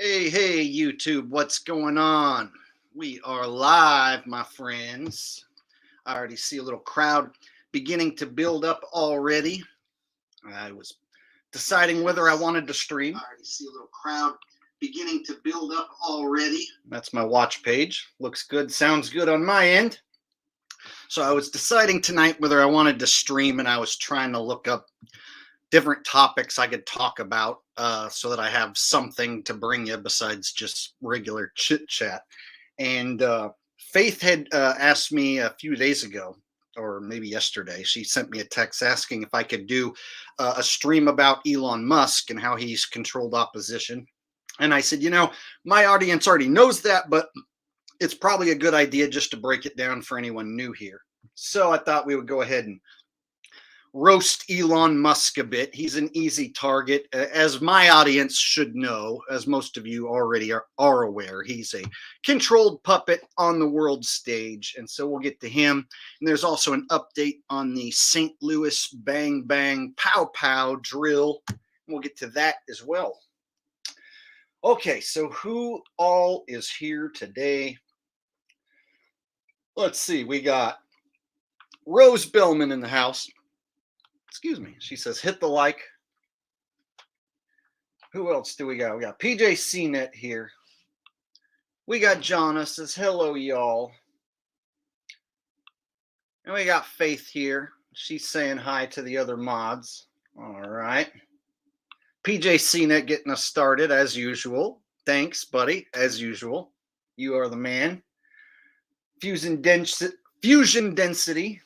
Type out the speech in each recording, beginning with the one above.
Hey, YouTube, what's going on? We are live, my friends. I already see a little crowd beginning to build up already. I was deciding whether I wanted to stream. I already see a little crowd beginning to build up already. That's my watch page. Looks good, sounds good on my end. So I was deciding tonight whether I wanted to stream, and I was trying to look up different topics I could talk about so that I have something to bring you besides just regular chit chat. And Faith had asked me a few days ago, or maybe yesterday, she sent me a text asking if I could do a stream about Elon Musk and how he's controlled opposition. And I said, my audience already knows that, but it's probably a good idea just to break it down for anyone new here. So I thought we would go ahead and roast Elon Musk a bit. He's an easy target, as my audience should know, as most of you already are aware. He's a controlled puppet on the world stage, and so we'll get to him. And there's also an update on the St. Louis Bang Bang Pow Pow drill. We'll get to that as well. Okay, so who all is here today? Let's see, we got Rose Bellman in the house. Excuse me. She says, hit the like. Who else do we got? We got PJ CNET here. We got Jonna says, hello, y'all. And we got Faith here. She's saying hi to the other mods. All right. PJ CNET getting us started as usual. Thanks, buddy. As usual. You are the man. Fusion Density.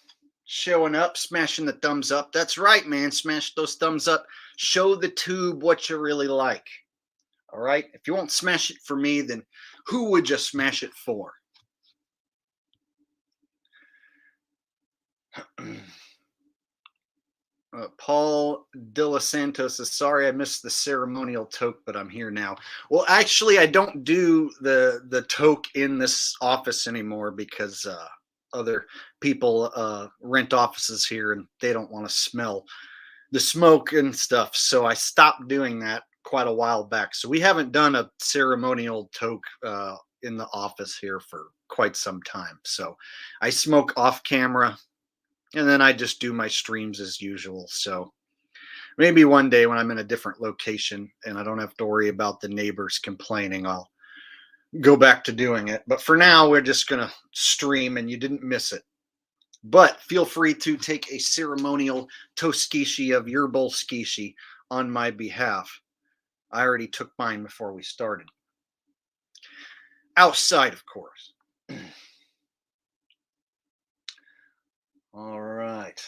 Showing up, smashing the thumbs up. That's right, man. Smash those thumbs up. Show the tube what you really like. All right? If you won't smash it for me, then who would you smash it for? Paul De Los Santos is sorry I missed the ceremonial toke, but I'm here now. Well, actually, I don't do the toke in this office anymore because other people rent offices here and they don't want to smell the smoke and stuff. So I stopped doing that quite a while back. So we haven't done a ceremonial toke in the office here for quite some time. So I smoke off camera and then I just do my streams as usual. So maybe one day when I'm in a different location and I don't have to worry about the neighbors complaining, I'll go back to doing it. But for now, we're just going to stream and you didn't miss it. But feel free to take a ceremonial toskishi of your bolskishi on my behalf. I already took mine before we started. Outside, of course. All right.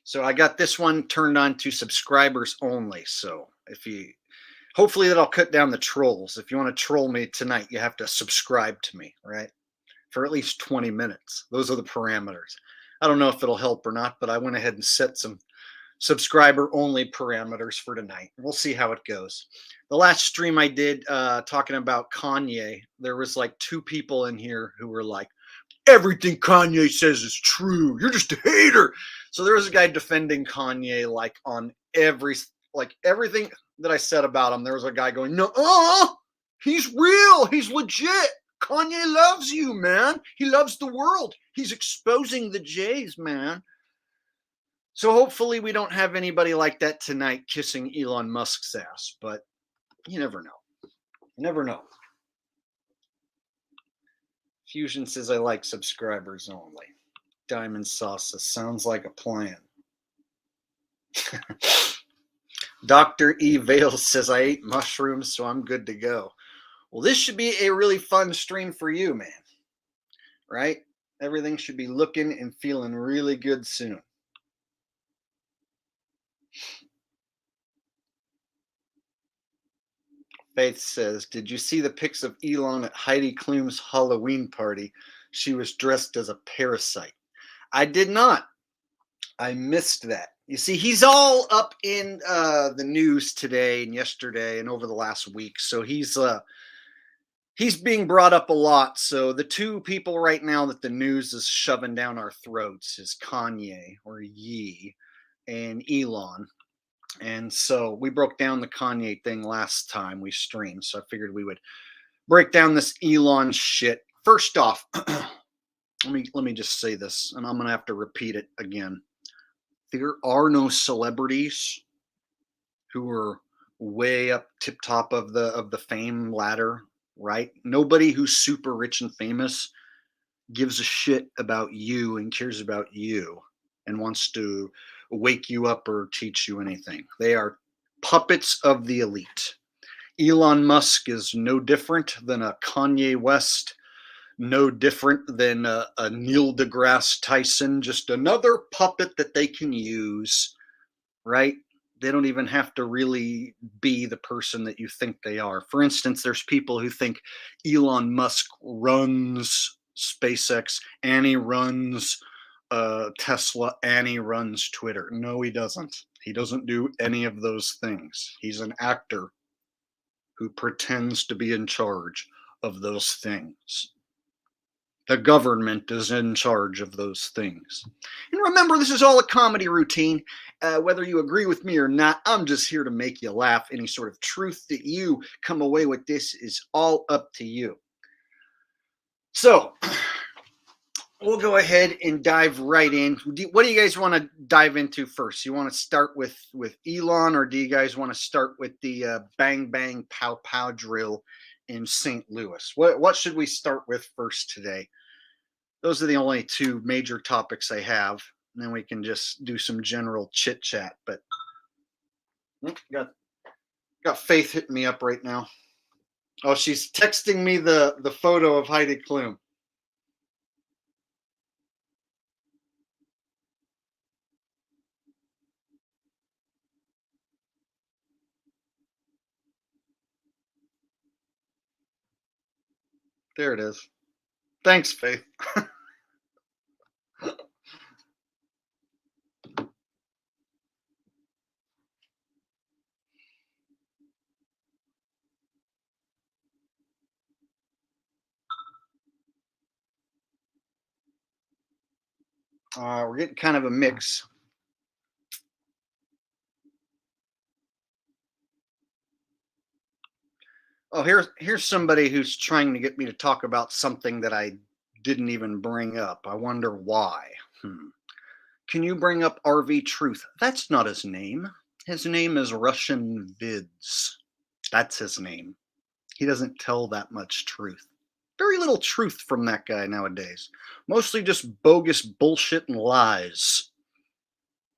So I got this one turned on to subscribers only. So hopefully that'll cut down the trolls. If you want to troll me tonight, you have to subscribe to me, right? For at least 20 minutes. Those are the parameters. I don't know if it'll help or not, but I went ahead and set some subscriber only parameters for tonight. We'll see how it goes. The last stream I did talking about Kanye, there was like 2 people in here who were like, everything Kanye says is true. You're just a hater. So there was a guy defending Kanye like on everything that I said about him. There was a guy going, no, he's real. He's legit. Kanye loves you, man. He loves the world. He's exposing the Jays, man. So hopefully we don't have anybody like that tonight kissing Elon Musk's ass, but you never know. You never know. Fusion says I like subscribers only. Diamond Salsa sounds like a plan. Dr. E. Vale says I ate mushrooms, so I'm good to go. Well, this should be a really fun stream for you, man. Right? Everything should be looking and feeling really good soon. Faith says, did you see the pics of Elon at Heidi Klum's Halloween party? She was dressed as a parasite. I did not. I missed that. You see, he's all up in the news today and yesterday and over the last week. So he's being brought up a lot. So the 2 people right now that the news is shoving down our throats is Kanye or Ye and Elon. And so we broke down the Kanye thing last time we streamed. So I figured we would break down this Elon shit. First off, let me just say this, and I'm gonna have to repeat it again. There are no celebrities who are way up tip top of the fame ladder, right? Nobody who's super rich and famous gives a shit about you and cares about you and wants to wake you up or teach you anything. They are puppets of the elite. Elon Musk is no different than a Kanye West, no different than a Neil deGrasse Tyson, just another puppet that they can use, right? They don't even have to really be the person that you think they are. For instance, there's people who think Elon Musk runs SpaceX and he runs Tesla and he runs Twitter. No, he doesn't. He doesn't do any of those things. He's an actor who pretends to be in charge of those things. The government is in charge of those things. And remember, this is all a comedy routine. Whether you agree with me or not, I'm just here to make you laugh. Any sort of truth that you come away with this is all up to you. So, we'll go ahead and dive right in. What do you guys want to dive into first? You want to start with Elon, or do you guys want to start with the bang bang pow pow drill in St. Louis? What should we start with first today? Those are the only two major topics I have, and then we can just do some general chit chat. But got Faith hitting me up right now. Oh, she's texting me the photo of Heidi Klum. There it is. Thanks, Faith. We're getting kind of a mix. Oh, here's somebody who's trying to get me to talk about something that I didn't even bring up. I wonder why. Can you bring up RV Truth? That's not his name. His name is Russian VIDS. That's his name. He doesn't tell that much truth. Very little truth from that guy nowadays. Mostly just bogus bullshit and lies.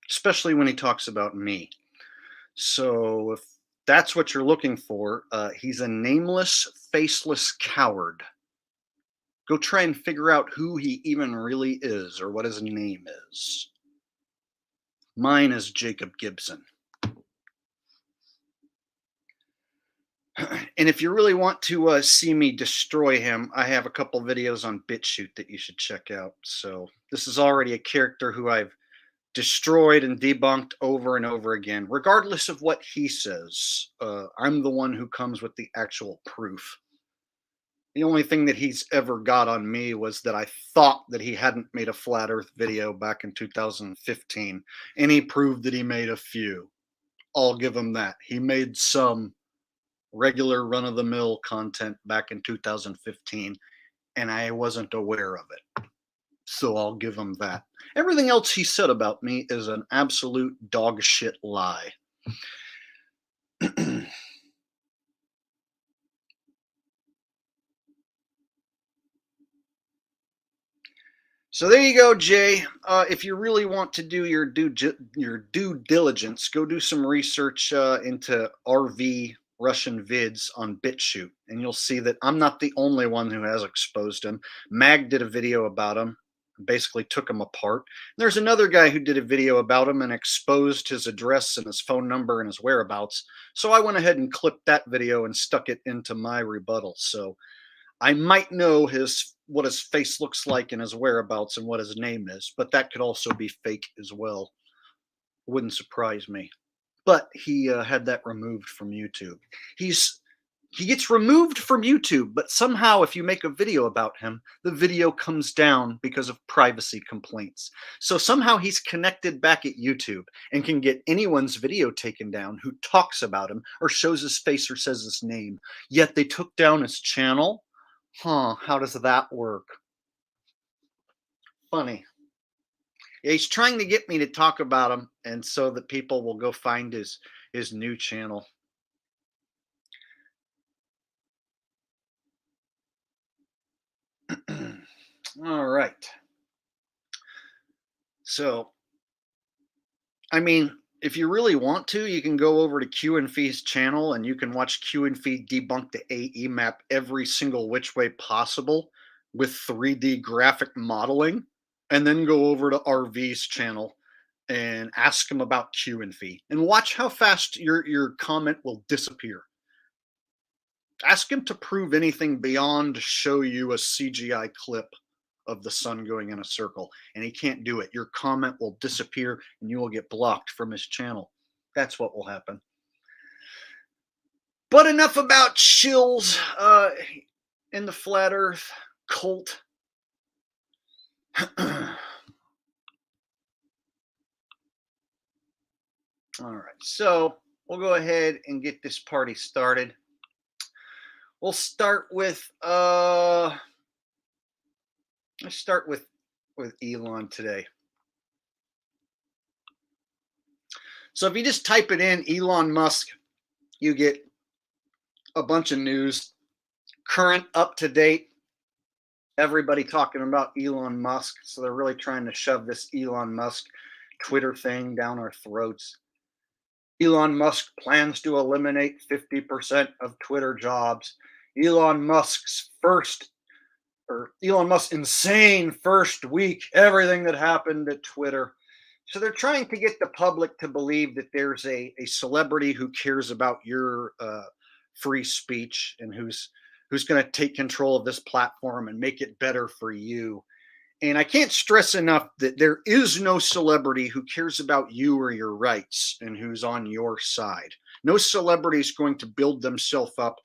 Especially when he talks about me. So if that's what you're looking for, he's a nameless, faceless coward. Go try and figure out who he even really is or what his name is. Mine is Jacob Gibson. And if you really want to see me destroy him, I have a couple videos on BitChute that you should check out. So this is already a character who I've destroyed and debunked over and over again, regardless of what he says. I'm the one who comes with the actual proof. The only thing that he's ever got on me was that I thought that he hadn't made a flat earth video back in 2015, and he proved that he made a few. I'll give him that. He made some regular run-of-the-mill content back in 2015, and I wasn't aware of it. So I'll give him that. Everything else he said about me is an absolute dog shit lie. So there you go, Jay. If you really want to do your due diligence, go do some research into RV Russian vids on BitChute, and you'll see that I'm not the only one who has exposed him. Mag did a video about him, basically took him apart. There's another guy who did a video about him and exposed his address and his phone number and his whereabouts. So I went ahead and clipped that video and stuck it into my rebuttal. So I might know what his face looks like and his whereabouts and what his name is, but that could also be fake as well. Wouldn't surprise me. But he had that removed from YouTube. He's He gets removed from YouTube, but somehow if you make a video about him, the video comes down because of privacy complaints. So somehow he's connected back at YouTube and can get anyone's video taken down who talks about him or shows his face or says his name. Yet they took down his channel. How does that work? Funny. Yeah, he's trying to get me to talk about him, and so that people will go find his new channel. All right. So, I mean, if you really want to, you can go over to Q and Fee's channel and you can watch Q and Fee debunk the AE map every single which way possible with 3D graphic modeling, and then go over to RV's channel and ask him about Q and Fee and watch how fast your comment will disappear. Ask him to prove anything beyond show you a CGI clip of the sun going in a circle, and he can't do it. Your comment will disappear and you will get blocked from his channel. That's what will happen. But enough about shills in the flat earth cult. All right, so we'll go ahead and get this party started. We'll start with let's start with Elon today. So if you just type it in, Elon Musk, you get a bunch of news, current, up to date. Everybody talking about Elon Musk. So they're really trying to shove this Elon Musk Twitter thing down our throats. Elon Musk plans to eliminate 50% of Twitter jobs. Elon Musk's insane first week, everything that happened at Twitter. So they're trying to get the public to believe that there's a celebrity who cares about your free speech and who's going to take control of this platform and make it better for you. And I can't stress enough that there is no celebrity who cares about you or your rights and who's on your side. No celebrity is going to build themselves up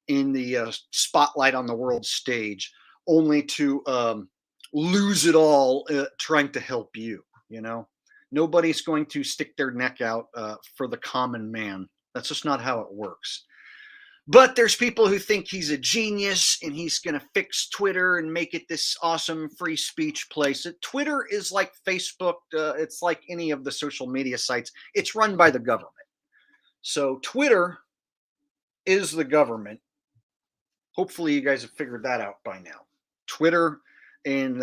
in the spotlight on the world stage only to lose it all trying to help you. You know, nobody's going to stick their neck out for the common man. That's just not how it works. But there's people who think he's a genius and he's going to fix Twitter and make it this awesome free speech place. Twitter is like Facebook. It's like any of the social media sites. It's run by the government. So Twitter is the government. Hopefully you guys have figured that out by now. Twitter and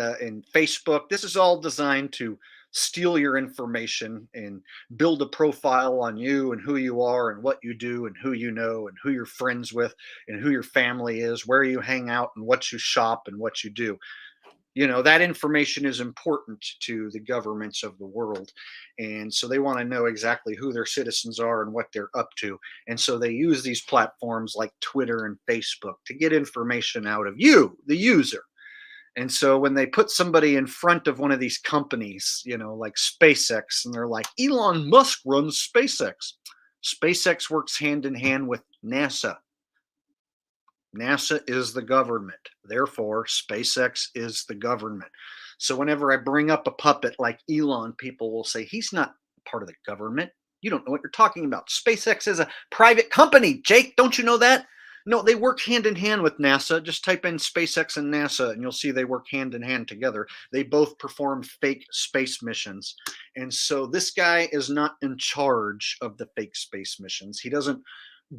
Facebook, this is all designed to steal your information and build a profile on you and who you are and what you do and who you know and who you're friends with and who your family is, where you hang out and what you shop and what you do. You know, that information is important to the governments of the world. And so they want to know exactly who their citizens are and what they're up to. And so they use these platforms like Twitter and Facebook to get information out of you, the user. And so when they put somebody in front of one of these companies, you know, like SpaceX, and they're like, Elon Musk runs SpaceX. SpaceX works hand in hand with NASA. NASA is the government. Therefore, SpaceX is the government. So whenever I bring up a puppet like Elon, people will say, he's not part of the government. You don't know what you're talking about. SpaceX is a private company. Jake, don't you know that? No, they work hand in hand with NASA. Just type in SpaceX and NASA and you'll see they work hand in hand together. They both perform fake space missions. And so this guy is not in charge of the fake space missions. He doesn't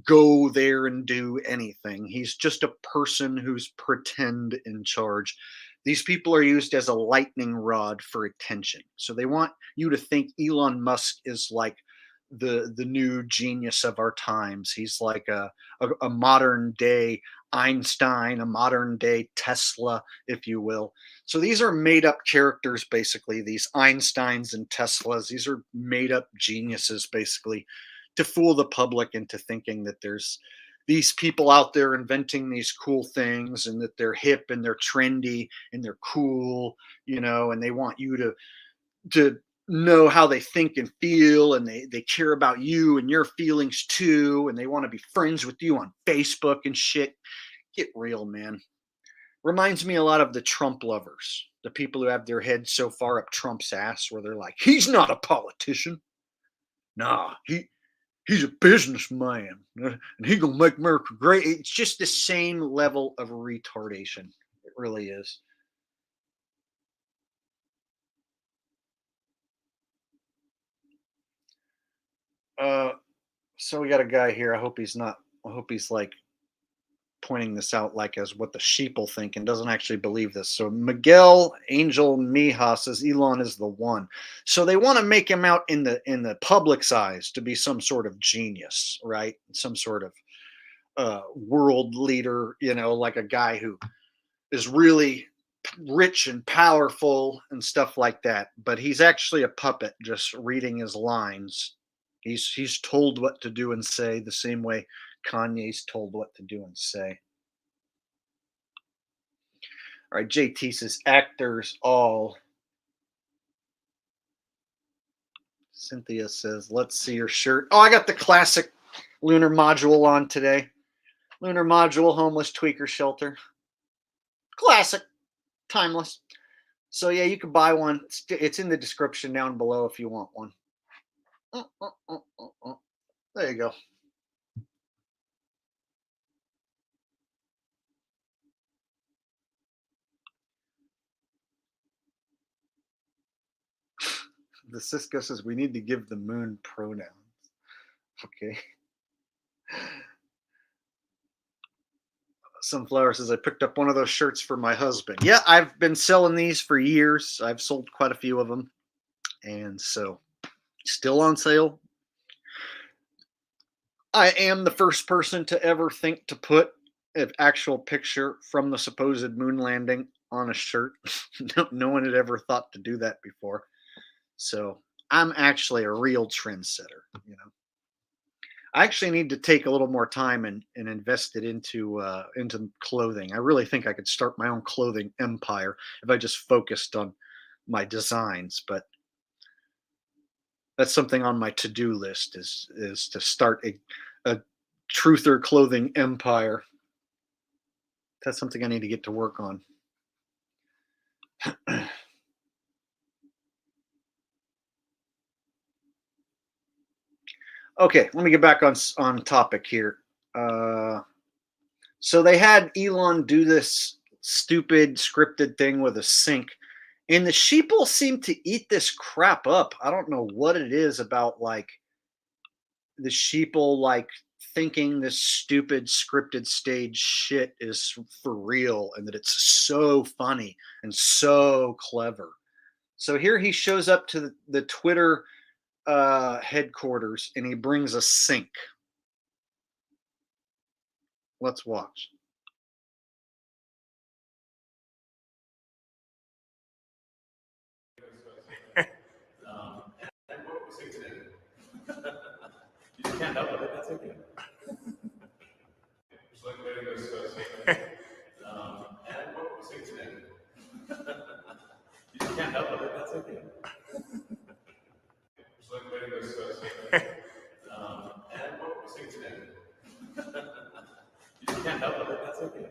go there and do anything. He's just a person who's pretend in charge. These people are used as a lightning rod for attention. So they want you to think Elon Musk is like the new genius of our times. He's like a modern day Einstein, a modern day Tesla, if you will. So these are made up characters, basically, these Einsteins and Teslas. These are made up geniuses, basically, to fool the public into thinking that there's these people out there inventing these cool things and that they're hip and they're trendy and they're cool, you know, and they want you to know how they think and feel, and they care about you and your feelings too, and they want to be friends with you on Facebook and shit. Get real, man. Reminds me a lot of the Trump lovers, the people who have their heads so far up Trump's ass where they're like, he's not a politician. Nah, he's a businessman, and he gonna make America great. It's just the same level of retardation. It really is. So we got a guy here. I hope he's not. I hope he's like pointing this out like as what the sheeple think and doesn't actually believe this. So Miguel Angel Mija says Elon is the one. So they want to make him out in the public's eyes to be some sort of genius, right? Some sort of world leader, you know, like a guy who is really rich and powerful and stuff like that. But he's actually a puppet, just reading his lines. He's told what to do and say the same way Kanye's told what to do and say. All right, JT says actors all. Cynthia says, let's see your shirt. Oh, I got the classic lunar module on today. Lunar module, homeless tweaker shelter. Classic, timeless. So yeah, you can buy one. It's in the description down below if you want one. There you go. The Cisco says we need to give the moon pronouns. Okay. Sunflower says I picked up one of those shirts for my husband. Yeah, I've been selling these for years. I've sold quite a few of them. And so still on sale. I am the first person to ever think to put an actual picture from the supposed moon landing on a shirt. No one had ever thought to do that before. So I'm actually a real trendsetter, you know. I actually need to take a little more time and invest it into clothing. I really think I could start my own clothing empire if I just focused on my designs. But that's something on my to-do list is to start a truther clothing empire. That's something I need to get to work on. Okay, let me get back on topic here. So they had Elon do this stupid scripted thing with a sink, and the sheeple seem to eat this crap up. I don't know what it is about like the sheeple like thinking this stupid scripted stage shit is for real and that it's so funny and so clever. So here he shows up to the Twitter headquarters and he brings a sink. Let's watch. You just can't help it. That's okay. Just like letting go discuss. And what we say today. You just can't help it. That's okay. Just like letting go discuss. And what we say today. You just can't help it. That's okay.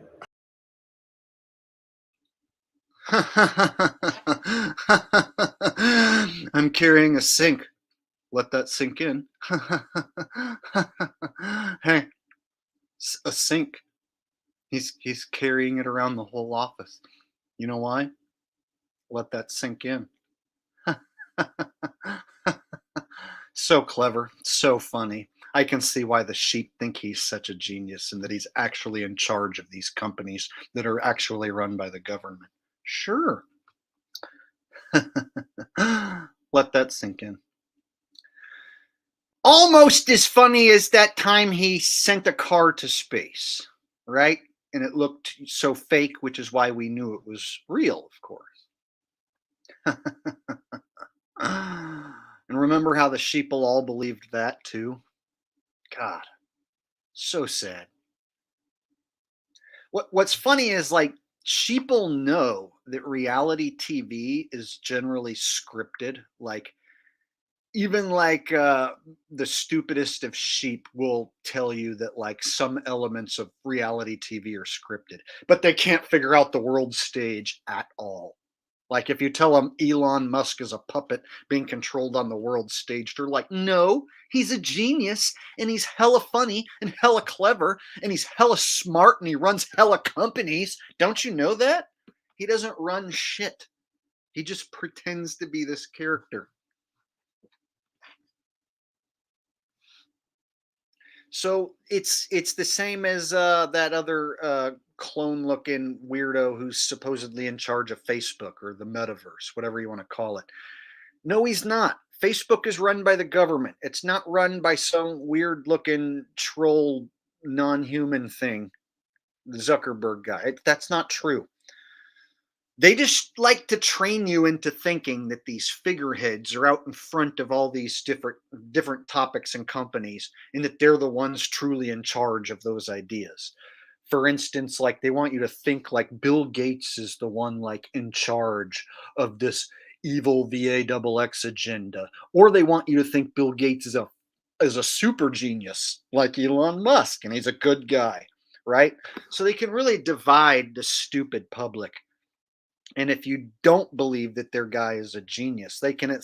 I'm carrying a sink. Let that sink in. Hey, a sink. He's carrying it around the whole office. You know why? Let that sink in. So clever, so funny. I can see why the sheep think he's such a genius and that he's actually in charge of these companies that are actually run by the government. Sure. Let that sink in. Almost as funny as that time he sent a car to space, right? And it looked so fake, which is why we knew it was real, of course. And remember how the sheeple all believed that too? God, so sad. What's funny is like sheeple know that reality TV is generally scripted. Like even like the stupidest of sheep will tell you that like some elements of reality TV are scripted, but they can't figure out the world stage at all. Like if you tell them Elon Musk is a puppet being controlled on the world stage, they're like, no, he's a genius and he's hella funny and hella clever and he's hella smart and he runs hella companies. Don't you know that? He doesn't run shit. He just pretends to be this character. So it's the same as that other clone looking weirdo who's supposedly in charge of Facebook or the metaverse, whatever you want to call it. No, he's not. Facebook is run by the government. It's not run by some weird looking troll non-human thing, the Zuckerberg guy. That's not true. They just like to train you into thinking that these figureheads are out in front of all these different topics and companies and that they're the ones truly in charge of those ideas. For instance, like they want you to think like Bill Gates is the one like in charge of this evil VAXX agenda, or they want you to think Bill Gates is a super genius like Elon Musk and he's a good guy, right? So they can really divide the stupid public. And if you don't believe that their guy is a genius, they can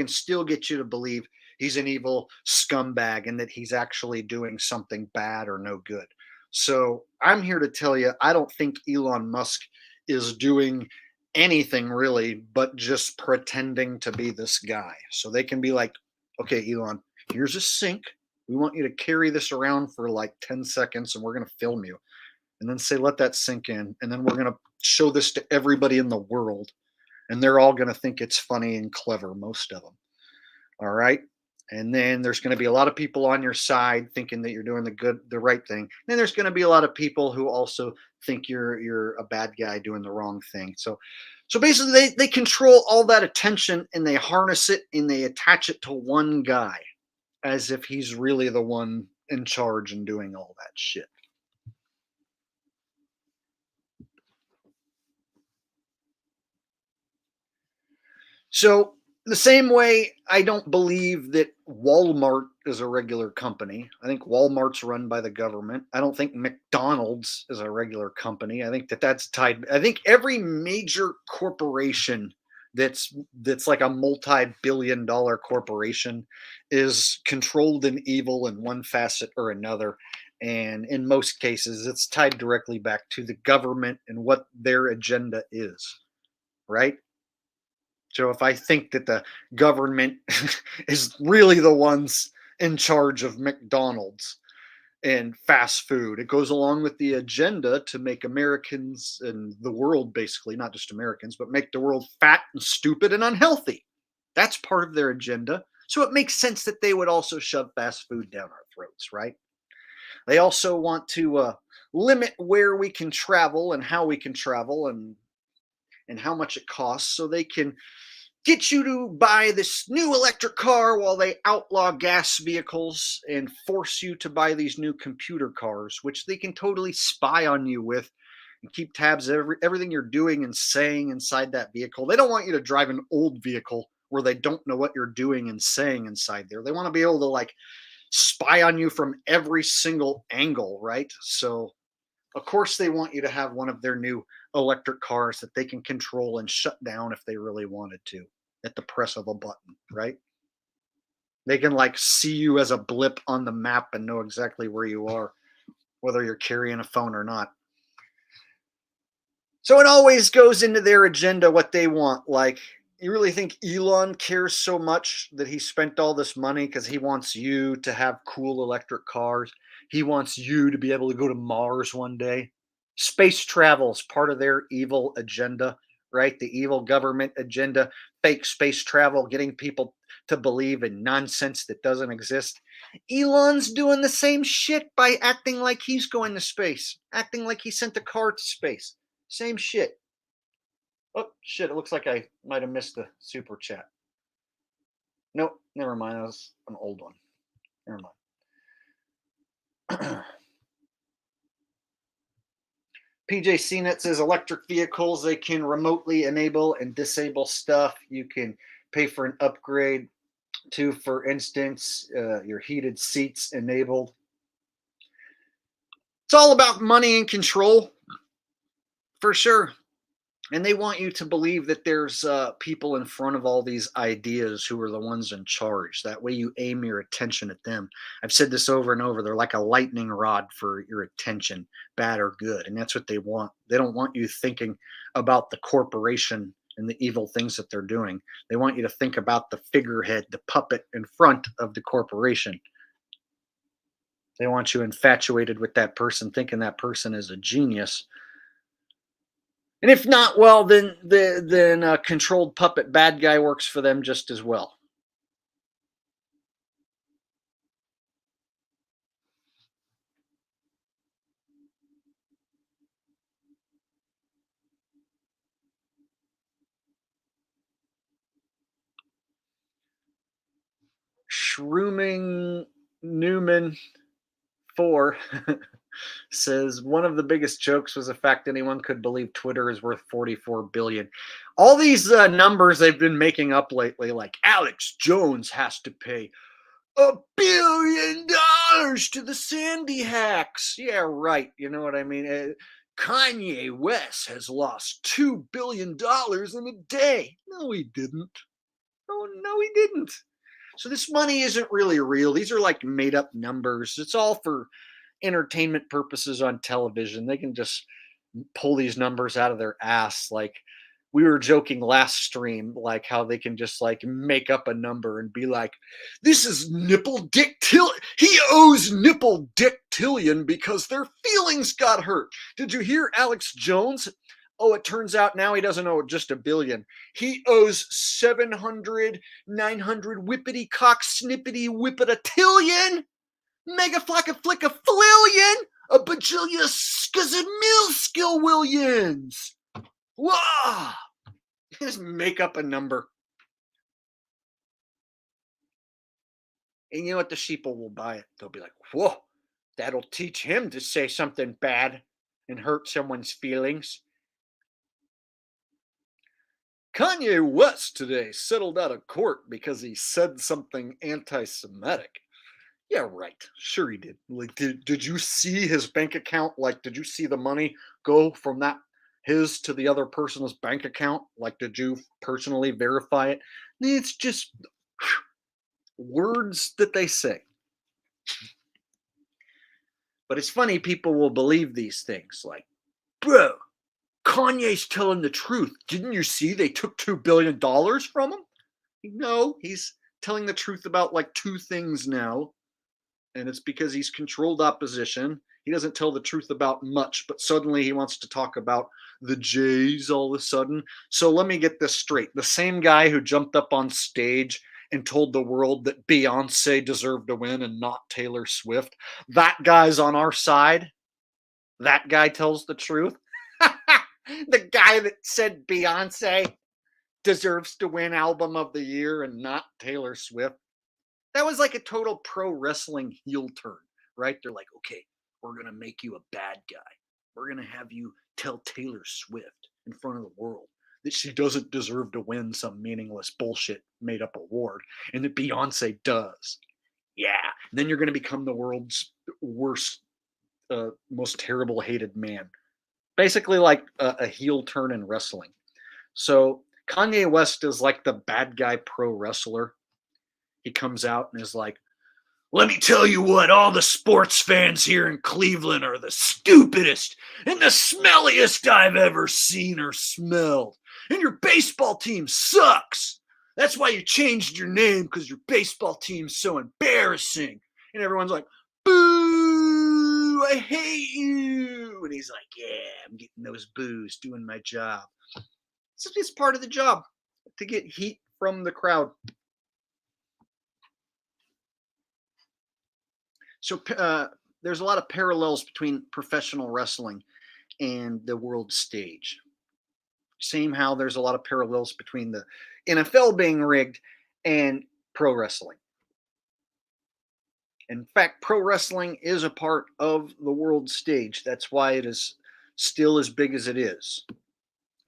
still get you to believe he's an evil scumbag and that he's actually doing something bad or no good. So I'm here to tell you, I don't think Elon Musk is doing anything really but just pretending to be this guy. So they can be like, okay, Elon, here's a sink. We want you to carry this around for like 10 seconds and we're going to film you. And then say, let that sink in. And then we're going to show this to everybody in the world. And they're all going to think it's funny and clever, most of them. All right. And then there's going to be a lot of people on your side thinking that you're doing the right thing. And then there's going to be a lot of people who also think you're a bad guy doing the wrong thing. So basically they control all that attention and they harness it and they attach it to one guy as if he's really the one in charge and doing all that shit. So the same way I don't believe that Walmart is a regular company. I think Walmart's run by the government. I don't think McDonald's is a regular company. I think that's tied. I think every major corporation that's like a multi-billion-dollar corporation is controlled and evil in one facet or another. And in most cases, it's tied directly back to the government and what their agenda is, right? So if I think that the government is really the ones in charge of McDonald's and fast food, it goes along with the agenda to make Americans and the world basically, not just Americans, but make the world fat and stupid and unhealthy. That's part of their agenda. So it makes sense that they would also shove fast food down our throats, right? They also want to limit where we can travel and how we can travel and how much it costs so they can get you to buy this new electric car while they outlaw gas vehicles and force you to buy these new computer cars, which they can totally spy on you with and keep tabs of everything you're doing and saying inside that vehicle. They don't want you to drive an old vehicle where they don't know what you're doing and saying inside there. They want to be able to like spy on you from every single angle, right? So of course, they want you to have one of their new electric cars that they can control and shut down if they really wanted to at the press of a button, right? They can like see you as a blip on the map and know exactly where you are, whether you're carrying a phone or not. So it always goes into their agenda what they want. Like, you really think Elon cares so much that he spent all this money because he wants you to have cool electric cars? He wants you to be able to go to Mars one day. Space travel is part of their evil agenda, right? The evil government agenda, fake space travel, getting people to believe in nonsense that doesn't exist. Elon's doing the same shit by acting like he's going to space, acting like he sent a car to space. Same shit. Oh, shit. It looks like I might have missed the super chat. Nope. Never mind. That was an old one. Never mind. PJ CNET says electric vehicles, they can remotely enable and disable stuff. You can pay for an upgrade. to, for instance, your heated seats enabled. It's all about money and control, for sure. And they want you to believe that there's people in front of all these ideas who are the ones in charge. That way you aim your attention at them. I've said this over and over. They're like a lightning rod for your attention, bad or good. And that's what they want. They don't want you thinking about the corporation and the evil things that they're doing. They want you to think about the figurehead, the puppet in front of the corporation. They want you infatuated with that person, thinking that person is a genius. And if not, well, then a controlled puppet bad guy works for them just as well. Shrooming Newman 4 says one of the biggest jokes was the fact anyone could believe Twitter is worth 44 billion. All these numbers they've been making up lately, like Alex Jones has to pay $1 billion to the Sandy hacks. Yeah, right. You know what I mean? Kanye West has lost $2 billion in a day. No, he didn't. Oh, no, he didn't. So this money isn't really real. These are like made up numbers. It's all for entertainment purposes on television. They can just pull these numbers out of their ass. Like we were joking last stream, like how they can just like make up a number and be like, this is nipple dick till he owes nipple dick tillion because their feelings got hurt. Did you hear Alex Jones? Oh, it turns out now he doesn't owe just $1 billion. He owes 700, 900 whippity cock snippity whippet a tillion, mega flacka flicka flillion, a bajillion skazamil skill Williams. Whoa! Just make up a number. And you know what? The sheeple will buy it. They'll be like, whoa, that'll teach him to say something bad and hurt someone's feelings. Kanye West today settled out of court because he said something anti-Semitic. Yeah, right. Sure he did. Like, did you see his bank account? Like, did you see the money go from that his to the other person's bank account? Like, did you personally verify it? It's just words that they say. But it's funny, people will believe these things. Like, bro, Kanye's telling the truth. Didn't you see they took $2 billion from him? No, he's telling the truth about like two things now. And it's because he's controlled opposition. He doesn't tell the truth about much, but suddenly he wants to talk about the Jays all of a sudden. So let me get this straight. The same guy who jumped up on stage and told the world that Beyonce deserved to win and not Taylor Swift, that guy's on our side. That guy tells the truth. The guy that said Beyonce deserves to win album of the year and not Taylor Swift. That was like a total pro wrestling heel turn, right? They're like, okay, we're going to make you a bad guy. We're going to have you tell Taylor Swift in front of the world that she doesn't deserve to win some meaningless bullshit made up award and that Beyonce does. Yeah. And then you're going to become the world's worst, most terrible hated man. Basically like a heel turn in wrestling. So Kanye West is like the bad guy pro wrestler. He comes out and is like, let me tell you what, all the sports fans here in Cleveland are the stupidest and the smelliest I've ever seen or smelled. And your baseball team sucks. That's why you changed your name, because your baseball team's so embarrassing. And everyone's like, boo, I hate you. And he's like, yeah, I'm getting those boos, doing my job. It's just part of the job, to get heat from the crowd. So there's a lot of parallels between professional wrestling and the world stage. Same how there's a lot of parallels between the NFL being rigged and pro wrestling. In fact, pro wrestling is a part of the world stage. That's why it is still as big as it is. And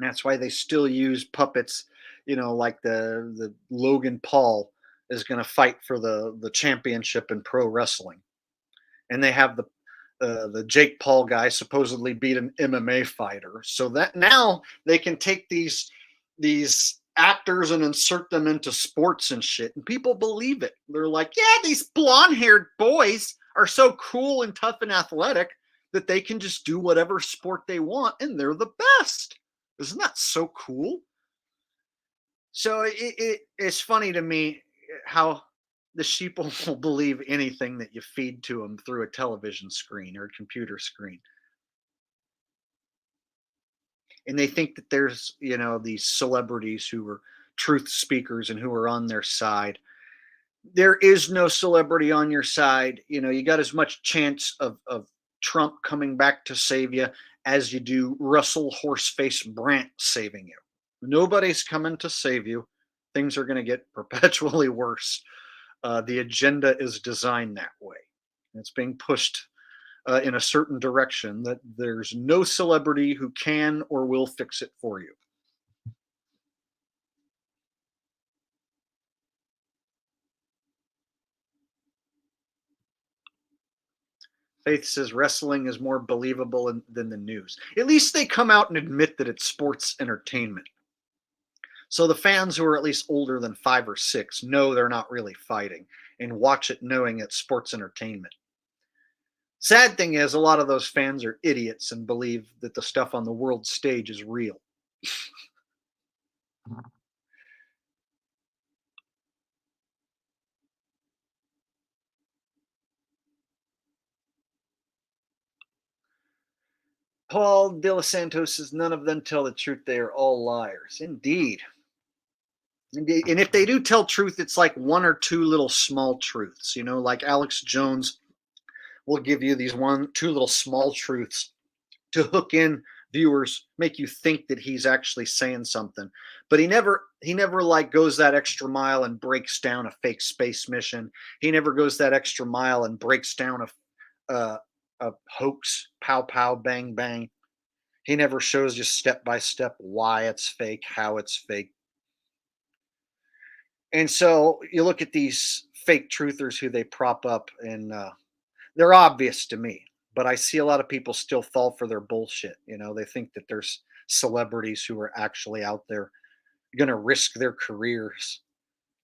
that's why they still use puppets, you know, like the Logan Paul is going to fight for the championship in pro wrestling, and they have the Jake Paul guy supposedly beat an MMA fighter. So that now they can take these actors and insert them into sports and shit, and people believe it. They're like, yeah, these blonde-haired boys are so cool and tough and athletic that they can just do whatever sport they want, and they're the best. Isn't that so cool? So it's funny to me how the sheeple will believe anything that you feed to them through a television screen or a computer screen. And they think that there's, these celebrities who are truth speakers and who are on their side. There is no celebrity on your side. You got as much chance of Trump coming back to save you as you do Russell Horseface Brand saving you. Nobody's coming to save you. Things are going to get perpetually worse. The agenda is designed that way. It's being pushed in a certain direction that there's no celebrity who can or will fix it for you. Faith says wrestling is more believable than the news. At least they come out and admit that it's sports entertainment. So the fans who are at least older than 5 or 6 know they're not really fighting and watch it knowing it's sports entertainment. Sad thing is, a lot of those fans are idiots and believe that the stuff on the world stage is real. Paul De Los Santos says none of them tell the truth. They are all liars. Indeed. Indeed. And if they do tell truth, it's like 1 or 2 little small truths. Like Alex Jones will give you these 1, 2 little small truths to hook in viewers, make you think that he's actually saying something. But he never like goes that extra mile and breaks down a fake space mission. He never goes that extra mile and breaks down a hoax, pow pow bang bang. He never shows you step by step why it's fake, how it's fake. And so you look at these fake truthers who they prop up, and they're obvious to me. But I see a lot of people still fall for their bullshit. They think that there's celebrities who are actually out there going to risk their careers,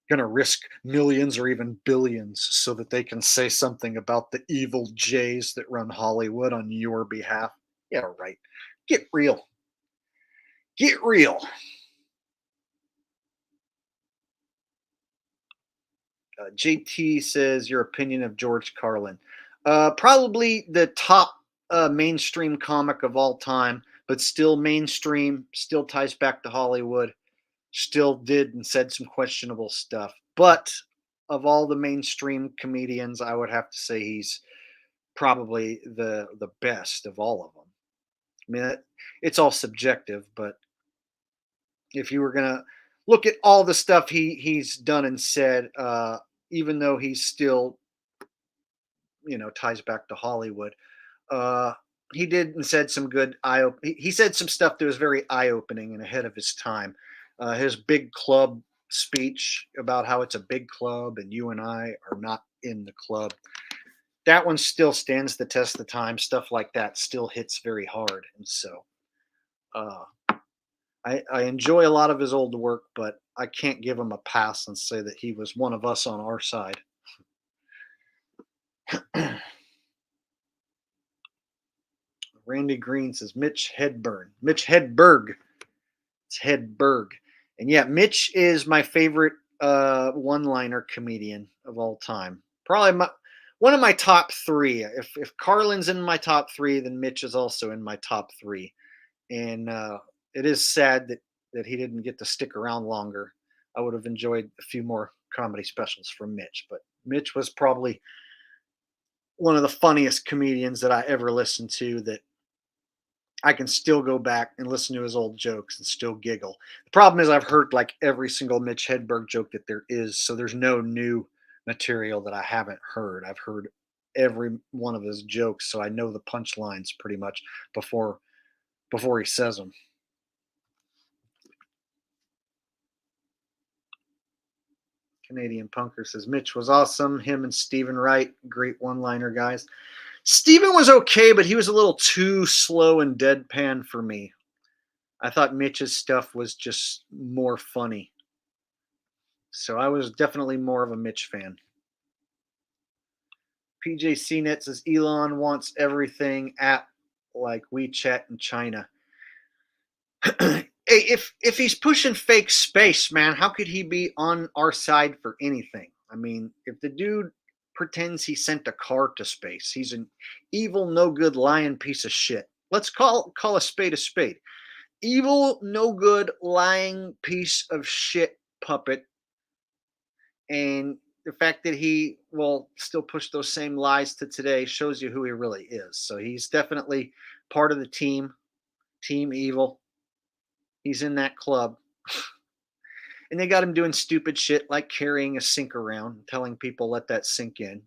going to risk millions or even billions so that they can say something about the evil Jays that run Hollywood on your behalf. Yeah, right. Get real. Get real. JT says your opinion of George Carlin. Probably the top mainstream comic of all time, but still mainstream, still ties back to Hollywood, still did and said some questionable stuff. But of all the mainstream comedians, I would have to say he's probably the best of all of them. I mean, it's all subjective, but if you were gonna look at all the stuff he's done and said, even though he's still ties back to Hollywood, uh, he did and said some good he said some stuff that was very eye opening and ahead of his time. His big club speech about how it's a big club and you and I are not in the club. That one still stands the test of time. Stuff like that still hits very hard, and so uh, I enjoy a lot of his old work, but I can't give him a pass and say that he was one of us on our side. Randy Green says Mitch Hedberg. Mitch Hedberg. It's Hedberg. And yeah, Mitch is my favorite one-liner comedian of all time. Probably one of my top 3. If Carlin's in my top 3, then Mitch is also in my top 3. And it is sad that he didn't get to stick around longer. I would have enjoyed a few more comedy specials from Mitch, but Mitch was probably one of the funniest comedians that I ever listened to, that I can still go back and listen to his old jokes and still giggle. The problem is I've heard like every single Mitch Hedberg joke that there is, so there's no new material that I haven't heard. I've heard every one of his jokes, so I know the punchlines pretty much before he says them. Canadian Punker says Mitch was awesome. Him and Stephen Wright, great one-liner guys. Stephen was okay, but he was a little too slow and deadpan for me. I thought Mitch's stuff was just more funny. So I was definitely more of a Mitch fan. PJ CNET says Elon wants everything app like WeChat in China. Hey, if he's pushing fake space, man, how could he be on our side for anything? I mean, if the dude pretends he sent a car to space, he's an evil, no good, lying piece of shit. Let's call a spade a spade. Evil, no good, lying piece of shit puppet. And the fact that he will still push those same lies to today shows you who he really is. So he's definitely part of the team evil. He's in that club. And they got him doing stupid shit like carrying a sink around, telling people let that sink in,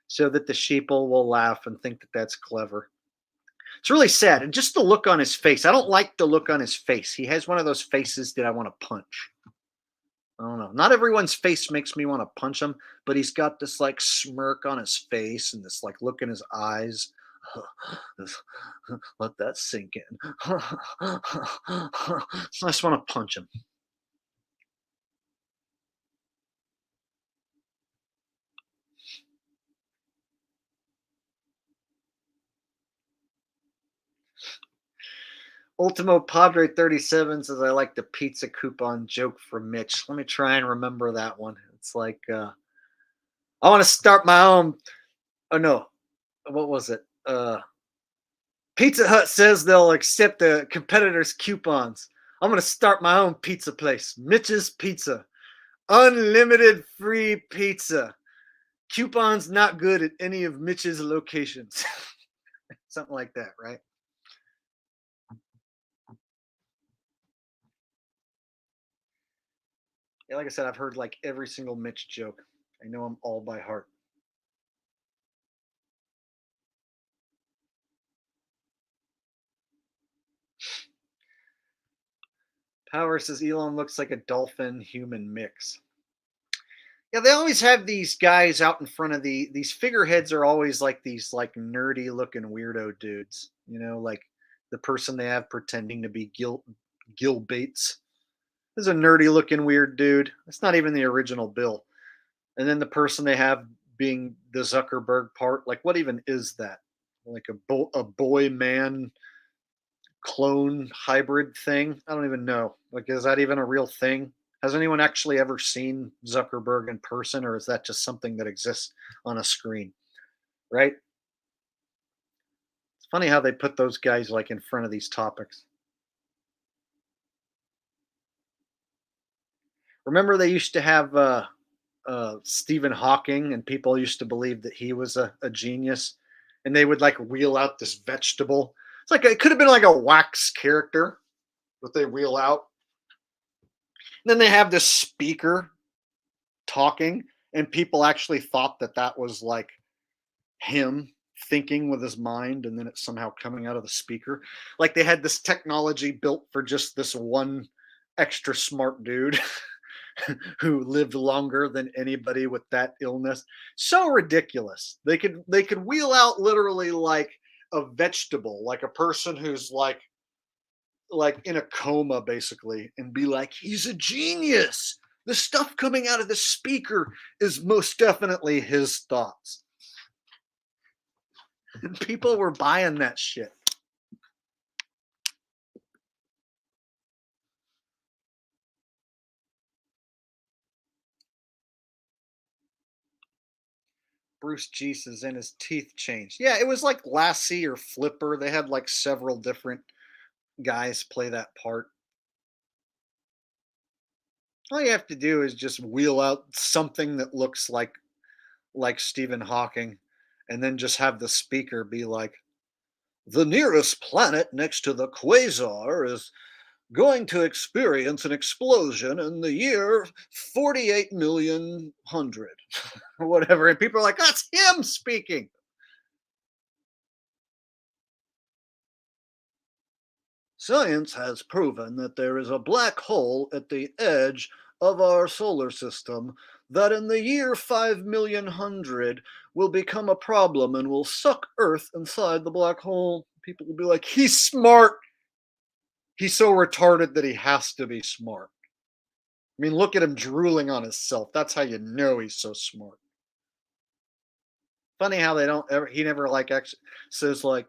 so that the sheeple will laugh and think that that's clever. It's really sad. And just the look on his face. I don't like the look on his face. He has one of those faces that I want to punch. I don't know. Not everyone's face makes me want to punch him, but he's got this like smirk on his face and this like look in his eyes. Let that sink in. So I just want to punch him. Ultimo Padre 37 says I like the pizza coupon joke from Mitch. Let me try and remember that one. It's like I want to start my own. Oh no, what was it? Pizza Hut says they'll accept the competitors' coupons. I'm gonna start my own pizza place, Mitch's Pizza, unlimited free pizza. Coupons not good at any of Mitch's locations. Something like that, right? Yeah, like I said, I've heard like every single Mitch joke. I know them all by heart. Power says Elon looks like a dolphin human mix. Yeah, they always have these guys out in front of these figureheads are always like these like nerdy looking weirdo dudes. You know, like the person they have pretending to be Gil Bates. This is a nerdy looking weird dude. It's not even the original Bill. And then the person they have being the Zuckerberg part, like what even is that? Like a boy man clone hybrid thing? I don't even know. Like, is that even a real thing? Has anyone actually ever seen Zuckerberg in person, or is that just something that exists on a screen? Right? It's funny how they put those guys like in front of these topics. Remember, they used to have Stephen Hawking, and people used to believe that he was a genius, and they would like wheel out this vegetable. It's like it could have been like a wax character that they wheel out. And then they have this speaker talking, and people actually thought that that was like him thinking with his mind, and then it's somehow coming out of the speaker. Like they had this technology built for just this one extra smart dude who lived longer than anybody with that illness. So ridiculous. They could wheel out literally like a vegetable, like a person who's like in a coma basically, and be like, he's a genius. The stuff coming out of the speaker is most definitely his thoughts. And people were buying that shit. Bruce G says, and his teeth changed. Yeah, it was like Lassie or Flipper. They had like several different guys play that part. All you have to do is just wheel out something that looks like Stephen Hawking, and then just have the speaker be like, the nearest planet next to the quasar is going to experience an explosion in the year 48 million hundred or whatever. And people are like, that's him speaking. Science has proven that there is a black hole at the edge of our solar system that in the year 5,000,000 will become a problem and will suck Earth inside the black hole. People will be like, he's smart. He's so retarded that he has to be smart. I mean, look at him drooling on himself. That's how you know he's so smart. Funny how they don't ever, he never like actually says like,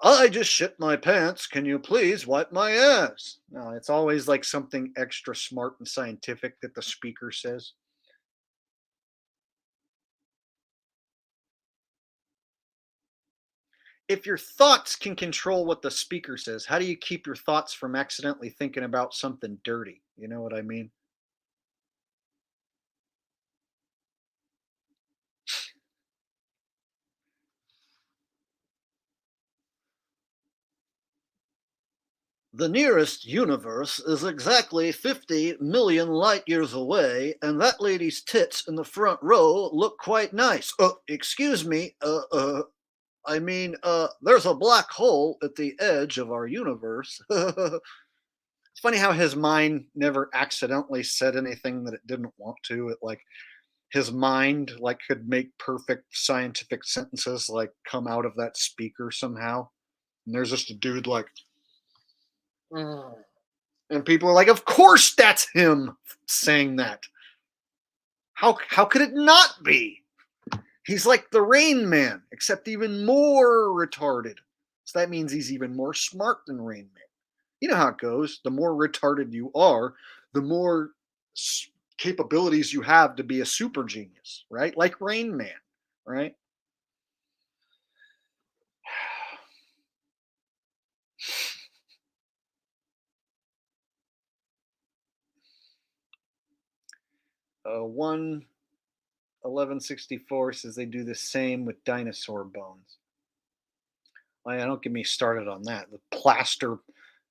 I just shit my pants. Can you please wipe my ass? No, it's always like something extra smart and scientific that the speaker says. If your thoughts can control what the speaker says, how do you keep your thoughts from accidentally thinking about something dirty? You know what I mean? The nearest universe is exactly 50 million light years away, and that lady's tits in the front row look quite nice. Excuse me. There's a black hole at the edge of our universe. It's funny how his mind never accidentally said anything that it didn't want to. It like his mind like could make perfect scientific sentences like come out of that speaker somehow. And there's just a dude like, "Mm." And people are like, of course that's him saying that. How could it not be? He's like the Rain Man, except even more retarded. So that means he's even more smart than Rain Man. You know how it goes. The more retarded you are, the more capabilities you have to be a super genius, right? Like Rain Man, right? 11164 says they do the same with dinosaur bones. Well, yeah, don't get me started on that. The plaster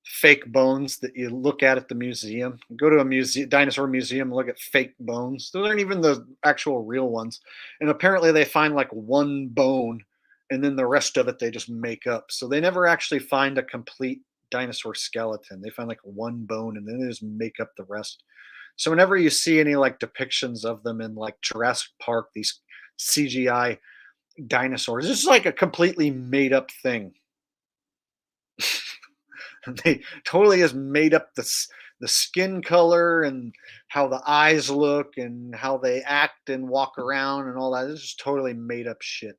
fake bones that you look at the museum. Go to a museum, dinosaur museum, and look at fake bones. Those aren't even the actual real ones. And apparently, they find like one bone, and then the rest of it they just make up. So they never actually find a complete dinosaur skeleton. They find like one bone, and then they just make up the rest. So whenever you see any like depictions of them in like Jurassic Park, these CGI dinosaurs, it's just like a completely made up thing. They totally just made up the skin color and how the eyes look and how they act and walk around and all that. It's just totally made up shit.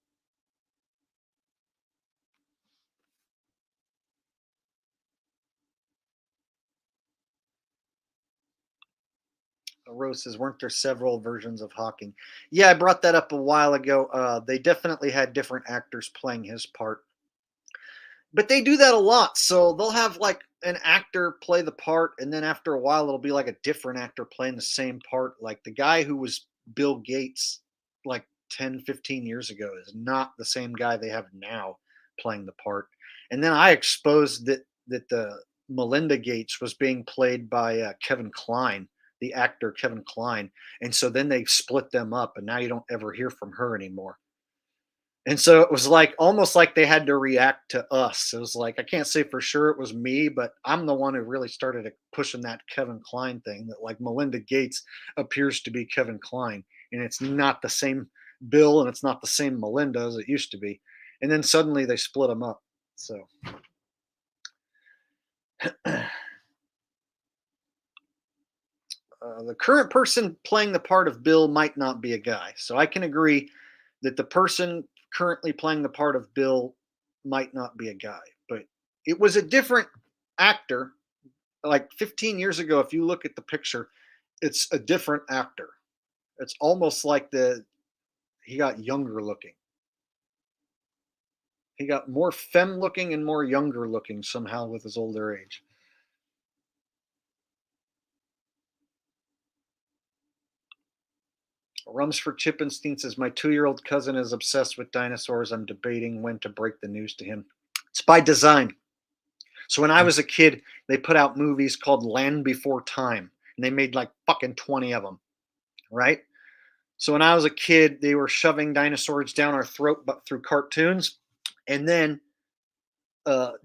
Rose says, weren't there several versions of Hawking? Yeah, I brought that up a while ago. They definitely had different actors playing his part. But they do that a lot. So they'll have like an actor play the part, and then after a while, it'll be like a different actor playing the same part. Like the guy who was Bill Gates like 10, 15 years ago is not the same guy they have now playing the part. And then I exposed that the Melinda Gates was being played by Kevin Kline, the actor Kevin Kline. And so then they split them up, and now you don't ever hear from her anymore. And so it was like almost like they had to react to us. It was like I can't say for sure it was me, but I'm the one who really started pushing that Kevin Kline thing that like Melinda Gates appears to be Kevin Kline, and it's not the same Bill and it's not the same Melinda as it used to be. And then suddenly they split them up. So the current person playing the part of Bill might not be a guy. So I can agree that the person currently playing the part of Bill might not be a guy, but it was a different actor. Like 15 years ago, if you look at the picture, it's a different actor. It's almost like he got younger looking. He got more femme looking and more younger looking somehow with his older age. Rumsford Chippenstein says, my 2-year-old cousin is obsessed with dinosaurs. I'm debating when to break the news to him. It's by design. So when I was a kid, they put out movies called Land Before Time, and they made like fucking 20 of them, right? So when I was a kid, they were shoving dinosaurs down our throat but through cartoons. And then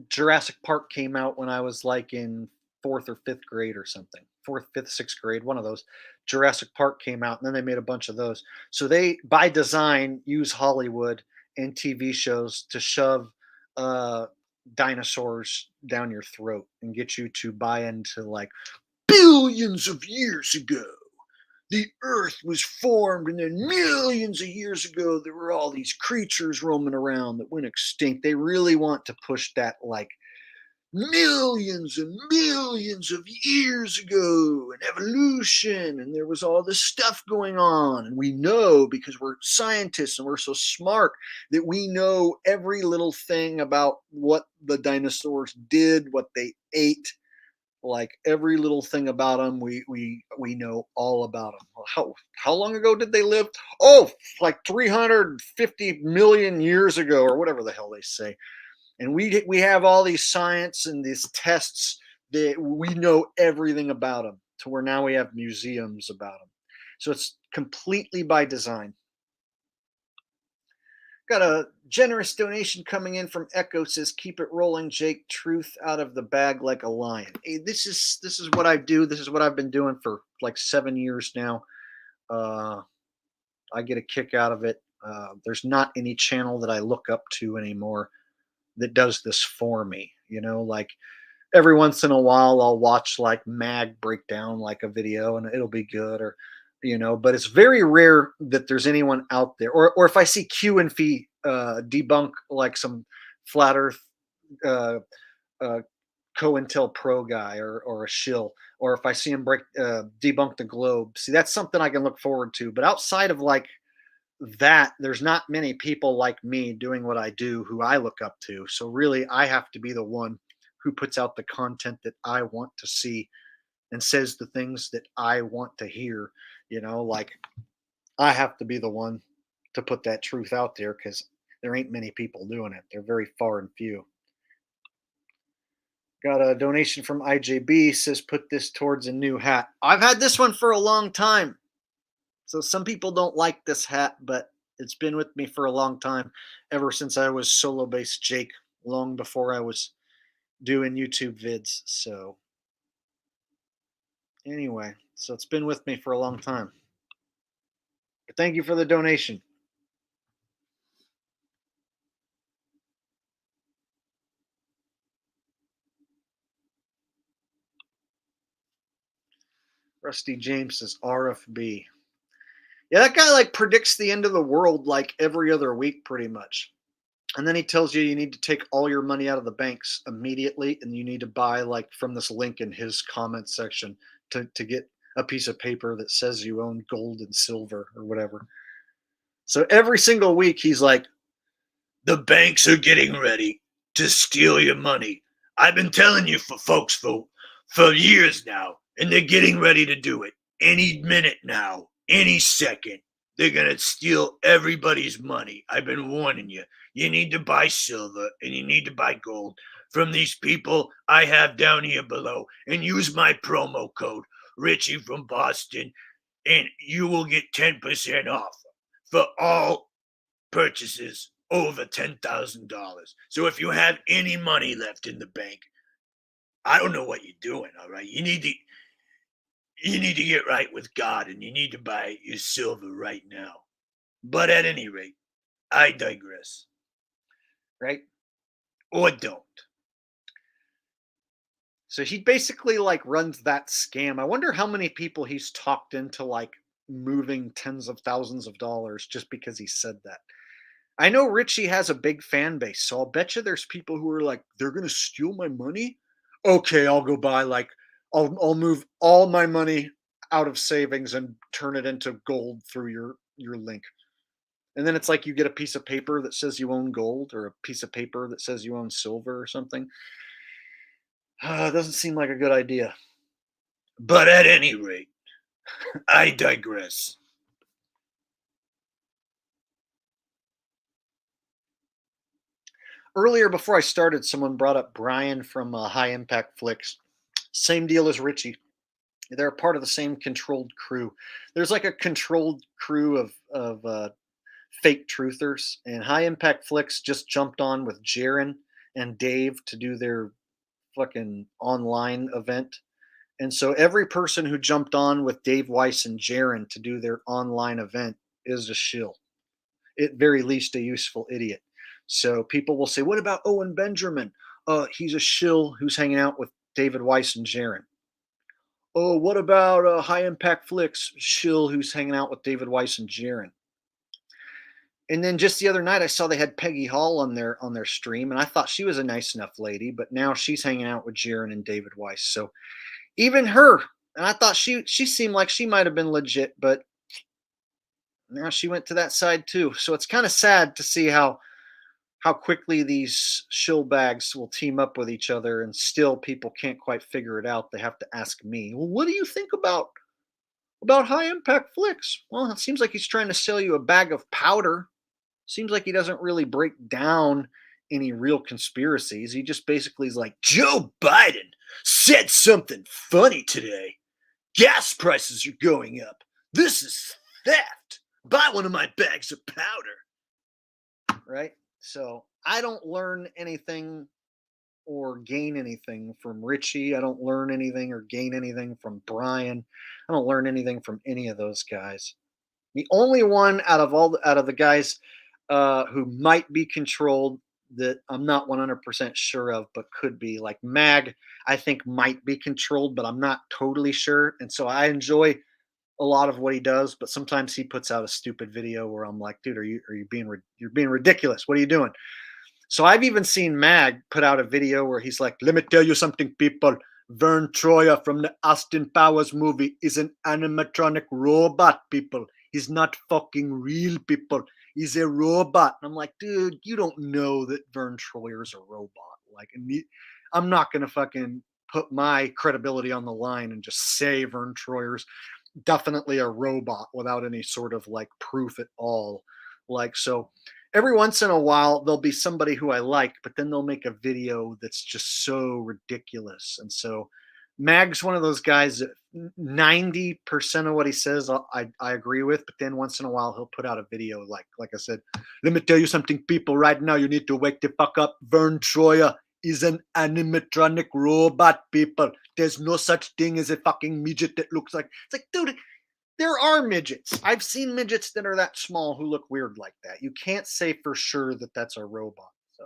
Jurassic Park came out when I was like in fourth or fifth grade or something. Fourth, fifth, sixth grade, one of those. Jurassic Park came out, and then they made a bunch of those. So they, by design, use Hollywood and TV shows to shove uh, dinosaurs down your throat and get you to buy into like billions of years ago the earth was formed, and then millions of years ago there were all these creatures roaming around that went extinct. They really want to push that like millions and millions of years ago and evolution, and there was all this stuff going on, and we know because we're scientists and we're so smart that we know every little thing about what the dinosaurs did, what they ate, like every little thing about them. We know all about them. How long ago did they live? Oh, like 350 million years ago, or whatever the hell they say. And we have all these science and these tests that we know everything about them, to where now we have museums about them. So it's completely by design. Got a generous donation coming in from Echo. Says, "Keep it rolling, Jake. Truth out of the bag like a lion." Hey, this is what I do. This is what I've been doing for like 7 years now. I get a kick out of it. There's not any channel that I look up to anymore that does this for me. You know, like every once in a while I'll watch like Mag break down like a video and it'll be good, or but it's very rare that there's anyone out there, or if I see Q and Fee debunk like some flat Earth uh, uh, COINTELPRO guy, or a shill, or if I see him debunk the globe. See, that's something I can look forward to. But outside of like that, there's not many people like me doing what I do who I look up to. So really, I have to be the one who puts out the content that I want to see and says the things that I want to hear. Like I have to be the one to put that truth out there, because there ain't many people doing it. They're very far and few. Got a donation from IJB. Says, "Put this towards a new hat." I've had this one for a long time. So some people don't like this hat, but it's been with me for a long time, ever since I was solo bass Jake, long before I was doing YouTube vids. So anyway, so it's been with me for a long time. But thank you for the donation. Rusty James says RFB. Yeah, that guy like predicts the end of the world like every other week pretty much. And then he tells you need to take all your money out of the banks immediately, and you need to buy like from this link in his comment section to get a piece of paper that says you own gold and silver or whatever. So every single week he's like, the banks are getting ready to steal your money. I've been telling you for years now, and they're getting ready to do it. Any minute now, any second, they're going to steal everybody's money. I've been warning you. You need to buy silver and you need to buy gold from these people I have down here below, and use my promo code, Richie from Boston, and you will get 10% off for all purchases over $10,000. So if you have any money left in the bank, I don't know what you're doing, all right? You need to get right with God, and you need to buy your silver right now. But at any rate, I digress. Right? Or don't. So he basically like runs that scam. I wonder how many people he's talked into like moving tens of thousands of dollars just because he said that. I know Richie has a big fan base, so I'll bet you there's people who are like, they're gonna steal my money. Okay, I'll go buy like I'll move all my money out of savings and turn it into gold through your link. And then it's like you get a piece of paper that says you own gold, or a piece of paper that says you own silver or something. It doesn't seem like a good idea. But at any rate, I digress. Earlier, before I started, someone brought up Brian from High Impact Flicks. Same deal as Richie. They're part of the same controlled crew. There's like a controlled crew of fake truthers, and High Impact Flicks just jumped on with Jaren and Dave to do their fucking online event, And so every person who jumped on with Dave Weiss and Jaron to do their online event is a shill. At very least, a useful idiot. So people will say, what about Owen Benjamin? He's a shill who's hanging out with David Weiss and Jaron. Oh, what about High Impact Flicks? Shill who's hanging out with David Weiss and Jaron. And then just the other night, I saw they had Peggy Hall on their stream, and I thought she was a nice enough lady, but now she's hanging out with Jaron and David Weiss. So even her, and I thought she seemed like she might have been legit, but now she went to that side too. So it's kind of sad to see how quickly these shill bags will team up with each other, and still people can't quite figure it out. They have to ask me, well, what do you think about High Impact Flicks? Well, it seems like he's trying to sell you a bag of powder. Seems like he doesn't really break down any real conspiracies. He just basically is like, Joe Biden said something funny today. Gas prices are going up. This is theft. Buy one of my bags of powder. Right? So I don't learn anything or gain anything from Richie. I don't learn anything or gain anything from Brian. I don't learn anything from any of those guys. The only one out of the guys who might be controlled that I'm not 100% sure of, but could be, like Mag, I think might be controlled, but I'm not totally sure. And so I enjoy a lot of what he does, but sometimes he puts out a stupid video where I'm like, dude, you're being ridiculous. What are you doing? So I've even seen Mag put out a video where he's like, let me tell you something, people. Vern Troyer from the Austin Powers movie is an animatronic robot, people. He's not fucking real, people. He's a robot. And I'm like, dude, you don't know that Vern Troyer's a robot. Like, I'm not going to fucking put my credibility on the line and just say Vern Troyer's definitely a robot without any sort of like proof at all. Like, so every once in a while, there'll be somebody who I like, but then they'll make a video that's just so ridiculous. And so Mag's one of those guys that 90% of what he says I agree with, but then once in a while he'll put out a video like I said, let me tell you something, people, right now you need to wake the fuck up. Vern Troyer is an animatronic robot, people. There's no such thing as a fucking midget that looks like, it's like, dude, there are midgets. I've seen midgets that are that small who look weird like that. You can't say for sure that that's a robot. So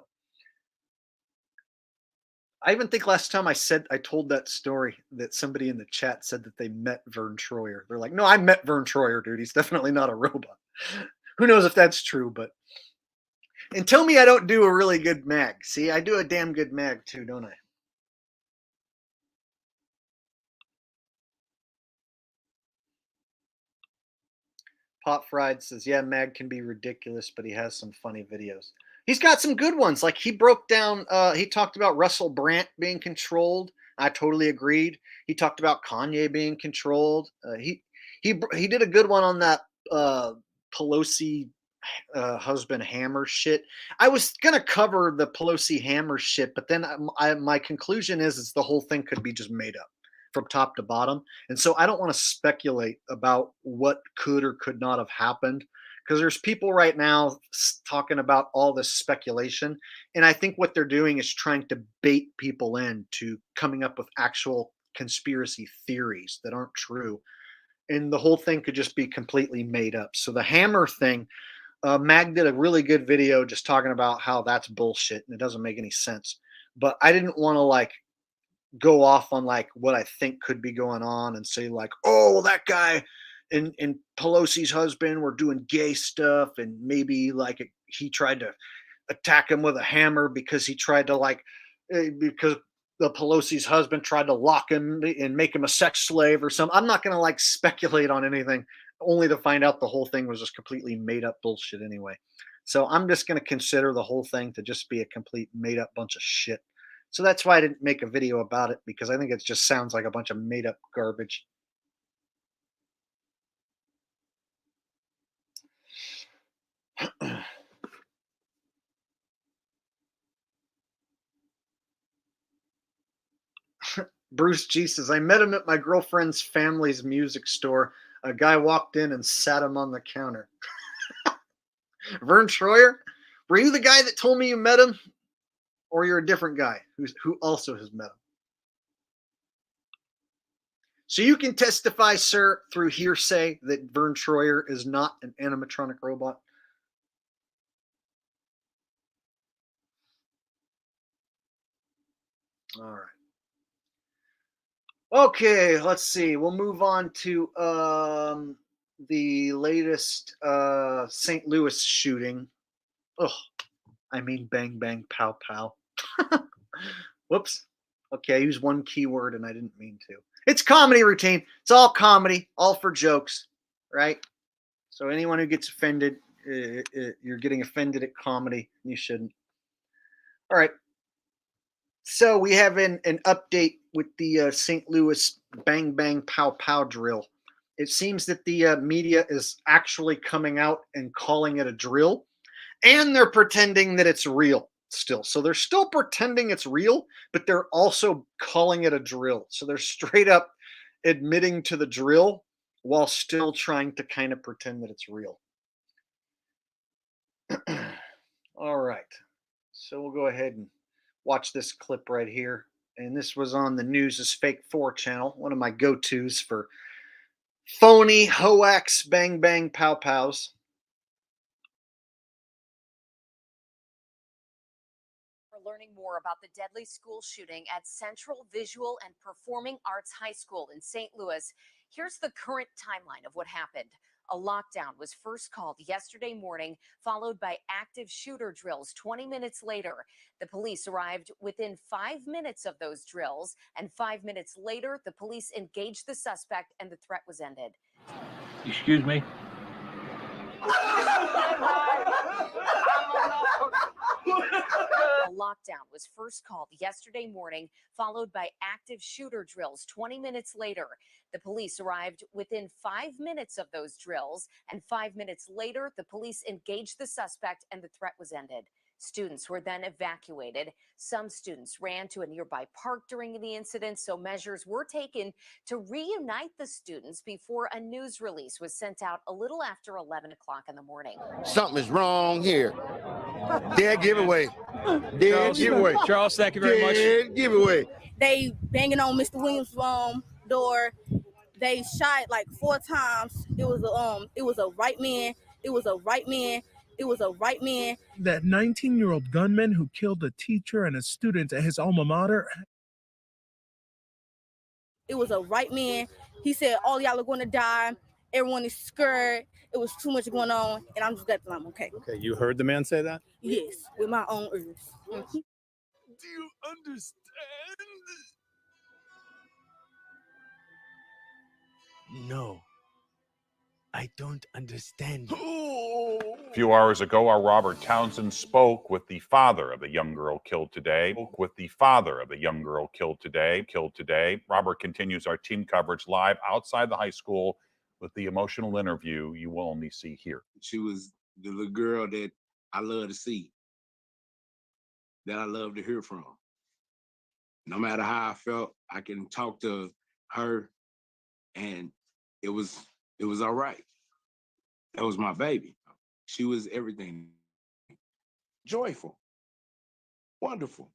I even think last time I told that story that somebody in the chat said that they met Vern Troyer. They're like, no, I met Vern Troyer, dude. He's definitely not a robot. Who knows if that's true, but and tell me I don't do a really good mag. See, I do a damn good mag too, don't I? Pot Fried says, yeah, Mag can be ridiculous, but he has some funny videos. He's got some good ones. Like he broke down, he talked about Russell Brand being controlled. I totally agreed. He talked about Kanye being controlled. He did a good one on that Pelosi husband Hammer shit. I was gonna cover the Pelosi Hammer shit, but then my conclusion is the whole thing could be just made up from top to bottom. And so I don't want to speculate about what could or could not have happened, because there's people right now talking about all this speculation. And I think what they're doing is trying to bait people into coming up with actual conspiracy theories that aren't true. And the whole thing could just be completely made up. So the Hammer thing, Mag did a really good video just talking about how that's bullshit and it doesn't make any sense. But I didn't want to like go off on like what I think could be going on and say like, oh, well, that guy and Pelosi's husband were doing gay stuff, and maybe like he tried to attack him with a hammer because he tried to like because the Pelosi's husband tried to lock him and make him a sex slave or something. I'm not going to like speculate on anything, only to find out the whole thing was just completely made up bullshit anyway. So I'm just going to consider the whole thing to just be a complete made up bunch of shit. So that's why I didn't make a video about it, because I think it just sounds like a bunch of made up garbage. Bruce G says, I met him at my girlfriend's family's music store. A guy walked in and sat him on the counter. Vern Troyer, were you the guy that told me you met him? Or you're a different guy who also has met him? So you can testify, sir, through hearsay that Vern Troyer is not an animatronic robot? All right. Okay, let's see. We'll move on to the latest St. Louis shooting. Oh, I mean bang, bang, pow, pow. Whoops. Okay, I used one keyword and I didn't mean to. It's comedy routine. It's all comedy, all for jokes, right? So anyone who gets offended, you're getting offended at comedy. You shouldn't. All right. So we have an update with the St. Louis bang, bang, pow, pow drill. It seems that the media is actually coming out and calling it a drill, and they're pretending that it's real still. So they're still pretending it's real, but they're also calling it a drill. So they're straight up admitting to the drill while still trying to kind of pretend that it's real. All right. So we'll go ahead and watch this clip right here. And this was on the News is Fake 4 channel, one of my go-tos for phony hoax bang bang pow pows. Learning more about the deadly school shooting at Central Visual and Performing Arts High School in St. Louis. Here's the current timeline of what happened. A lockdown was first called yesterday morning, followed by active shooter drills 20 minutes later. The police arrived within 5 minutes of those drills, and 5 minutes later, the police engaged the suspect and the threat was ended. Excuse me? A lockdown was first called yesterday morning, followed by active shooter drills 20 minutes later. The police arrived within 5 minutes of those drills, and 5 minutes later, the police engaged the suspect and the threat was ended. Students were then evacuated. Some students ran to a nearby park during the incident, so measures were taken to reunite the students before a news release was sent out a little after 11 o'clock in the morning. Something is wrong here. Dead giveaway. Dead giveaway. Charles, thank you very much. Dead giveaway. They banging on Mr. Williams' door. They shot like 4 times. It was a white man. It was a white man. It was a white man. That 19-year-old gunman who killed a teacher and a student at his alma mater. It was a white man. He said, all y'all are going to die. Everyone is scared. It was too much going on. And I'm just glad that I'm okay. Okay, you heard the man say that? Yes, with my own ears. Do you understand? No, I don't understand. A few hours ago, our Robert Townsend spoke with the father of the young girl killed today. Robert continues our team coverage live outside the high school with the emotional interview you will only see here. She was the little girl that I love to see, that I love to hear from. No matter how I felt, I can talk to her, and it was all right. That was my baby. She was everything. Joyful, wonderful,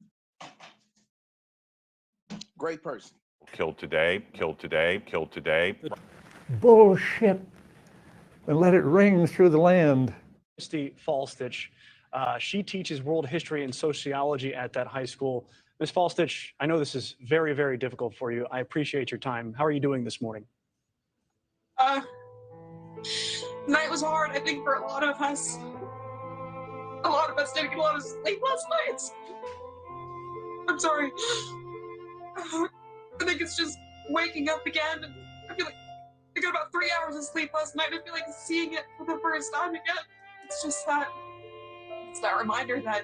great person. Killed today. Bullshit. And let it ring through the land. Christy Falstich. She teaches world history and sociology at that high school. Ms. Falstich, I know this is very, very difficult for you. I appreciate your time. How are you doing this morning? Night was hard, I think, for a lot of us. A lot of us didn't get a lot of sleep last night. I'm sorry. I think it's just waking up again. And I feel like I got about 3 hours of sleep last night. I feel like seeing it for the first time again. It's just that, it's that reminder that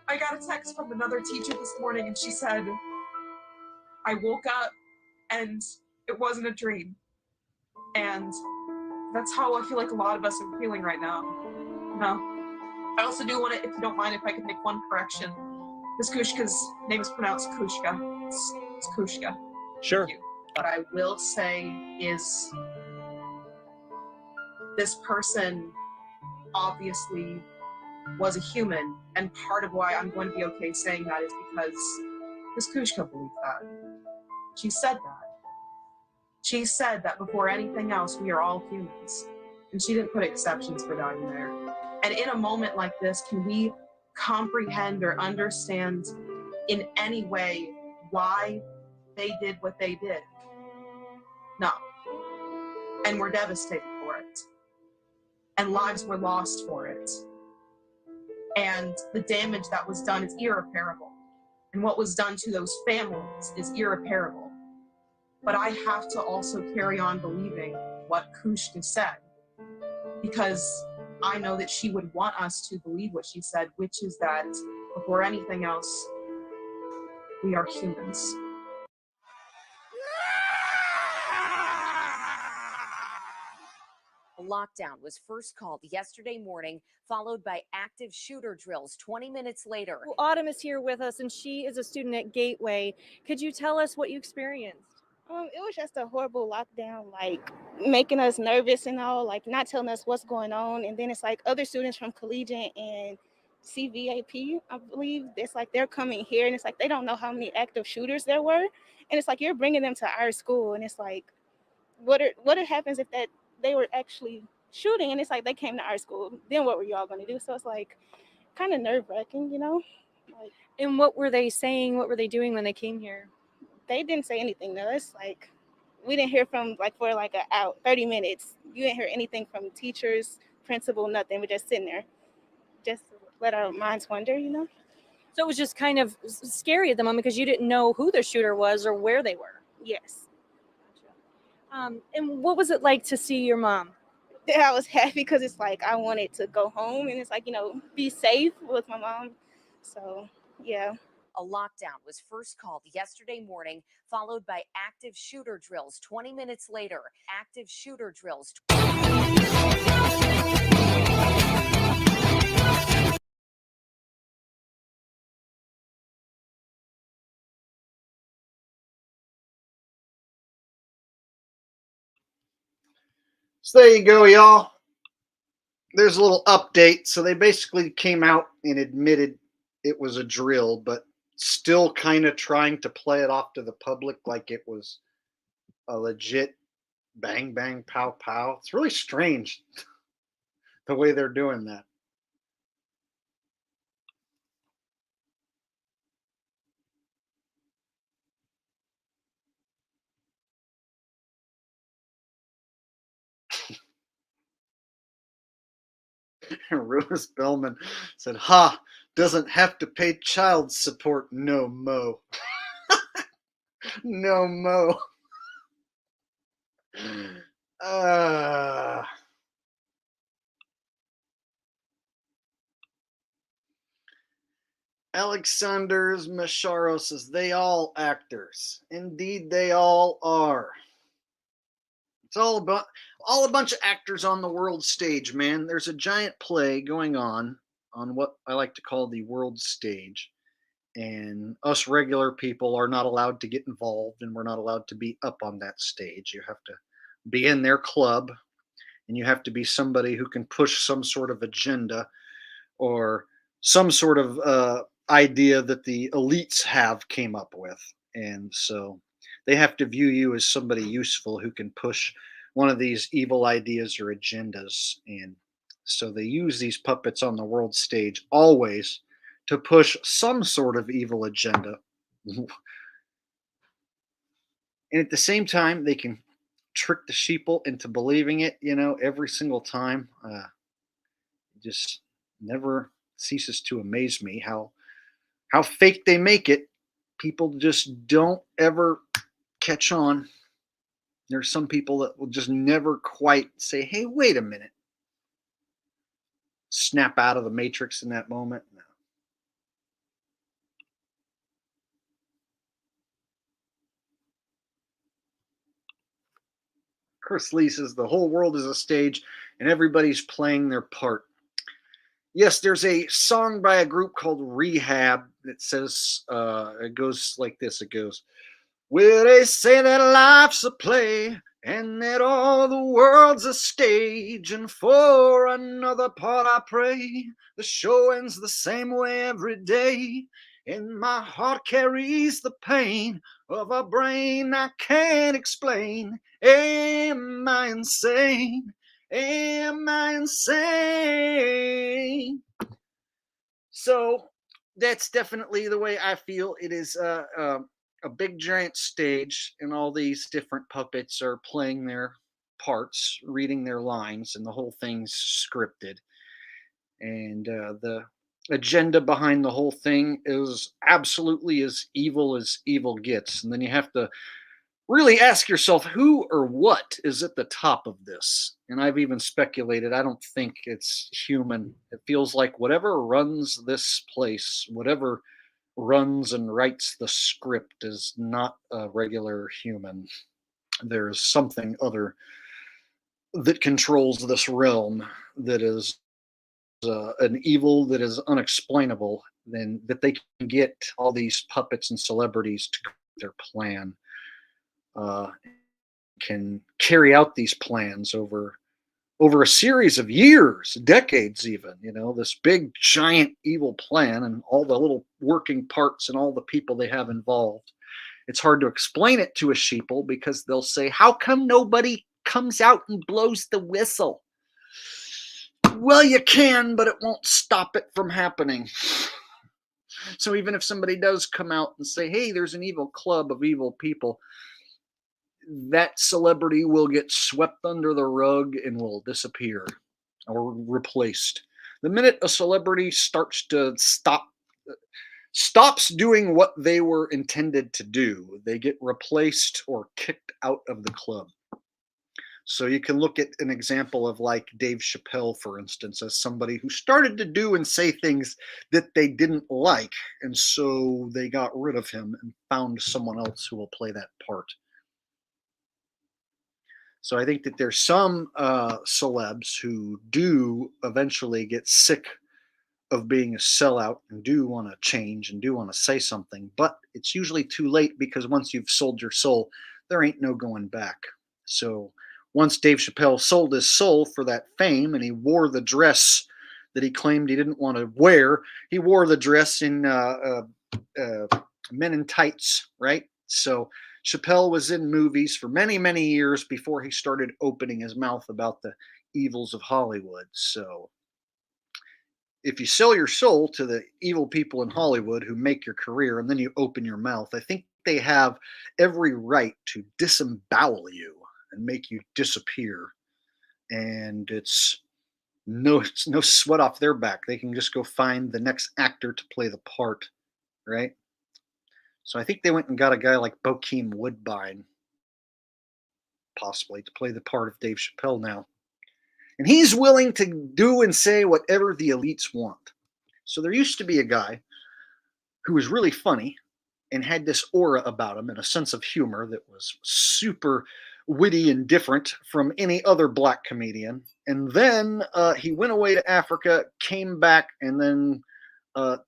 I got a text from another teacher this morning and she said, I woke up and it wasn't a dream. And that's how I feel like a lot of us are feeling right now. No. I also do want to, if you don't mind, if I could make one correction. Miss Kushka's name is pronounced Kushka. It's Kushka. Sure. What I will say is this person obviously was a human, and part of why I'm going to be okay saying that is because Miss Kushka believed that. She said that. She said that before anything else, we are all humans. And she didn't put exceptions for that in there. And in a moment like this, can we comprehend or understand in any way why they did what they did? No. And we're devastated for it. And lives were lost for it. And the damage that was done is irreparable. And what was done to those families is irreparable. But I have to also carry on believing what Kushka said, because I know that she would want us to believe what she said, which is that before anything else, we are humans. A lockdown was first called yesterday morning, followed by active shooter drills 20 minutes later. Well, Autumn is here with us, and she is a student at Gateway. Could you tell us what you experienced? It was just a horrible lockdown, like making us nervous and all, like not telling us what's going on. And then it's like other students from Collegiate and CVAP, I believe, it's like they're coming here, and it's like they don't know how many active shooters there were. And it's like you're bringing them to our school, and it's like, what happens if that they were actually shooting, and it's like they came to our school? Then what were y'all going to do? So it's like kind of nerve-wracking, you know? Like, and what were they saying? What were they doing when they came here? They didn't say anything to us. Like, we didn't hear from, like, for like 30 minutes. You didn't hear anything from teachers, principal, nothing. We're just sitting there, just let our minds wander, you know? So it was just kind of scary at the moment because you didn't know who the shooter was or where they were. Yes. And what was it like to see your mom? I was happy because it's like I wanted to go home, and it's like, you know, be safe with my mom. So, yeah. A lockdown was first called yesterday morning, followed by active shooter drills 20 minutes later. Active shooter drills. So there you go, y'all. There's a little update. So they basically came out and admitted it was a drill, but still kind of trying to play it off to the public like it was a legit bang, bang, pow, pow. It's really strange the way they're doing that. Rose Bellman said, "Ha, doesn't have to pay child support no mo." No mo. Alexander's Macharo says, "They all actors. Indeed, they all are. It's all a bunch of actors on the world stage, man. There's a giant play going on what I like to call the world stage. And us regular people are not allowed to get involved, and we're not allowed to be up on that stage. You have to be in their club, and you have to be somebody who can push some sort of agenda or some sort of idea that the elites have came up with. And so they have to view you as somebody useful who can push one of these evil ideas or agendas. And so they use these puppets on the world stage always to push some sort of evil agenda. And at the same time, they can trick the sheeple into believing it, you know, every single time. It just never ceases to amaze me how fake they make it. People just don't ever catch on. There's some people that will just never quite say, "Hey, wait a minute." Snap out of the matrix in that moment. No. Chris Lee says, "The whole world is a stage and everybody's playing their part." Yes, there's a song by a group called Rehab that says, it goes like this. It goes, "Well, they say that life's a play and that all the world's a stage, and for another part I pray. The show ends the same way every day. and my heart carries the pain of a brain I can't explain. Am I insane? Am I insane? So that's definitely the way I feel. It is a big giant stage, and all these different puppets are playing their parts, reading their lines, and the whole thing's scripted. And the agenda behind the whole thing is absolutely as evil gets. And then you have to really ask yourself who or what is at the top of this. And I've even speculated, I don't think it's human. It feels like whatever runs this place, whatever runs and writes the script, is not a regular human. There's something other that controls this realm, that is an evil that is unexplainable, then that they can get all these puppets and celebrities to go with their plan, can carry out these plans over a series of years, decades even, this big giant evil plan, and all the little working parts and all the people they have involved. It's hard to explain it to a sheeple because they'll say, how come nobody comes out and blows the whistle? Well, you can, but it won't stop it from happening. So even if somebody does come out and say, hey, there's an evil club of evil people, that celebrity will get swept under the rug and will disappear or replaced. The minute a celebrity stops doing what they were intended to do, they get replaced or kicked out of the club. So you can look at an example of like Dave Chappelle, for instance, as somebody who started to do and say things that they didn't like. And so they got rid of him and found someone else who will play that part. So I think that there's some celebs who do eventually get sick of being a sellout and do want to change and do want to say something. But it's usually too late, because once you've sold your soul, there ain't no going back. So once Dave Chappelle sold his soul for that fame, and he wore the dress that he claimed he didn't want to wear, he wore the dress in Men in Tights, right? So Chappelle was in movies for many, many years before he started opening his mouth about the evils of Hollywood. So if you sell your soul to the evil people in Hollywood who make your career, and then you open your mouth, I think they have every right to disembowel you and make you disappear. And it's no sweat off their back. They can just go find the next actor to play the part, right? So I think they went and got a guy like Bokeem Woodbine, possibly, to play the part of Dave Chappelle now. And he's willing to do and say whatever the elites want. So there used to be a guy who was really funny and had this aura about him and a sense of humor that was super witty and different from any other black comedian. And then he went away to Africa, came back, and then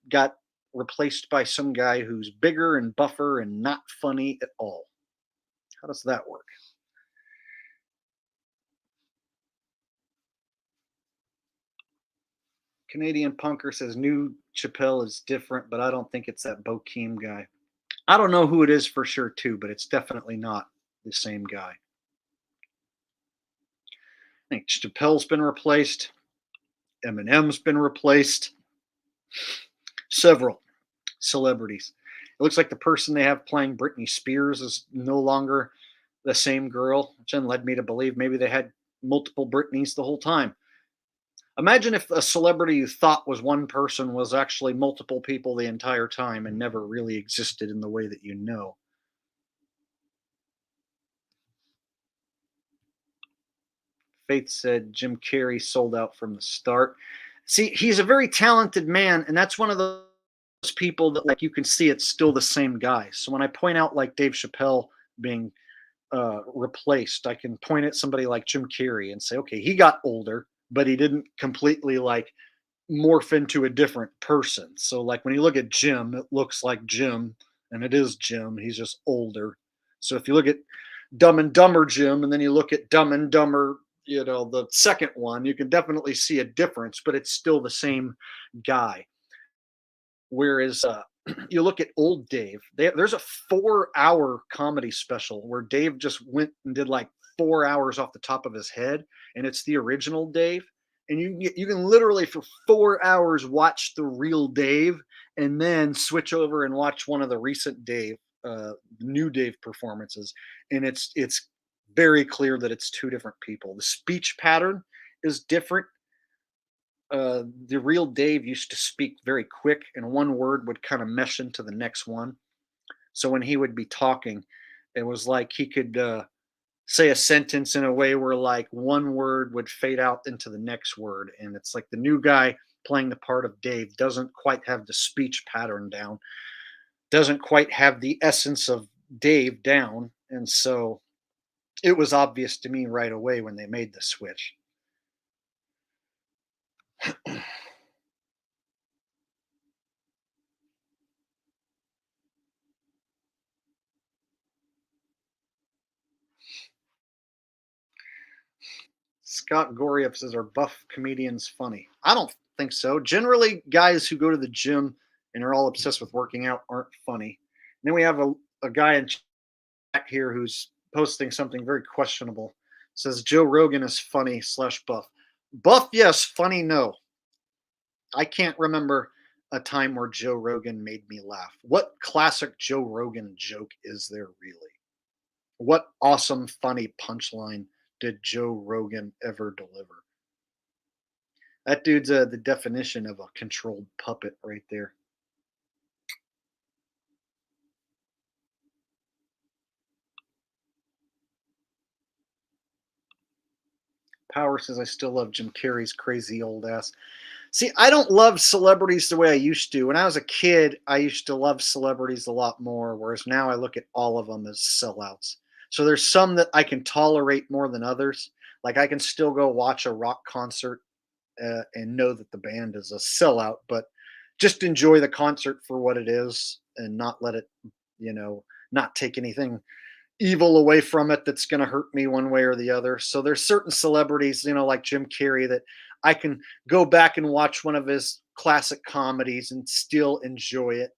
got replaced by some guy who's bigger and buffer and not funny at all. How does that work? Canadian Punker says new Chappelle is different, but I don't think it's that Bokeem guy. I don't know who it is for sure too, but it's definitely not the same guy. I think Chappelle's been replaced. Eminem's been replaced. Several celebrities. It looks like the person they have playing Britney Spears is no longer the same girl, which then led me to believe maybe they had multiple Britneys the whole time. Imagine if a celebrity you thought was one person was actually multiple people the entire time and never really existed in the way that you know. Faith said Jim Carrey sold out from the start. See, he's a very talented man, and that's one of those people that, like, you can see it's still the same guy. So when I point out like Dave Chappelle being replaced, I can point at somebody like Jim Carrey and say, okay, he got older, but he didn't completely like morph into a different person. So like when you look at Jim, it looks like Jim, and it is Jim. He's just older. So if you look at Dumb and Dumber Jim, and then you look at Dumb and Dumber, the second one, you can definitely see a difference, but it's still the same guy. Whereas you look at old Dave. There's a 4-hour comedy special where Dave just went and did like 4 hours off the top of his head, and it's the original Dave. And you can literally for 4 hours watch the real Dave, and then switch over and watch one of the recent Dave, new Dave performances, and it's very clear that it's two different people. The speech pattern is different. The real Dave used to speak very quick, and one word would kind of mesh into the next one. So when he would be talking, it was like he could say a sentence in a way where like one word would fade out into the next word. And it's like the new guy playing the part of Dave doesn't quite have the speech pattern down, doesn't quite have the essence of Dave down. And so it was obvious to me right away when they made the switch. Scott Goriev says, are buff comedians funny? I don't think so. Generally, guys who go to the gym and are all obsessed with working out aren't funny. And then we have a guy in chat here who's posting something very questionable. Says Joe Rogan is funny / buff. Buff, yes. Funny, no. I can't remember a time where Joe Rogan made me laugh. What classic Joe Rogan joke is there really? What awesome, funny punchline did Joe Rogan ever deliver? That dude's the definition of a controlled puppet right there. Power says, I still love Jim Carrey's crazy old ass. See, I don't love celebrities the way I used to. When I was a kid, I used to love celebrities a lot more, whereas now I look at all of them as sellouts. So there's some that I can tolerate more than others. Like I can still go watch a rock concert and know that the band is a sellout, but just enjoy the concert for what it is and not let it, not take anything evil away from it that's going to hurt me one way or the other. So there's certain celebrities, like Jim Carrey, that I can go back and watch one of his classic comedies and still enjoy it.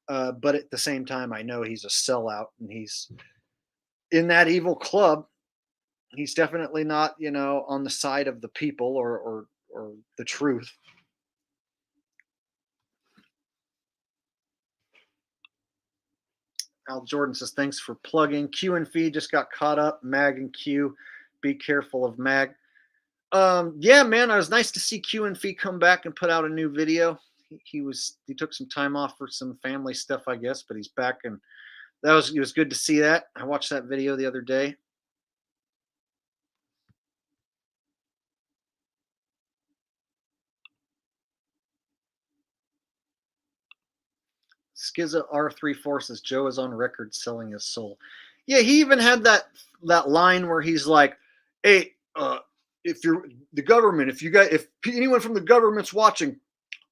But at the same time, I know he's a sellout and he's in that evil club. He's definitely not, on the side of the people or the truth. Al Jordan says, thanks for plugging. Q and Fee just got caught up. Mag and Q, be careful of Mag. Yeah, man, it was nice to see Q and Fee come back and put out a new video. He took some time off for some family stuff, I guess, but he's back, and it was good to see that. I watched that video the other day. Skizza R34 says Joe is on record selling his soul. Yeah, he even had that line where he's like, "Hey, if you're the government, if anyone from the government's watching,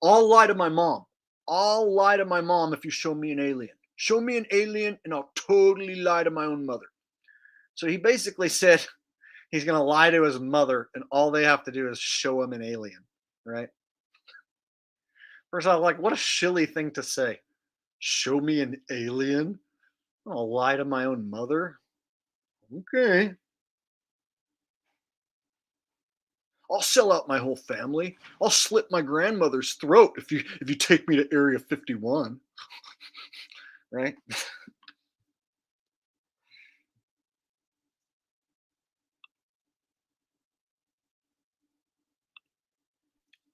I'll lie to my mom. I'll lie to my mom if you show me an alien. Show me an alien, and I'll totally lie to my own mother." So he basically said he's going to lie to his mother, and all they have to do is show him an alien, right? First, I was like, what a shilly thing to say. Show me an alien? I'll lie to my own mother? Okay. I'll sell out my whole family. I'll slit my grandmother's throat if you take me to Area 51. Right?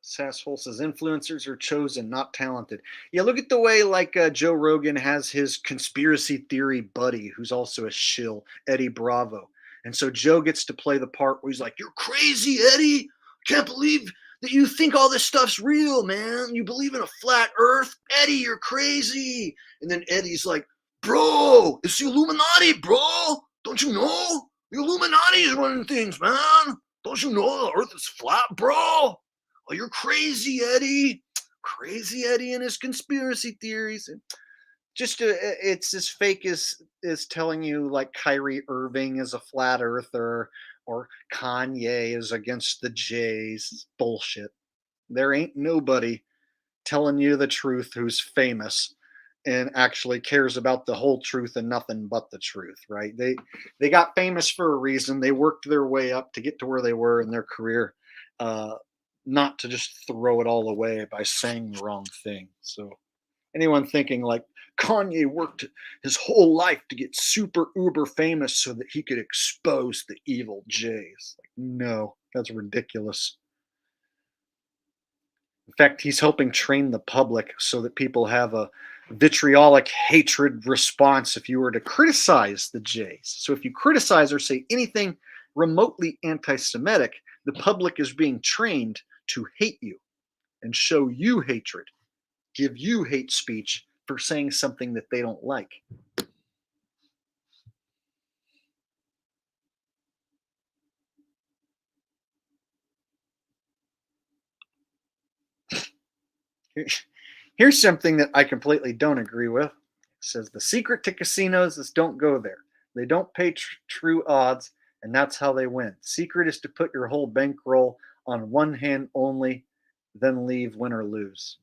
Sasshole says influencers are chosen, not talented. Yeah, look at the way Joe Rogan has his conspiracy theory buddy, who's also a shill, Eddie Bravo. And so Joe gets to play the part where he's like, "You're crazy, Eddie. Can't believe that you think all this stuff's real, man. You believe in a flat earth? Eddie, you're crazy." And then Eddie's like, "Bro, it's the Illuminati, bro. Don't you know? The Illuminati is running things, man. Don't you know the earth is flat, bro? Oh, you're crazy, Eddie. Crazy Eddie and his conspiracy theories." And just it's as fake as telling you like Kyrie Irving is a flat earther or Kanye is against the Jays. It's bullshit. There ain't nobody telling you the truth who's famous and actually cares about the whole truth and nothing but the truth, right? They got famous for a reason. They worked their way up to get to where they were in their career, not to just throw it all away by saying the wrong thing. So anyone thinking like Kanye worked his whole life to get super uber famous so that he could expose the evil Jays, like, no, that's ridiculous. In fact, he's helping train the public so that people have a vitriolic hatred response if you were to criticize the Jays. So if you criticize or say anything remotely anti-Semitic, the public is being trained to hate you and show you hatred, give you hate speech for saying something that they don't like. Here's something that I completely don't agree with. It says the secret to casinos is don't go there. They don't pay true odds, and that's how they win. Secret is to put your whole bankroll on one hand only, then leave, win or lose.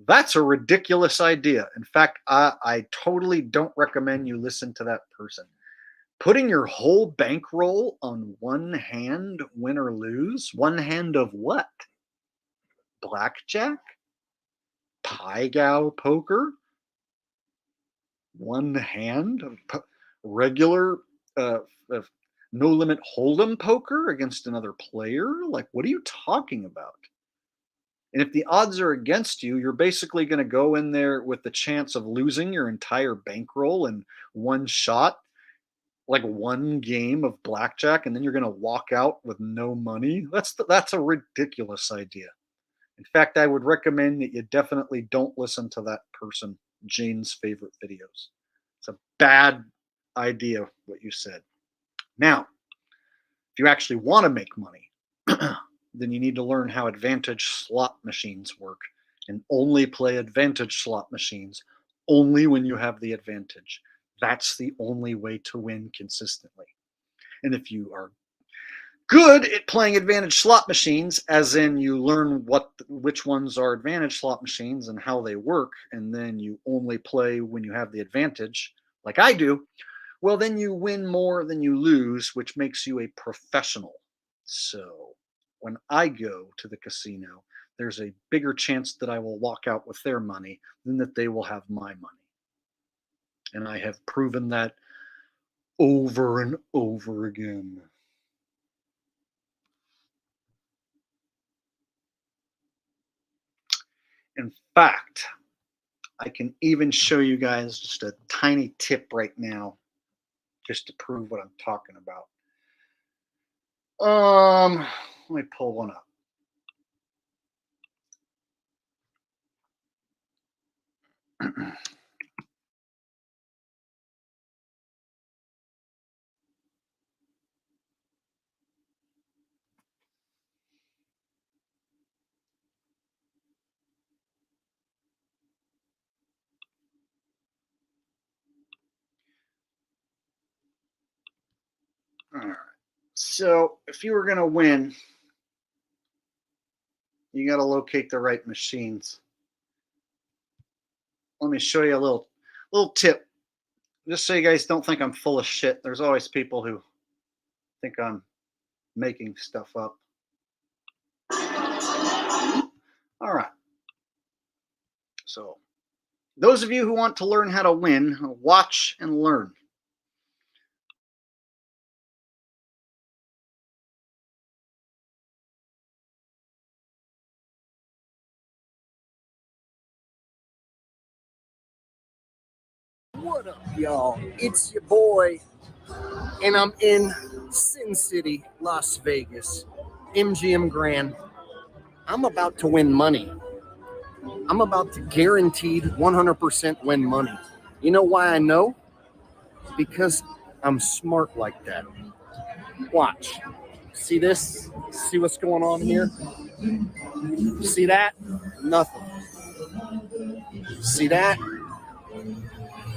That's a ridiculous idea. In fact, I totally don't recommend you listen to that person. Putting your whole bankroll on one hand, win or lose? One hand of what? Blackjack? Pai Gow poker? One hand of regular no limit hold'em poker against another player? Like, what are you talking about? And if the odds are against you, you're basically going to go in there with the chance of losing your entire bankroll in one shot, like one game of blackjack, and then you're going to walk out with no money. That's a ridiculous idea. In fact, I would recommend that you definitely don't listen to that person, Jane's favorite videos. It's a bad idea what you said. Now, if you actually want to make money, then you need to learn how advantage slot machines work and only play advantage slot machines only when you have the advantage. That's the only way to win consistently. And if you are good at playing advantage slot machines, as in you learn which ones are advantage slot machines and how they work, and then you only play when you have the advantage, like I do, well, then you win more than you lose, which makes you a professional. So when I go to the casino, there's a bigger chance that I will walk out with their money than that they will have my money. And I have proven that over and over again. In fact, I can even show you guys just a tiny tip right now, just to prove what I'm talking about. Let me pull one up. All right. So if you were going to win, you got to locate the right machines. Let me show you a little tip. Just so you guys don't think I'm full of shit. There's always people who think I'm making stuff up. All right. So those of you who want to learn how to win, watch and learn. What up, y'all? It's your boy, and I'm in Sin City, Las Vegas, MGM Grand. I'm about to win money. I'm about to guaranteed 100% win money. You know why I know? Because I'm smart like that. Watch. See this? See what's going on here? See that? Nothing. See that?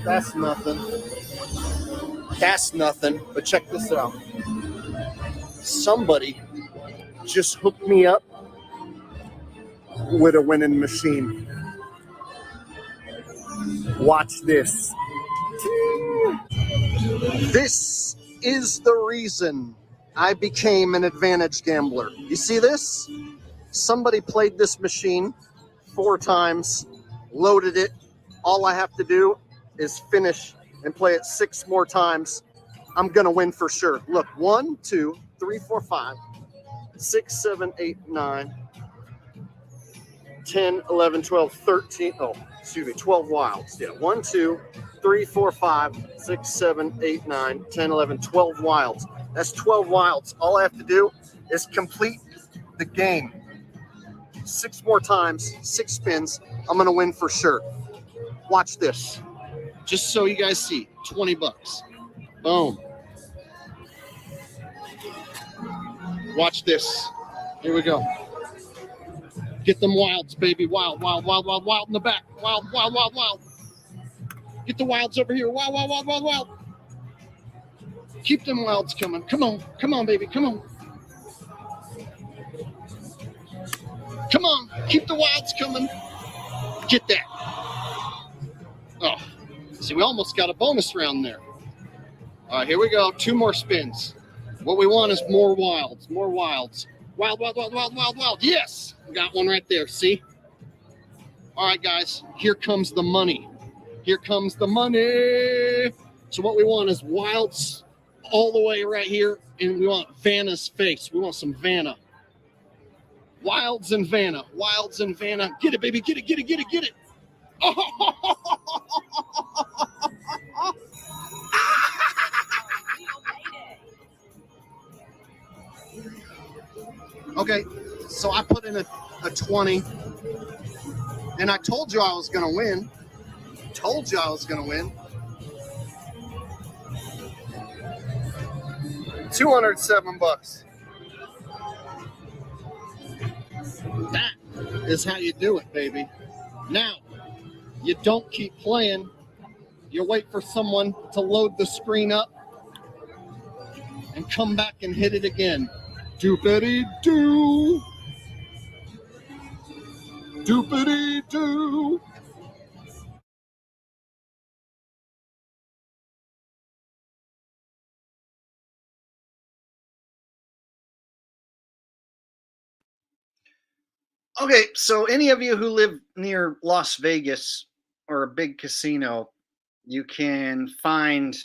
That's nothing. That's nothing. But check this out. Somebody just hooked me up with a winning machine. Watch this. This is the reason I became an advantage gambler. You see this? Somebody played this machine 4 times, loaded it. All I have to do is finish and play it 6 more times. I'm going to win for sure. Look, 1, 2, 3, 4, 5, 6, 7, 8, 9, 10, 11, 12, 13. Oh, excuse me, 12 wilds. Yeah, 1, 2, 3, 4, 5, 6, 7, 8, 9, 10, 11, 12 wilds. That's 12 wilds. All I have to do is complete the game 6 more times, 6 spins. I'm going to win for sure. Watch this. Just so you guys see, 20 bucks. Boom. Watch this. Here we go. Get them wilds, baby. Wild, wild, wild, wild, wild in the back. Wild, wild, wild, wild. Get the wilds over here. Wild, wild, wild, wild, wild. Keep them wilds coming. Come on. Come on, baby. Come on. Come on. Keep the wilds coming. Get that. Oh, see, we almost got a bonus round there. All right, here we go. 2 more spins. What we want is more wilds. More wilds. Wild, wild, wild, wild, wild, wild. Yes. We got one right there. See? All right, guys. Here comes the money. Here comes the money. So what we want is wilds all the way right here. And we want Vanna's face. We want some Vanna. Wilds and Vanna. Wilds and Vanna. Get it, baby. Get it, get it, get it, get it. Okay, so I put in a 20, and I told you I was going to win. Told you I was going to win. 207 bucks. That is how you do it, baby. Now, you don't keep playing. You wait for someone to load the screen up and come back and hit it again. Doopity-doo. Doopity-doo. Okay, so any of you who live near Las Vegas or a big casino, you can find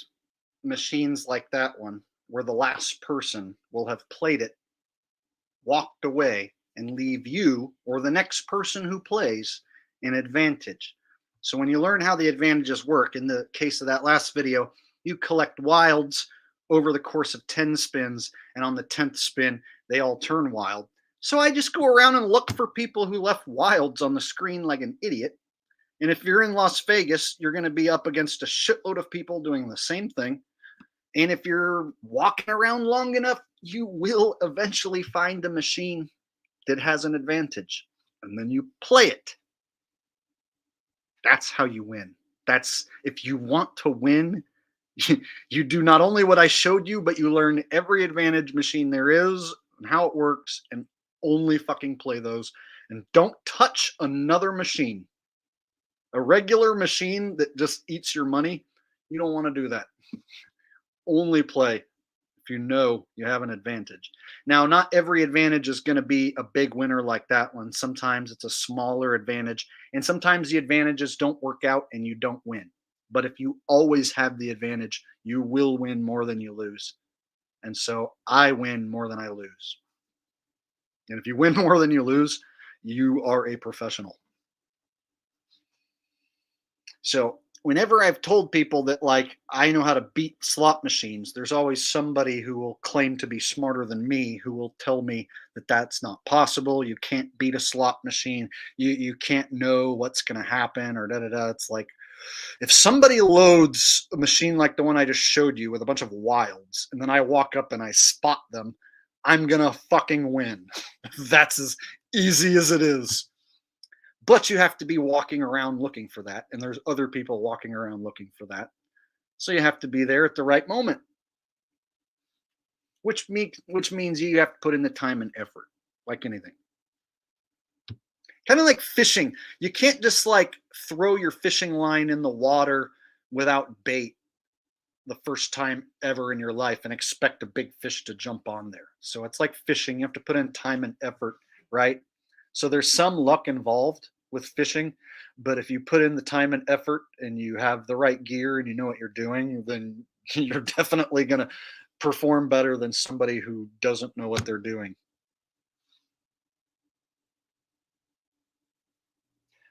machines like that one where the last person will have played it, walked away, and leave you or the next person who plays an advantage. So when you learn how the advantages work, in the case of that last video, you collect wilds over the course of 10 spins, and on the 10th spin, they all turn wild. So I just go around and look for people who left wilds on the screen like an idiot. And if you're in Las Vegas, you're going to be up against a shitload of people doing the same thing. And if you're walking around long enough, you will eventually find a machine that has an advantage. And then you play it. That's how you win. That's, if you want to win, you do not only what I showed you, but you learn every advantage machine there is and how it works, and only fucking play those. And don't touch another machine. A regular machine that just eats your money, you don't want to do that. Only play if you know you have an advantage. Now, not every advantage is going to be a big winner like that one. Sometimes it's a smaller advantage, and sometimes the advantages don't work out and you don't win. But if you always have the advantage, you will win more than you lose. And so I win more than I lose. And if you win more than you lose, you are a professional. So whenever I've told people that, like, I know how to beat slot machines, there's always somebody who will claim to be smarter than me, who will tell me that that's not possible. You can't beat a slot machine. You can't know what's going to happen, or da-da-da. It's like, if somebody loads a machine like the one I just showed you with a bunch of wilds, and then I walk up and I spot them, I'm going to fucking win. That's as easy as it is. But you have to be walking around looking for that, and there's other people walking around looking for that. So you have to be there at the right moment, which means you have to put in the time and effort, like anything. Kind of like fishing. You can't just like throw your fishing line in the water without bait the first time ever in your life and expect a big fish to jump on there. So it's like fishing. You have to put in time and effort, right? So there's some luck involved with fishing, but if you put in the time and effort and you have the right gear and you know what you're doing, then you're definitely going to perform better than somebody who doesn't know what they're doing.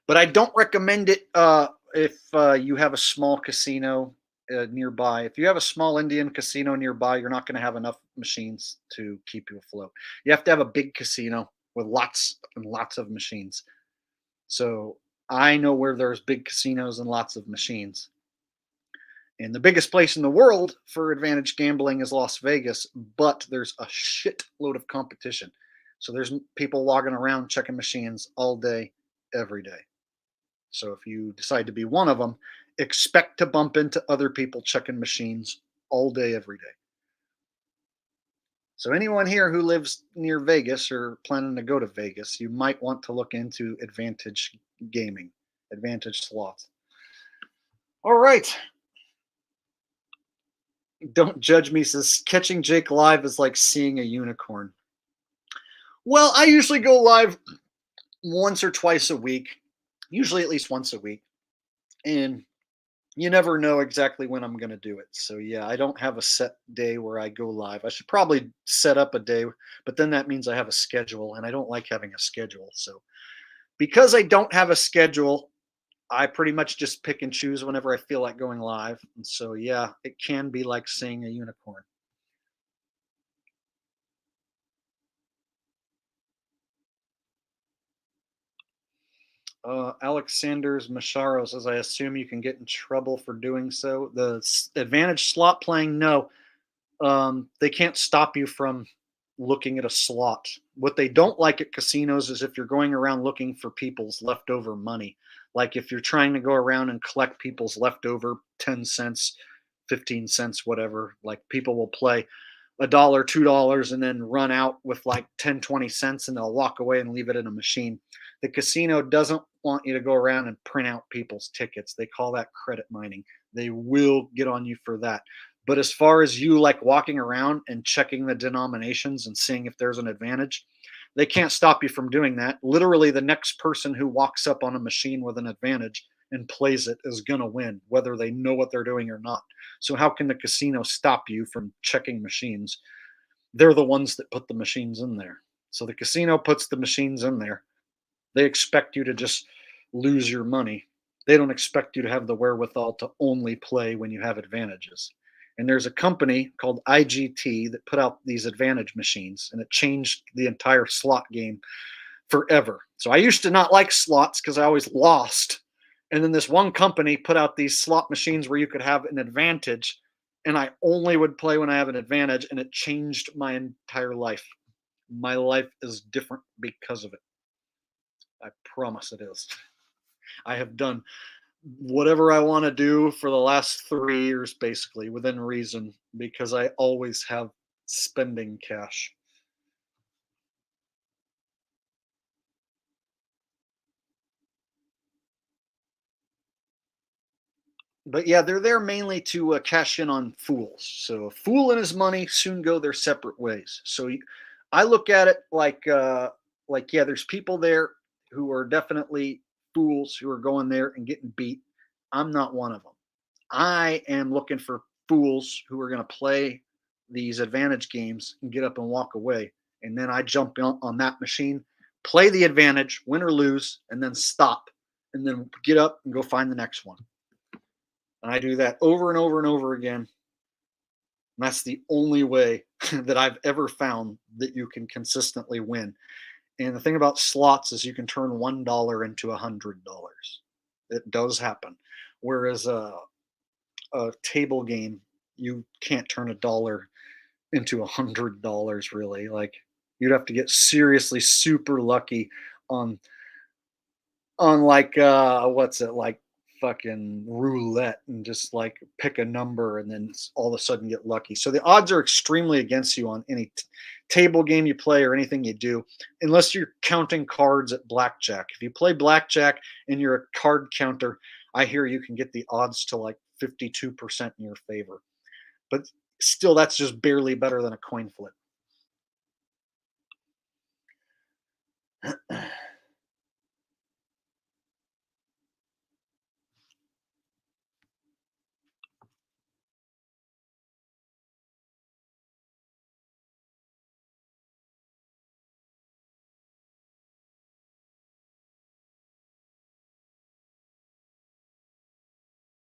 But I don't recommend it if you have a small casino nearby. If you have a small Indian casino nearby, you're not going to have enough machines to keep you afloat. You have to have a big casino with lots and lots of machines. So I know where there's big casinos and lots of machines. And the biggest place in the world for advantage gambling is Las Vegas, but there's a shitload of competition. So there's people logging around checking machines all day, every day. So if you decide to be one of them, expect to bump into other people checking machines all day, every day. So anyone here who lives near Vegas or planning to go to Vegas, you might want to look into advantage gaming, advantage slots. All right. Don't judge me says catching Jake live is like seeing a unicorn. Well, I usually go live once or twice a week, usually at least once a week. And you never know exactly when I'm going to do it. So yeah, I don't have a set day where I go live. I should probably set up a day, but then that means I have a schedule and I don't like having a schedule. So because I don't have a schedule, I pretty much just pick and choose whenever I feel like going live. And so yeah, it can be like seeing a unicorn. Alexander's Macharo says, I assume you can get in trouble for doing so. The advantage slot playing, no. They can't stop you from looking at a slot. What they don't like at casinos is if you're going around looking for people's leftover money. Like if you're trying to go around and collect people's leftover 10 cents, 15 cents, whatever, like people will play $1, $2 and then run out with like 10, 20 cents and they'll walk away and leave it in a machine. The casino doesn't want you to go around and print out people's tickets. They call that credit mining. They will get on you for that. But as far as you like walking around and checking the denominations and seeing if there's an advantage, they can't stop you from doing that. Literally, the next person who walks up on a machine with an advantage and plays it is going to win, whether they know what they're doing or not. So how can the casino stop you from checking machines? They're the ones that put the machines in there. So the casino puts the machines in there. They expect you to just lose your money. They don't expect you to have the wherewithal to only play when you have advantages. And there's a company called IGT that put out these advantage machines, and it changed the entire slot game forever. So I used to not like slots because I always lost. And then this one company put out these slot machines where you could have an advantage, and I only would play when I have an advantage, and it changed my entire life. My life is different because of it. I promise it is. I have done whatever I want to do for the last 3 years, basically, within reason, because I always have spending cash. But yeah, they're there mainly to cash in on fools. So a fool and his money soon go their separate ways. So I look at it like yeah, there's people there who are definitely fools who are going there and getting beat. I'm not one of them. I am looking for fools who are going to play these advantage games and get up and walk away. And then I jump on that machine, play the advantage, win or lose, and then stop. And then get up and go find the next one. And I do that over and over and over again. And that's the only way that I've ever found that you can consistently win. And the thing about slots is you can turn $1 into $100. It does happen. Whereas a table game, you can't turn $1 into $100 really. Like you'd have to get seriously super lucky on like what's it, like fucking roulette, and just like pick a number and then all of a sudden get lucky. So the odds are extremely against you on any table game you play or anything you do, unless you're counting cards at blackjack. If you play blackjack and you're a card counter, I hear you can get the odds to like 52% in your favor. But still, that's just barely better than a coin flip.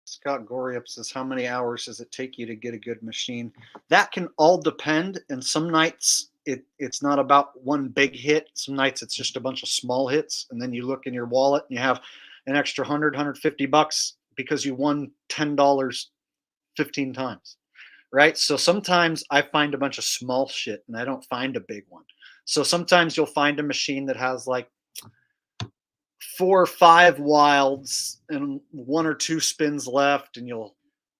Scott Goriup says, how many hours does it take you to get a good machine? That can all depend. And some nights it's not about one big hit. Some nights it's just a bunch of small hits. And then you look in your wallet and you have an extra $150 because you won $10 15 times. Right? So sometimes I find a bunch of small shit and I don't find a big one. So sometimes you'll find a machine that has like 4 or 5 wilds and 1 or 2 spins left, and you'll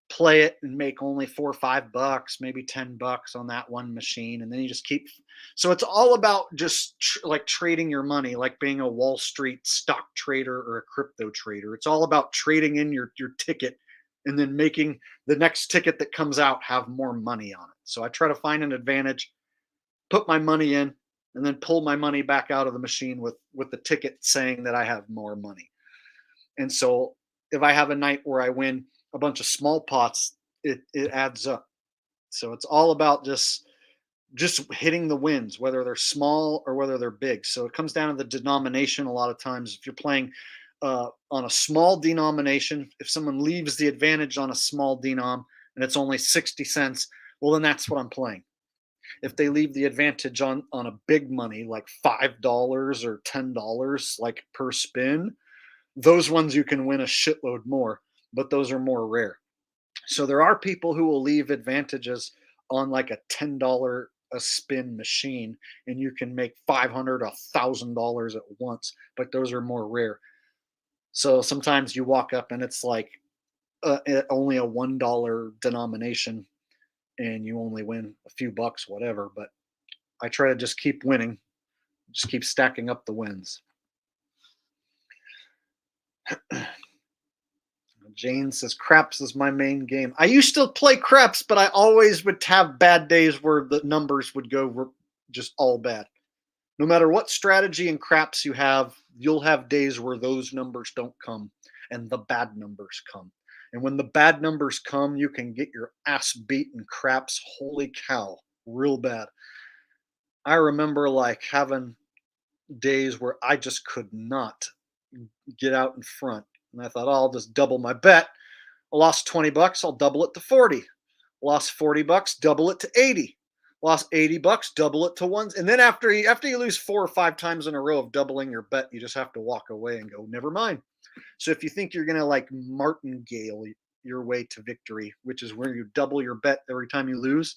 play it and make only $4 or $5, maybe $10 on that one machine, and then you just keep. So it's all about just like trading your money, like being a Wall Street stock trader or a crypto trader. It's all about trading in your ticket and then making the next ticket that comes out have more money on it. So I try to find an advantage, put my money in, and then pull my money back out of the machine with the ticket saying that I have more money. And so if I have a night where I win a bunch of small pots, it adds up. So it's all about just hitting the wins, whether they're small or whether they're big. So it comes down to the denomination a lot of times. If you're playing on a small denomination, if someone leaves the advantage on a small denom and it's only 60 cents, well, then that's what I'm playing. If they leave the advantage on a big money, like $5 or $10, like per spin, those ones you can win a shitload more, but those are more rare. So there are people who will leave advantages on like a $10 a spin machine, and you can make $500, $1,000 at once, but those are more rare. So sometimes you walk up and it's like only a $1 denomination, and you only win a few bucks, whatever. But I try to just keep winning, just keep stacking up the wins. Jane says, craps is my main game. I used to play craps, but I always would have bad days where the numbers would go just all bad. No matter what strategy and craps you have, you'll have days where those numbers don't come and the bad numbers come. And when the bad numbers come, you can get your ass beat in craps. Holy cow, real bad. I remember like having days where I just could not get out in front. And I thought, oh, I'll just double my bet. I lost $20, I'll double it to 40. Lost $40, double it to 80. Lost $80, double it to ones. And then after you lose 4 or 5 times in a row of doubling your bet, you just have to walk away and go, never mind. So if you think you're going to like martingale your way to victory, which is where you double your bet every time you lose,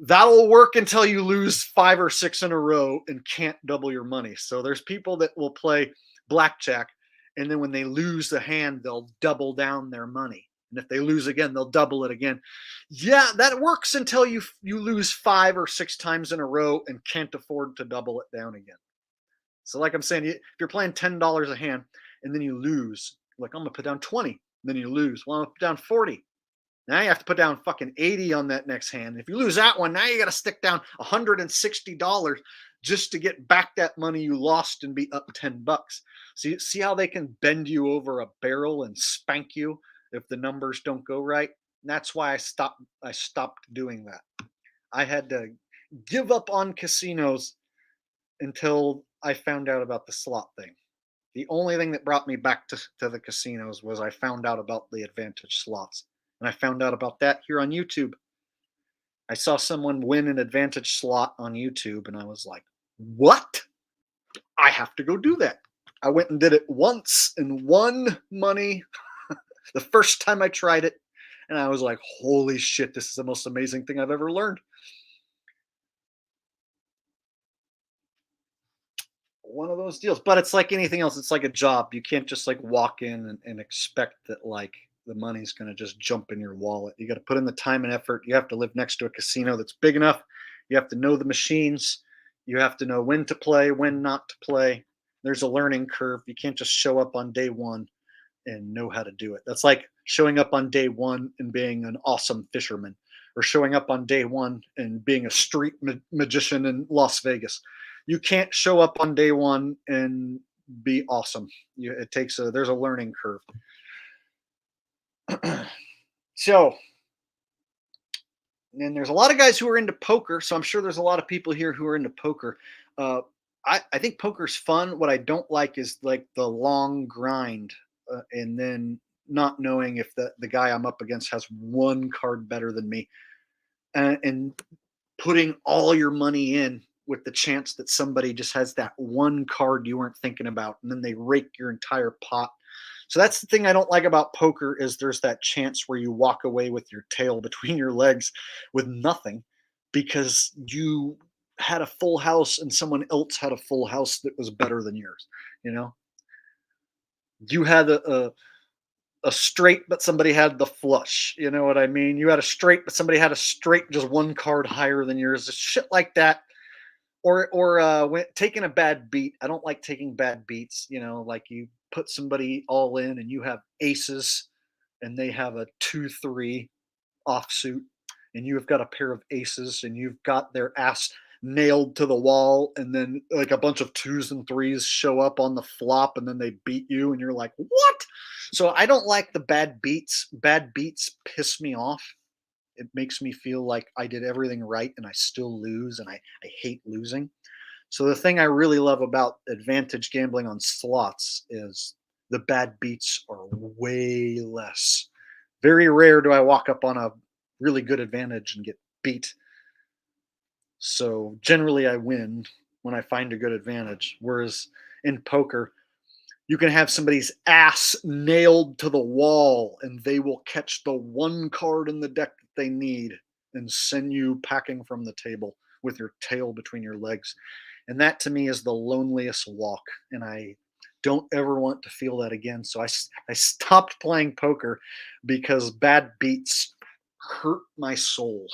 that'll work until you lose 5 or 6 in a row and can't double your money. So there's people that will play blackjack, and then when they lose the hand, they'll double down their money. And if they lose again, they'll double it again. Yeah, that works until you lose 5 or 6 times in a row and can't afford to double it down again. So like I'm saying, if you're playing $10 a hand and then you lose, like I'm going to put down 20, then you lose. Well, I'm going to put down 40. Now you have to put down fucking 80 on that next hand. If you lose that one, now you got to stick down $160 just to get back that money you lost and be up $10. So you see how they can bend you over a barrel and spank you if the numbers don't go right? And that's why I stopped doing that. I had to give up on casinos until I found out about the slot thing. The only thing that brought me back to the casinos was I found out about the advantage slots. And I found out about that here on YouTube. I saw someone win an advantage slot on YouTube, and I was like, what? I have to go do that. I went and did it once and won money the first time I tried it. And I was like, holy shit, this is the most amazing thing I've ever learned. One of those deals. But it's like anything else. It's like a job. You can't just like walk in and expect that like the money's going to just jump in your wallet. You got to put in the time and effort. You have to live next to a casino that's big enough. You have to know the machines. You have to know when to play, when not to play. There's a learning curve. You can't just show up on day one and know how to do it. That's like showing up on day one and being an awesome fisherman, or showing up on day one and being a street magician in Las Vegas. You can't show up on day one and be awesome. It takes there's a learning curve. So, and there's a lot of guys who are into poker. So I'm sure there's a lot of people here who are into poker. I think poker's fun. What I don't like is like the long grind, and then not knowing if the guy I'm up against has one card better than me, and putting all your money in with the chance that somebody just has that one card you weren't thinking about, and then they rake your entire pot. So that's the thing I don't like about poker, is there's that chance where you walk away with your tail between your legs with nothing because you had a full house and someone else had a full house that was better than yours. You know, you had a straight, but somebody had the flush. You know what I mean? You had a straight, but somebody had a straight just one card higher than yours. Just shit like that. Or when taking a bad beat. I don't like taking bad beats. You know, like you put somebody all in and you have aces and they have a 2-3 offsuit, and you've got a pair of aces and you've got their ass nailed to the wall, and then like a bunch of 2s and 3s show up on the flop and then they beat you and you're like, what? So I don't like the bad beats. Bad beats piss me off. It makes me feel like I did everything right and I still lose, and I hate losing. So the thing I really love about advantage gambling on slots is the bad beats are way less. Very rare do I walk up on a really good advantage and get beat. So generally I win when I find a good advantage. Whereas in poker, you can have somebody's ass nailed to the wall and they will catch the one card in the deck that they need and send you packing from the table with your tail between your legs. And that to me is the loneliest walk. And I don't ever want to feel that again. So I stopped playing poker because bad beats hurt my soul.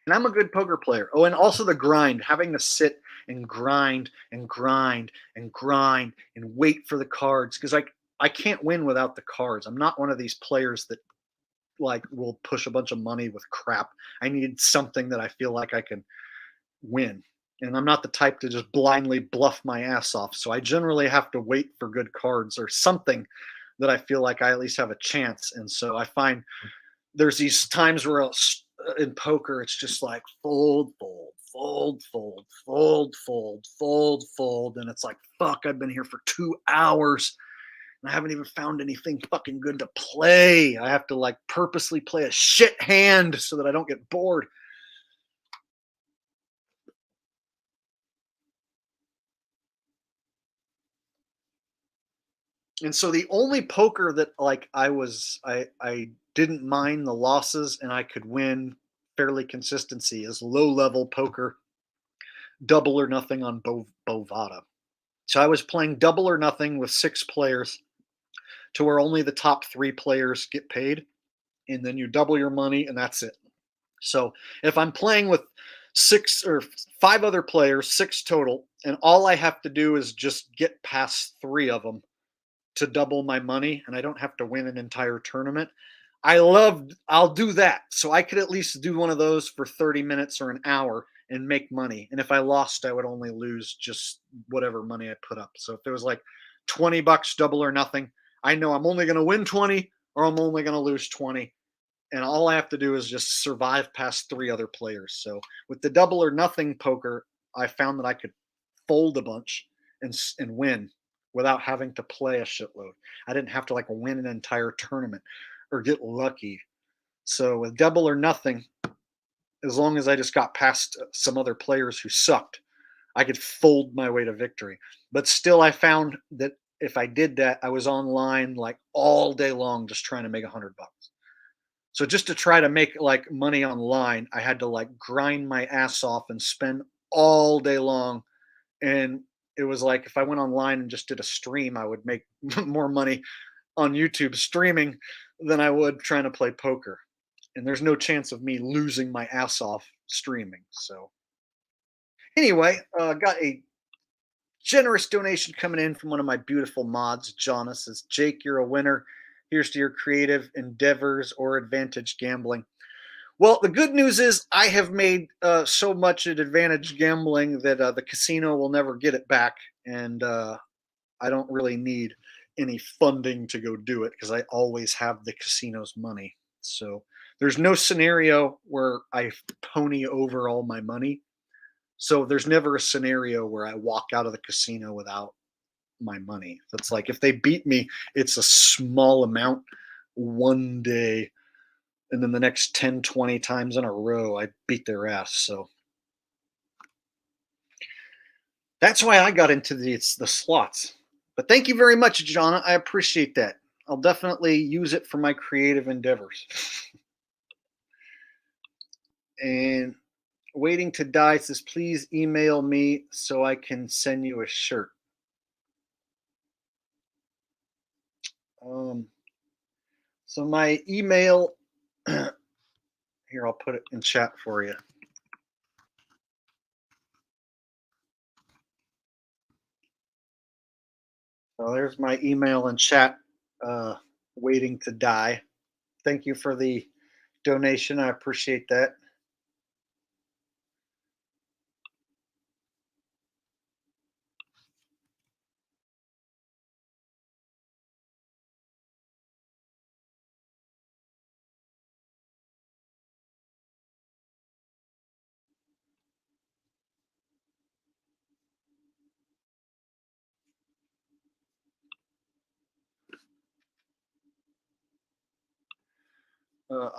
And I'm a good poker player. Oh, and also the grind, having to sit and grind and grind and grind and wait for the cards, because I can't win without the cards. I'm not one of these players that like will push a bunch of money with crap. I need something that I feel like I can win. And I'm not the type to just blindly bluff my ass off. So I generally have to wait for good cards or something that I feel like I at least have a chance. And so I find there's these times where in poker, it's just like fold, fold, fold, fold, fold, fold, fold, fold. And it's like, fuck, I've been here for 2 hours and I haven't even found anything fucking good to play. I have to like purposely play a shit hand so that I don't get bored. And so the only poker that like I didn't mind the losses and I could win fairly consistency is low level poker, double or nothing on Bovada. So I was playing double or nothing with 6 players to where only the top 3 players get paid, and then you double your money and that's it. So if I'm playing with 6 or 5 other players, 6 total, and all I have to do is just get past 3 of them to double my money, and I don't have to win an entire tournament, I'll do that. So I could at least do one of those for 30 minutes or an hour and make money. And if I lost, I would only lose just whatever money I put up. So if there was like $20 double or nothing, I know I'm only going to win 20 or I'm only going to lose 20. And all I have to do is just survive past 3 other players. So with the double or nothing poker, I found that I could fold a bunch and win without having to play a shitload. I didn't have to like win an entire tournament or get lucky. So with double or nothing, as long as I just got past some other players who sucked, I could fold my way to victory. But still, I found that if I did that, I was online like all day long just trying to make $100. So just to try to make like money online, I had to like grind my ass off and spend all day long. And it was like if I went online and just did a stream, I would make more money on YouTube streaming than I would trying to play poker. and there's no chance of me losing my ass off streaming. So anyway, got a generous donation coming in from one of my beautiful mods. Jonna says, Jake, you're a winner. Here's to your creative endeavors or advantage gambling. Well, the good news is I have made so much at advantage gambling that the casino will never get it back. And I don't really need any funding to go do it because I always have the casino's money. So there's no scenario where I pony over all my money. So there's never a scenario where I walk out of the casino without my money. That's like if they beat me, it's a small amount one day, and then the next 10, 20 times in a row, I beat their ass. So that's why I got into the slots. But thank you very much, Jonna. I appreciate that. I'll definitely use it for my creative endeavors. And Waiting to Die says, please email me so I can send you a shirt. So my email, here, I'll put it in chat for you. So there's my email in chat, Waiting to Die. Thank you for the donation. I appreciate that.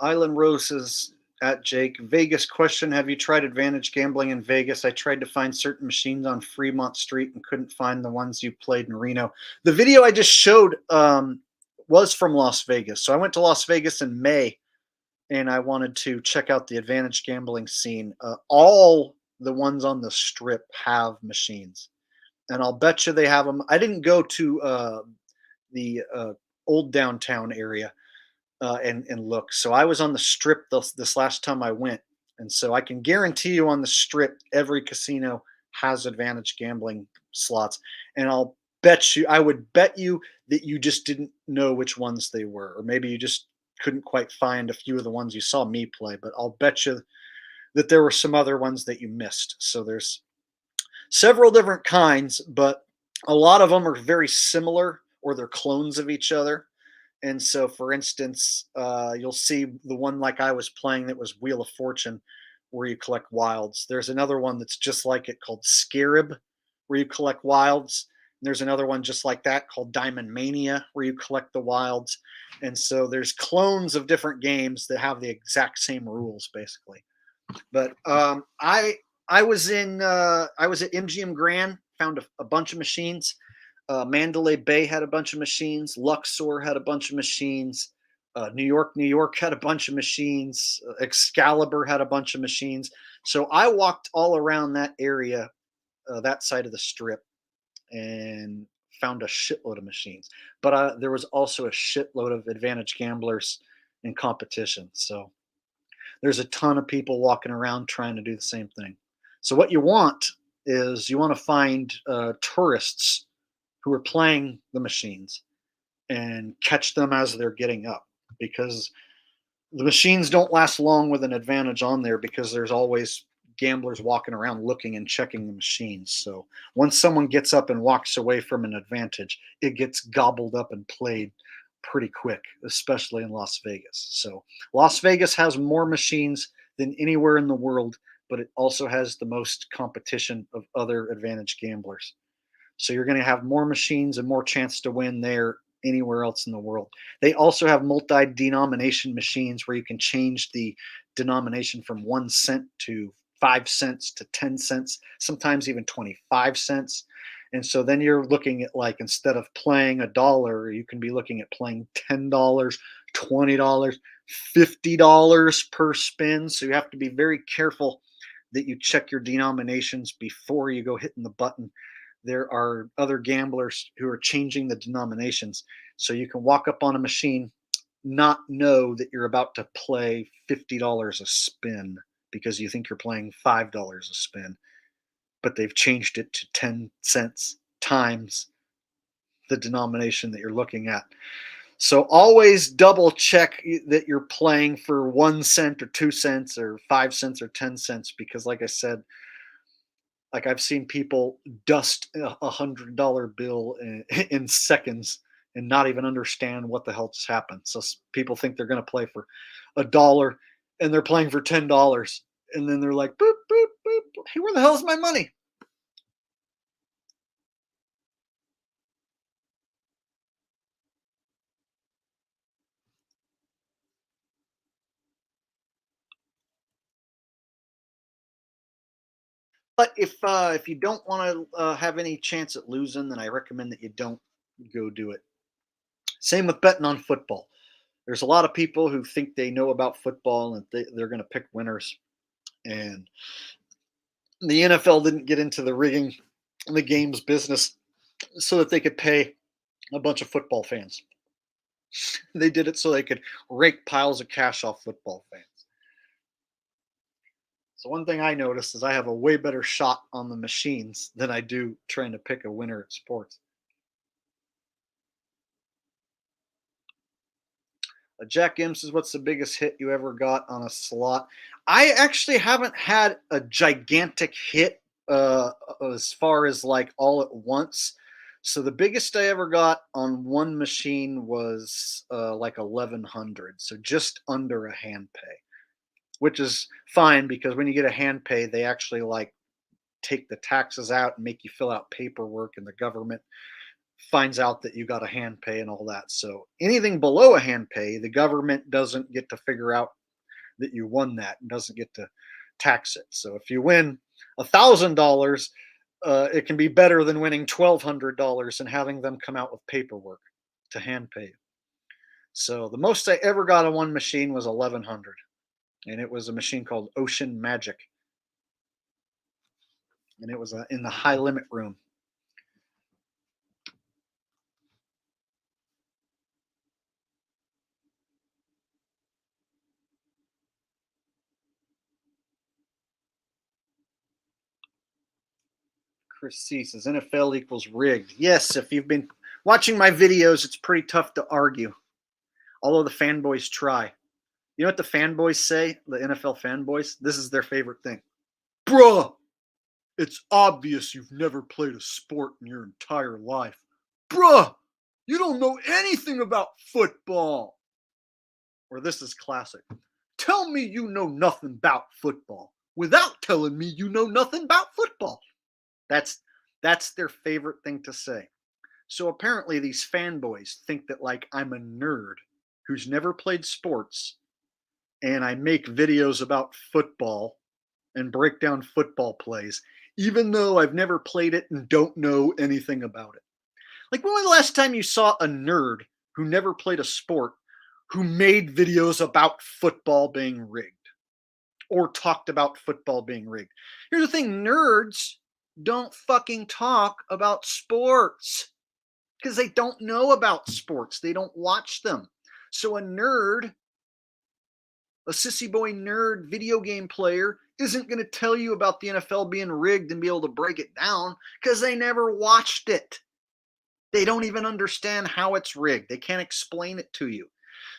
Island Rose is at Jake. Vegas question. Have you tried advantage gambling in Vegas? I tried to find certain machines on Fremont Street and couldn't find the ones you played in Reno. The video I just showed was from Las Vegas. So I went to Las Vegas in May and I wanted to check out the advantage gambling scene. All the ones on the strip have machines. And I'll bet you they have them. I didn't go to the old downtown area. And look. So I was on the strip this last time I went. And so I can guarantee you on the strip, every casino has advantage gambling slots. And I'll bet you, I would bet you that you just didn't know which ones they were. Or maybe you just couldn't quite find a few of the ones you saw me play. But I'll bet you that there were some other ones that you missed. So there's several different kinds, but a lot of them are very similar or they're clones of each other. And so, for instance, you'll see the one like I was playing that was Wheel of Fortune, where you collect wilds. There's another one that's just like it called Scarab, where you collect wilds. And there's another one just like that called Diamond Mania, where you collect the wilds. And so there's clones of different games that have the exact same rules, basically. But I was at MGM Grand, found a bunch of machines. Mandalay Bay had a bunch of machines. Luxor had a bunch of machines. New York had a bunch of machines. Excalibur had a bunch of machines. So I walked all around that area, that side of the strip, and found a shitload of machines. But there was also a shitload of advantage gamblers in competition. So there's a ton of people walking around trying to do the same thing. So what you want is you want to find tourists who are playing the machines and catch them as they're getting up, because the machines don't last long with an advantage on there because there's always gamblers walking around looking and checking the machines. So once someone gets up and walks away from an advantage, it gets gobbled up and played pretty quick, especially in Las Vegas. So Las Vegas has more machines than anywhere in the world, but it also has the most competition of other advantage gamblers. So you're going to have more machines and more chance to win there anywhere else in the world. They also have multi-denomination machines where you can change the denomination from 1 cent to 5 cents to 10 cents, sometimes even 25 cents. And so then you're looking at, like, instead of playing $1, you can be looking at playing $10, $20, $50 per spin. So you have to be very careful that you check your denominations before you go hitting the button. There are other gamblers who are changing the denominations. So you can walk up on a machine not know that you're about to play $50 a spin because you think you're playing $5 a spin, but they've changed it to 10 cents times the denomination that you're looking at. So always double check that you're playing for 1 cent or 2 cents or 5 cents or 10 cents, because like I said, like I've seen people dust $100 bill in seconds and not even understand what the hell just happened. So people think they're going to play for $1 and they're playing for $10, and then they're like, boop boop boop. Hey, where the hell's my money? But if you don't want to have any chance at losing, then I recommend that you don't go do it. Same with betting on football. There's a lot of people who think they know about football and they're going to pick winners. And the NFL didn't get into the rigging the games business so that they could pay a bunch of football fans. They did it so they could rake piles of cash off football fans. So one thing I noticed is I have a way better shot on the machines than I do trying to pick a winner at sports. Jack M says, what's the biggest hit you ever got on a slot? I actually haven't had a gigantic hit as far as like all at once. So the biggest I ever got on one machine was like 1,100. So just under a hand pay, which is fine because when you get a hand pay, they actually like take the taxes out and make you fill out paperwork, and the government finds out that you got a hand pay and all that. So anything below a hand pay, the government doesn't get to figure out that you won that and doesn't get to tax it. So if you win $1,000, it can be better than winning $1,200 and having them come out with paperwork to hand pay you. So the most I ever got on one machine was 1,100, and it was a machine called Ocean Magic, and it was in the high limit room. Chris C says NFL equals rigged. Yes, if you've been watching my videos, it's pretty tough to argue. Although the fanboys try. You know what the fanboys say? The NFL fanboys? This is their favorite thing. Bruh, it's obvious you've never played a sport in your entire life. Bruh, you don't know anything about football. Or this is classic. Tell me you know nothing about football without telling me you know nothing about football. That's their favorite thing to say. So apparently these fanboys think that like I'm a nerd who's never played sports, and I make videos about football and break down football plays, even though I've never played it and don't know anything about it. Like, when was the last time you saw a nerd who never played a sport who made videos about football being rigged or talked about football being rigged? Here's the thing, nerds don't fucking talk about sports because they don't know about sports. They don't watch them. So a nerd, a sissy boy nerd video game player, isn't going to tell you about the NFL being rigged and be able to break it down because they never watched it. They don't even understand how it's rigged. They can't explain it to you.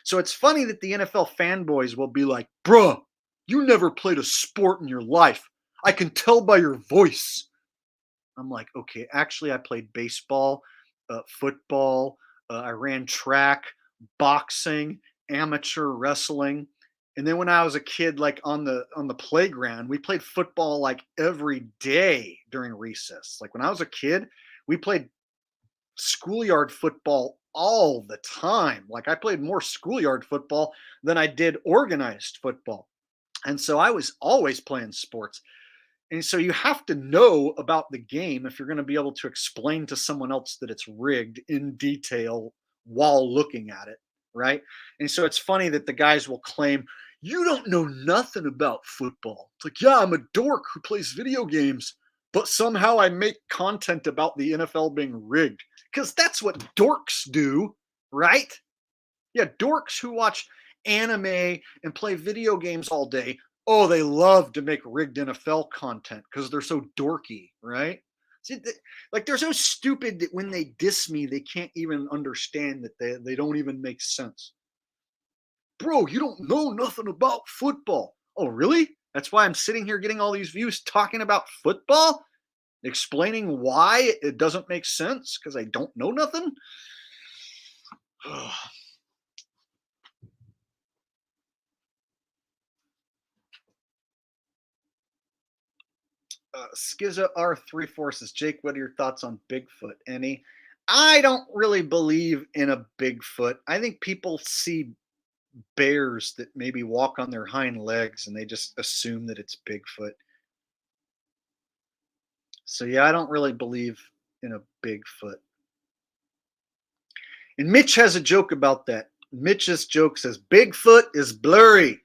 So it's funny that the NFL fanboys will be like, bruh, you never played a sport in your life. I can tell by your voice. I'm like, okay, actually I played baseball, football, I ran track, boxing, amateur wrestling. And then when I was a kid, like on the playground, we played football like every day during recess. Like when I was a kid, we played schoolyard football all the time. Like I played more schoolyard football than I did organized football. And so I was always playing sports. And so you have to know about the game if you're going to be able to explain to someone else that it's rigged in detail while looking at it, right? And so it's funny that the guys will claim, you don't know nothing about football. It's like, yeah, I'm a dork who plays video games, but somehow I make content about the NFL being rigged. Because that's what dorks do, right? Yeah, dorks who watch anime and play video games all day, oh, they love to make rigged NFL content because they're so dorky, right? See, like they're so stupid that when they diss me, they can't even understand that they don't even make sense. Bro, you don't know nothing about football. Oh, really? That's why I'm sitting here getting all these views talking about football, explaining why it doesn't make sense because I don't know nothing. Skiza R3 Forces. Jake, what are your thoughts on Bigfoot? Any? I don't really believe in a Bigfoot. I think people see bears that maybe walk on their hind legs and they just assume that it's Bigfoot. So yeah, I don't really believe in a Bigfoot. And Mitch has a joke about that. Mitch's joke says, Bigfoot is blurry,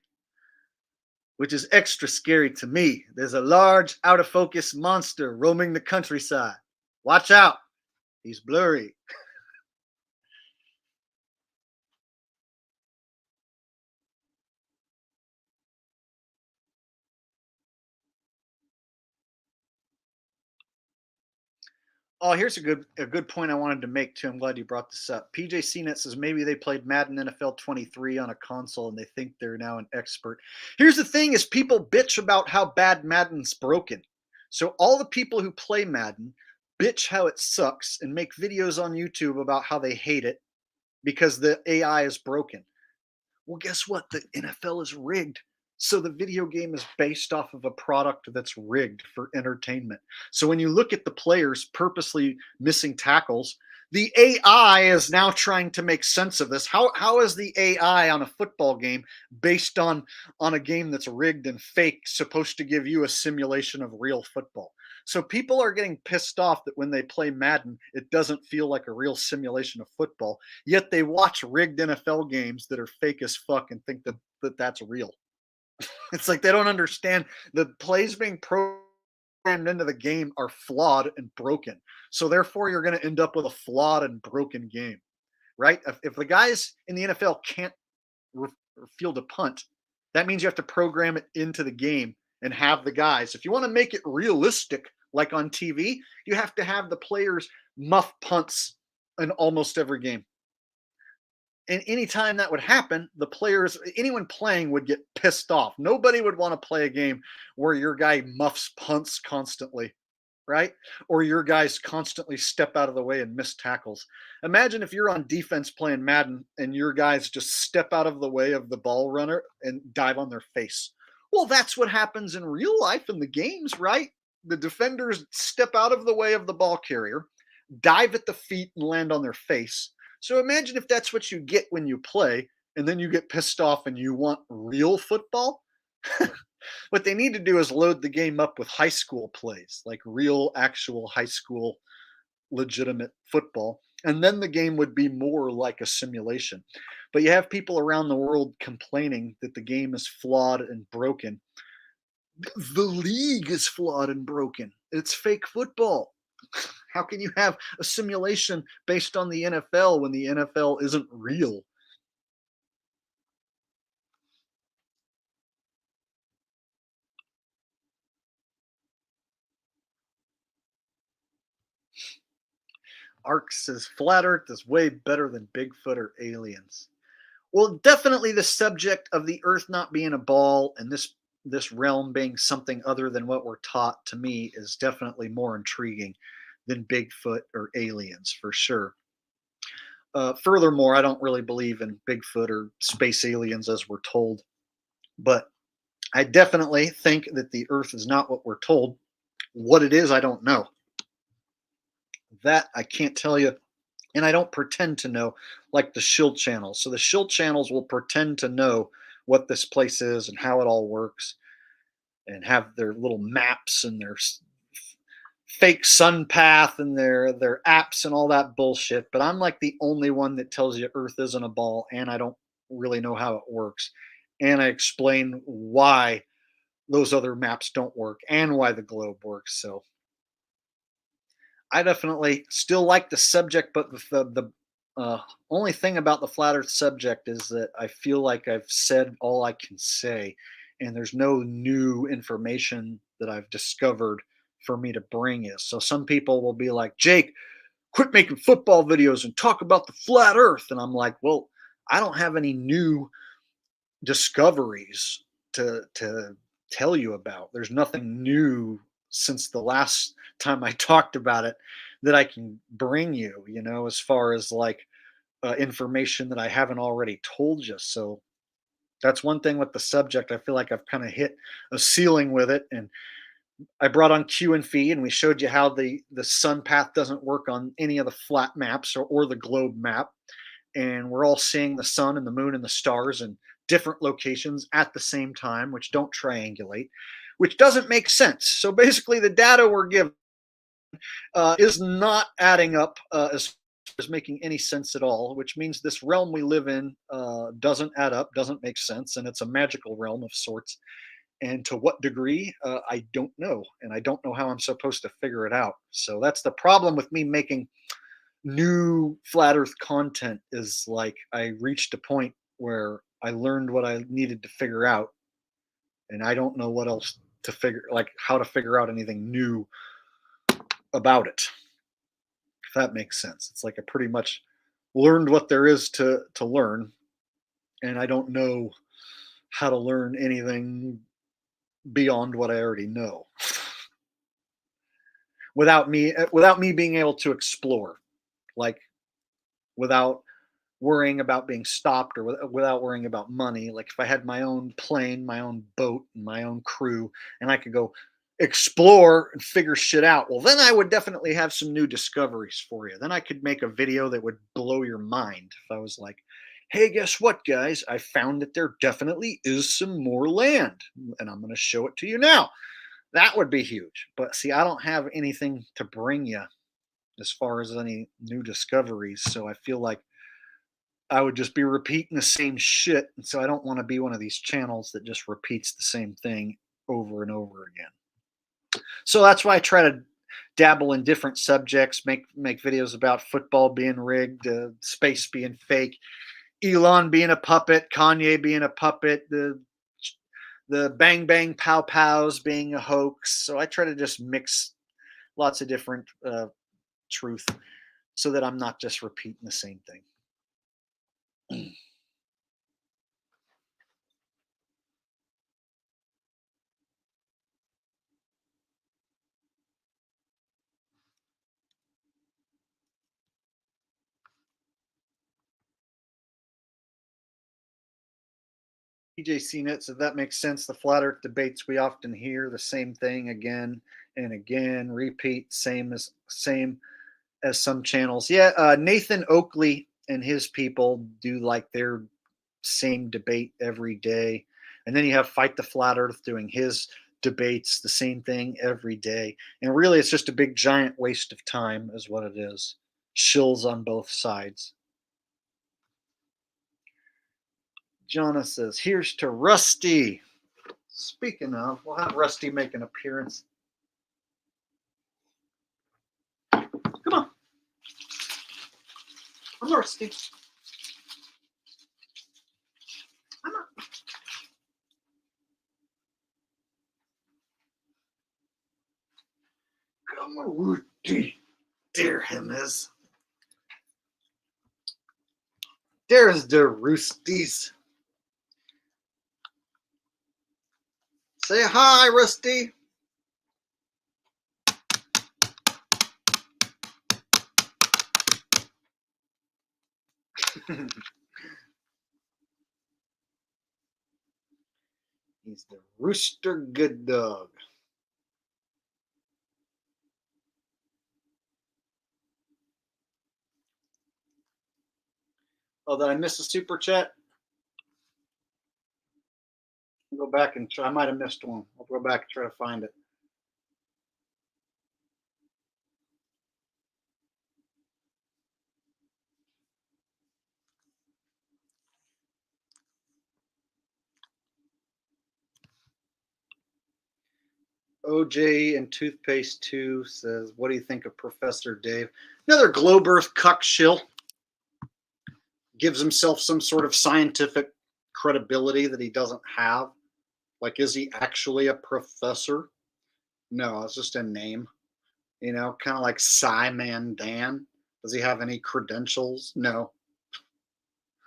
which is extra scary to me. There's a large, out of focus monster roaming the countryside. Watch out. He's blurry. Oh, here's a good point I wanted to make too. I'm glad you brought this up. PJ CNET says maybe they played Madden NFL 23 on a console and they think they're now an expert. Here's the thing: is people bitch about how bad Madden's broken. So all the people who play Madden bitch how it sucks and make videos on YouTube about how they hate it because the AI is broken. Well, guess what? The NFL is rigged. So the video game is based off of a product that's rigged for entertainment. So when you look at the players purposely missing tackles, the AI is now trying to make sense of this. How is the AI on a football game based on a game that's rigged and fake supposed to give you a simulation of real football? So people are getting pissed off that when they play Madden, it doesn't feel like a real simulation of football. Yet they watch rigged NFL games that are fake as fuck and think that that's real. It's like they don't understand the plays being programmed into the game are flawed and broken. So therefore, you're going to end up with a flawed and broken game, right? If the guys in the NFL can't field a punt, that means you have to program it into the game and have the guys. If you want to make it realistic, like on TV, you have to have the players muff punts in almost every game. And anytime that would happen, the players, anyone playing would get pissed off. Nobody would want to play a game where your guy muffs punts constantly, right? Or your guys constantly step out of the way and miss tackles. Imagine if you're on defense playing Madden and your guys just step out of the way of the ball runner and dive on their face. Well, that's what happens in real life in the games, right? The defenders step out of the way of the ball carrier, dive at the feet and land on their face. So imagine if that's what you get when you play, and then you get pissed off and you want real football. What they need to do is load the game up with high school plays, like real, actual high school, legitimate football. And then the game would be more like a simulation. But you have people around the world complaining that the game is flawed and broken. The league is flawed and broken. It's fake football. How can you have a simulation based on the NFL when the NFL isn't real? Ark says flat Earth is way better than Bigfoot or aliens. Well, definitely the subject of the Earth not being a ball and this realm being something other than what we're taught, to me, is definitely more intriguing than Bigfoot or aliens, for sure. Furthermore, I don't really believe in Bigfoot or space aliens as we're told, but I definitely think that the Earth is not what we're told. What it is, I don't know. That I can't tell you, and I don't pretend to know, like the shield channels. So the shield channels will pretend to know what this place is and how it all works, and have their little maps and their fake sun path and their apps and all that bullshit. But I'm like the only one that tells you Earth isn't a ball, and I don't really know how it works, and I explain why those other maps don't work and why the globe works. So I definitely still like the subject, but the Only thing about the flat Earth subject is that I feel like I've said all I can say, and there's no new information that I've discovered for me to bring you. So some people will be like, Jake, quit making football videos and talk about the flat Earth. And I'm like, well, I don't have any new discoveries to tell you about. There's nothing new since the last time I talked about it that I can bring you, you know, as far as like information that I haven't already told you. So that's one thing with the subject. I feel like I've kind of hit a ceiling with it. And I brought on Q and Phi, and we showed you how the sun path doesn't work on any of the flat maps or the globe map. And we're all seeing the sun and the moon and the stars in different locations at the same time, which don't triangulate, which doesn't make sense. So basically, the data we're given is not adding up as far as making any sense at all, which means this realm we live in doesn't add up, doesn't make sense, and it's a magical realm of sorts. And to what degree, I don't know. And I don't know how I'm supposed to figure it out. So that's the problem with me making new flat Earth content, is like I reached a point where I learned what I needed to figure out. And I don't know what else to figure, like how to figure out anything new about it. If that makes sense. It's like I pretty much learned what there is to learn. And I don't know how to learn anything beyond what I already know without me being able to explore, like without worrying about being stopped or without worrying about money. Like if I had my own plane, my own boat, and my own crew, and I could go explore and figure shit out, well, then I would definitely have some new discoveries for you. Then I could make a video that would blow your mind. If I was like, hey, guess what, guys? I found that there definitely is some more land, and I'm going to show it to you now. That would be huge. But see, I don't have anything to bring you as far as any new discoveries. So I feel like I would just be repeating the same shit. And so I don't want to be one of these channels that just repeats the same thing over and over again. So that's why I try to dabble in different subjects, make videos about football being rigged, space being fake, Elon being a puppet, Kanye being a puppet, the bang bang pow pows being a hoax. So I try to just mix lots of different truth so that I'm not just repeating the same thing. TJ CNET said that makes sense. The flat Earth debates, we often hear the same thing again and again, repeat, same as some channels. Yeah, Nathan Oakley and his people do like their same debate every day. And then you have Fight the Flat Earth doing his debates, the same thing every day. And really, it's just a big, giant waste of time is what it is. Shills on both sides. Jonna says, here's to Rusty. Speaking of, we'll have Rusty make an appearance. Come on. I'm Rusty. Come on. Come on, Rusty. There him is. There's the Roosties. Say hi, Rusty. He's the Rooster Good Dog. Oh, did I miss a super chat? I'll go back and try. I might have missed one. I'll go back and try to find it. OJ and Toothpaste 2 says, what do you think of Professor Dave? Another globe earth cuck shill. gives himself some sort of scientific credibility that he doesn't have. Like, is he actually a professor? No, it's just a name. Kind of like Simon Dan. Does he have any credentials? No.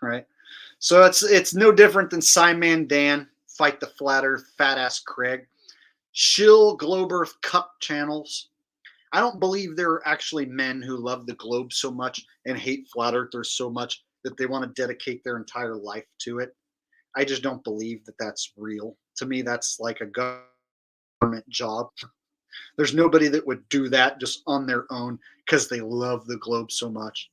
Right. So it's no different than Simon Dan, Fight the Flat Earth, Fat Ass Craig, shill Globe Earth Cup channels. I don't believe there are actually men who love the globe so much and hate flat earthers so much that they want to dedicate their entire life to it. I just don't believe that that's real. To me, that's like a government job. There's nobody that would do that just on their own because they love the globe so much.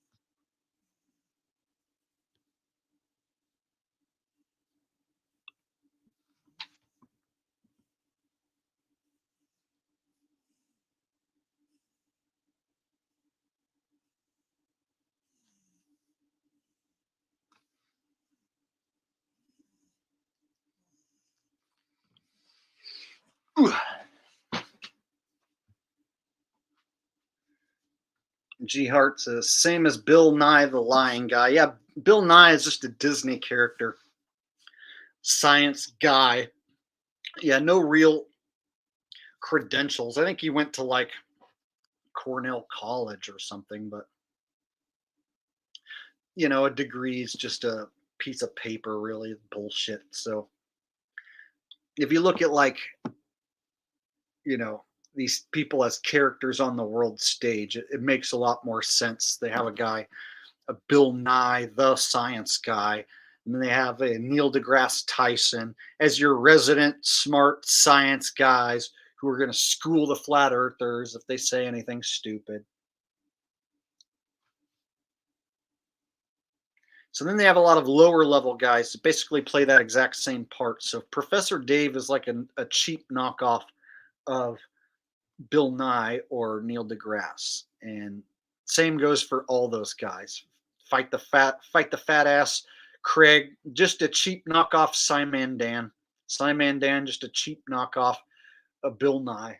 G Hart says, same as Bill Nye the Lying Guy. Yeah, Bill Nye is just a Disney character. Science guy. Yeah, no real credentials. I think he went to like Cornell College or something, but a degree is just a piece of paper, really bullshit. So if you look at like, these people as characters on the world stage, it makes a lot more sense. They have a Bill Nye, the science guy, and then they have a Neil deGrasse Tyson as your resident smart science guys who are going to school the flat earthers if they say anything stupid. So then they have a lot of lower level guys that basically play that exact same part. So Professor Dave is like a cheap knockoff of Bill Nye or Neil deGrasse, and same goes for all those guys. Fight the fat ass Craig, just a cheap knockoff Simon Dan. Simon Dan, just a cheap knockoff of Bill Nye.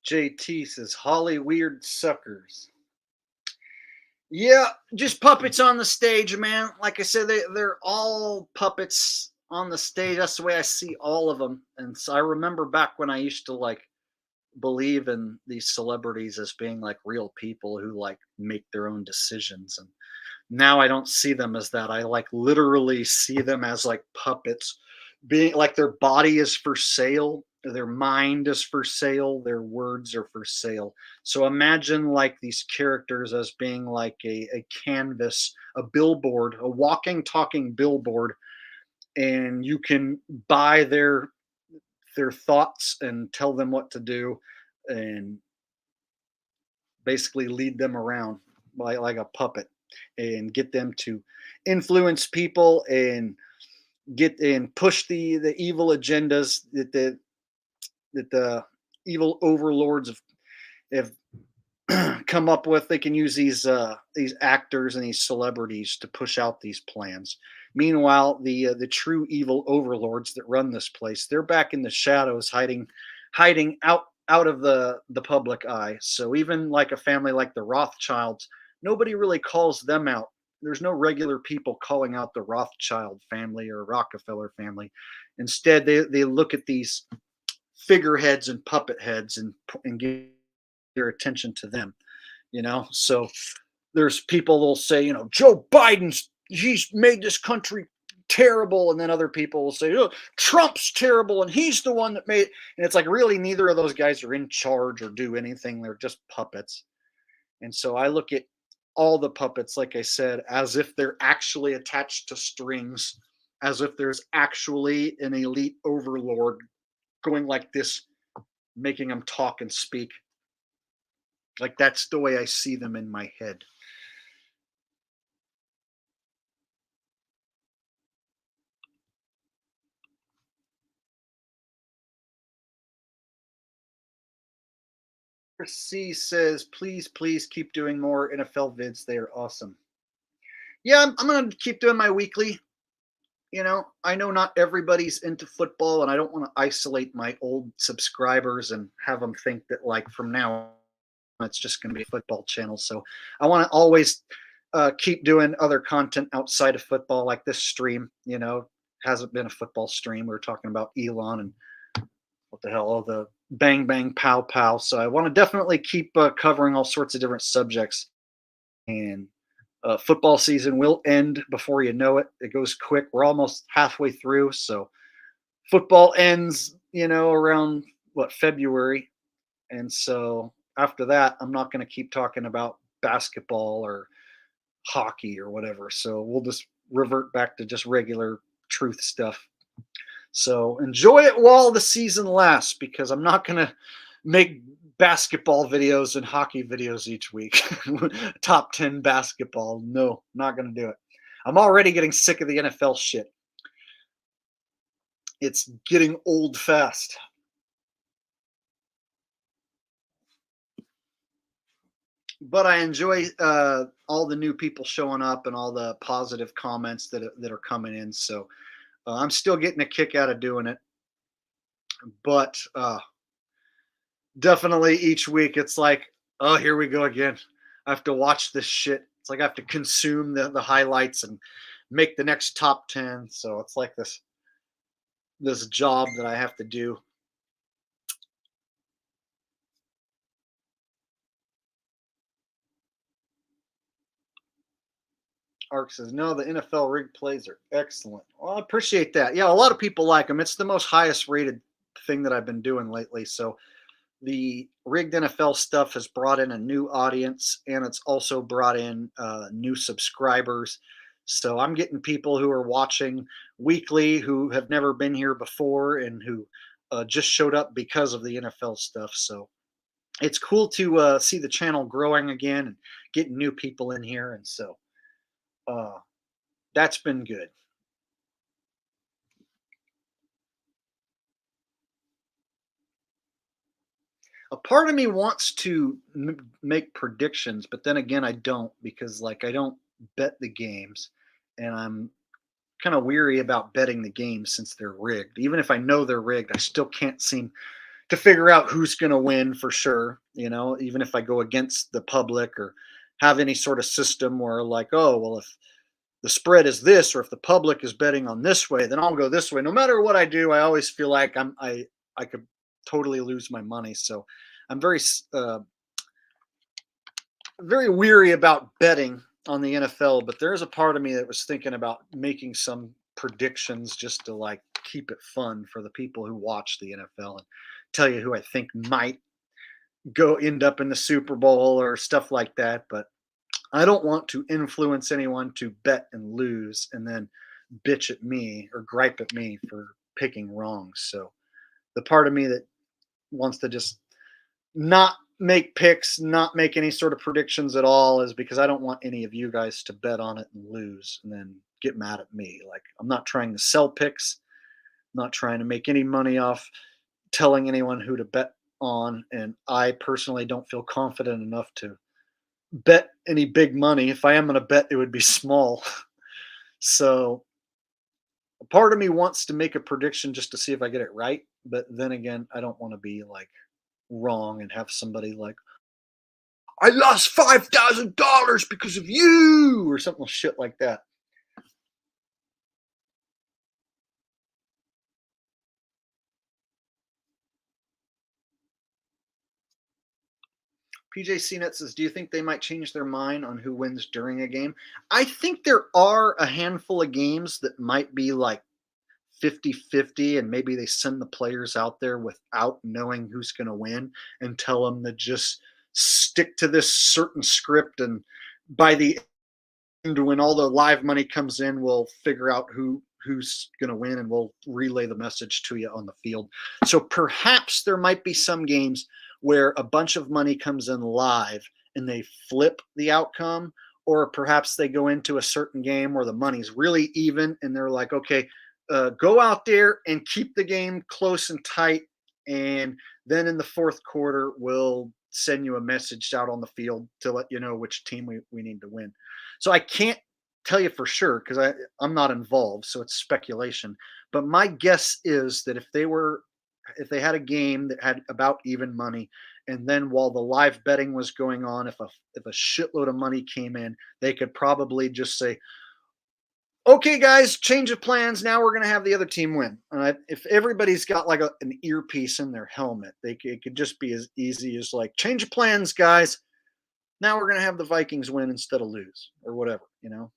JT says, Holly weird suckers. Yeah, just puppets on the stage, man. Like I said, they're all puppets on the stage. That's the way I see all of them. And so I remember back when I used to like believe in these celebrities as being like real people who like make their own decisions. And now I don't see them as that. I like literally see them as like puppets, being like their body is for sale, their mind is for sale, their words are for sale. So imagine like these characters as being like a canvas, a billboard, a walking, talking billboard, and you can buy their thoughts and tell them what to do and basically lead them around like a puppet and get them to influence people and get and push the evil agendas that the evil overlords have come up with. They can use these actors and these celebrities to push out these plans. Meanwhile, the true evil overlords that run this place, they're back in the shadows, hiding out of the public eye. So even like a family like the Rothschilds, nobody really calls them out. There's no regular people calling out the Rothschild family or Rockefeller family. Instead, they look at these figureheads and puppet heads and give their attention to them. So there's people that'll say, Joe Biden's he's made this country terrible, and then other people will say, oh, Trump's terrible and he's the one that made it. And it's like, really, neither of those guys are in charge or do anything. They're just puppets. And so I look at all the puppets, like I said, as if they're actually attached to strings, as if there's actually an elite overlord going like this, making them talk and speak. Like, that's the way I see them in my head. C says, please keep doing more NFL vids. They are awesome. Yeah, I'm going to keep doing my weekly. You know, I know not everybody's into football, and I don't want to isolate my old subscribers and have them think that, like, from now on, it's just going to be a football channel. So I want to always keep doing other content outside of football, like this stream, you know, hasn't been a football stream. We were talking about Elon and what the hell, all the bang, bang, pow, pow. So I want to definitely keep covering all sorts of different subjects. And football season will end before you know it. It goes quick. We're almost halfway through. So football ends, you know, around February. And so after that, I'm not going to keep talking about basketball or hockey or whatever. So we'll just revert back to just regular truth stuff. So enjoy it while the season lasts, because I'm not going to make basketball videos and hockey videos each week. Top 10 basketball. No, not going to do it. I'm already getting sick of the NFL shit. It's getting old fast. But I enjoy all the new people showing up and all the positive comments that are coming in. So I'm still getting a kick out of doing it. But definitely each week it's like, oh, here we go again. I have to watch this shit. It's like I have to consume the highlights and make the next top 10. So it's like this job that I have to do. Ark says, no, the NFL rig plays are excellent. Well, I appreciate that. Yeah, a lot of people like them. It's the most highest rated thing that I've been doing lately. So the rigged NFL stuff has brought in a new audience, and it's also brought in new subscribers. So I'm getting people who are watching weekly who have never been here before and who just showed up because of the NFL stuff. So it's cool to see the channel growing again and getting new people in here. And so that's been good. A part of me wants to make predictions, but then again, I don't, because like I don't bet the games, and I'm kind of weary about betting the games since they're rigged. Even if I know they're rigged, I still can't seem to figure out who's going to win for sure. You know, even if I go against the public or have any sort of system where like, oh, well, if the spread is this, or if the public is betting on this way, then I'll go this way. No matter what I do, I always feel like I could totally lose my money. So I'm very weary about betting on the NFL, but there's a part of me that was thinking about making some predictions just to like keep it fun for the people who watch the NFL and tell you who I think might go end up in the Super Bowl or stuff like that. But I don't want to influence anyone to bet and lose and then bitch at me or gripe at me for picking wrong. So the part of me that wants to just not make picks, not make any sort of predictions at all, is because I don't want any of you guys to bet on it and lose and then get mad at me. Like, I'm not trying to sell picks, I'm not trying to make any money off telling anyone who to bet on, and I personally don't feel confident enough to bet any big money. If I am going to bet, it would be small. So a part of me wants to make a prediction just to see if I get it right, but then again, I don't want to be like wrong and have somebody like, I lost $5,000 because of you, or something shit like that. PJ CNET says, do you think they might change their mind on who wins during a game? I think there are a handful of games that might be like 50-50, and maybe they send the players out there without knowing who's going to win and tell them to just stick to this certain script, and by the end, when all the live money comes in, we'll figure out who's going to win and we'll relay the message to you on the field. So perhaps there might be some games where a bunch of money comes in live and they flip the outcome, or perhaps they go into a certain game where the money's really even and they're like, okay, go out there and keep the game close and tight, and then in the fourth quarter we'll send you a message out on the field to let you know which team we need to win. So I can't tell you for sure because I'm not involved, so it's speculation. But my guess is that if they had a game that had about even money, and then while the live betting was going on, if a shitload of money came in, they could probably just say, okay, guys, change of plans. Now we're going to have the other team win. If everybody's got like an earpiece in their helmet, it could just be as easy as like, change of plans, guys. Now we're going to have the Vikings win instead of lose or whatever, you know.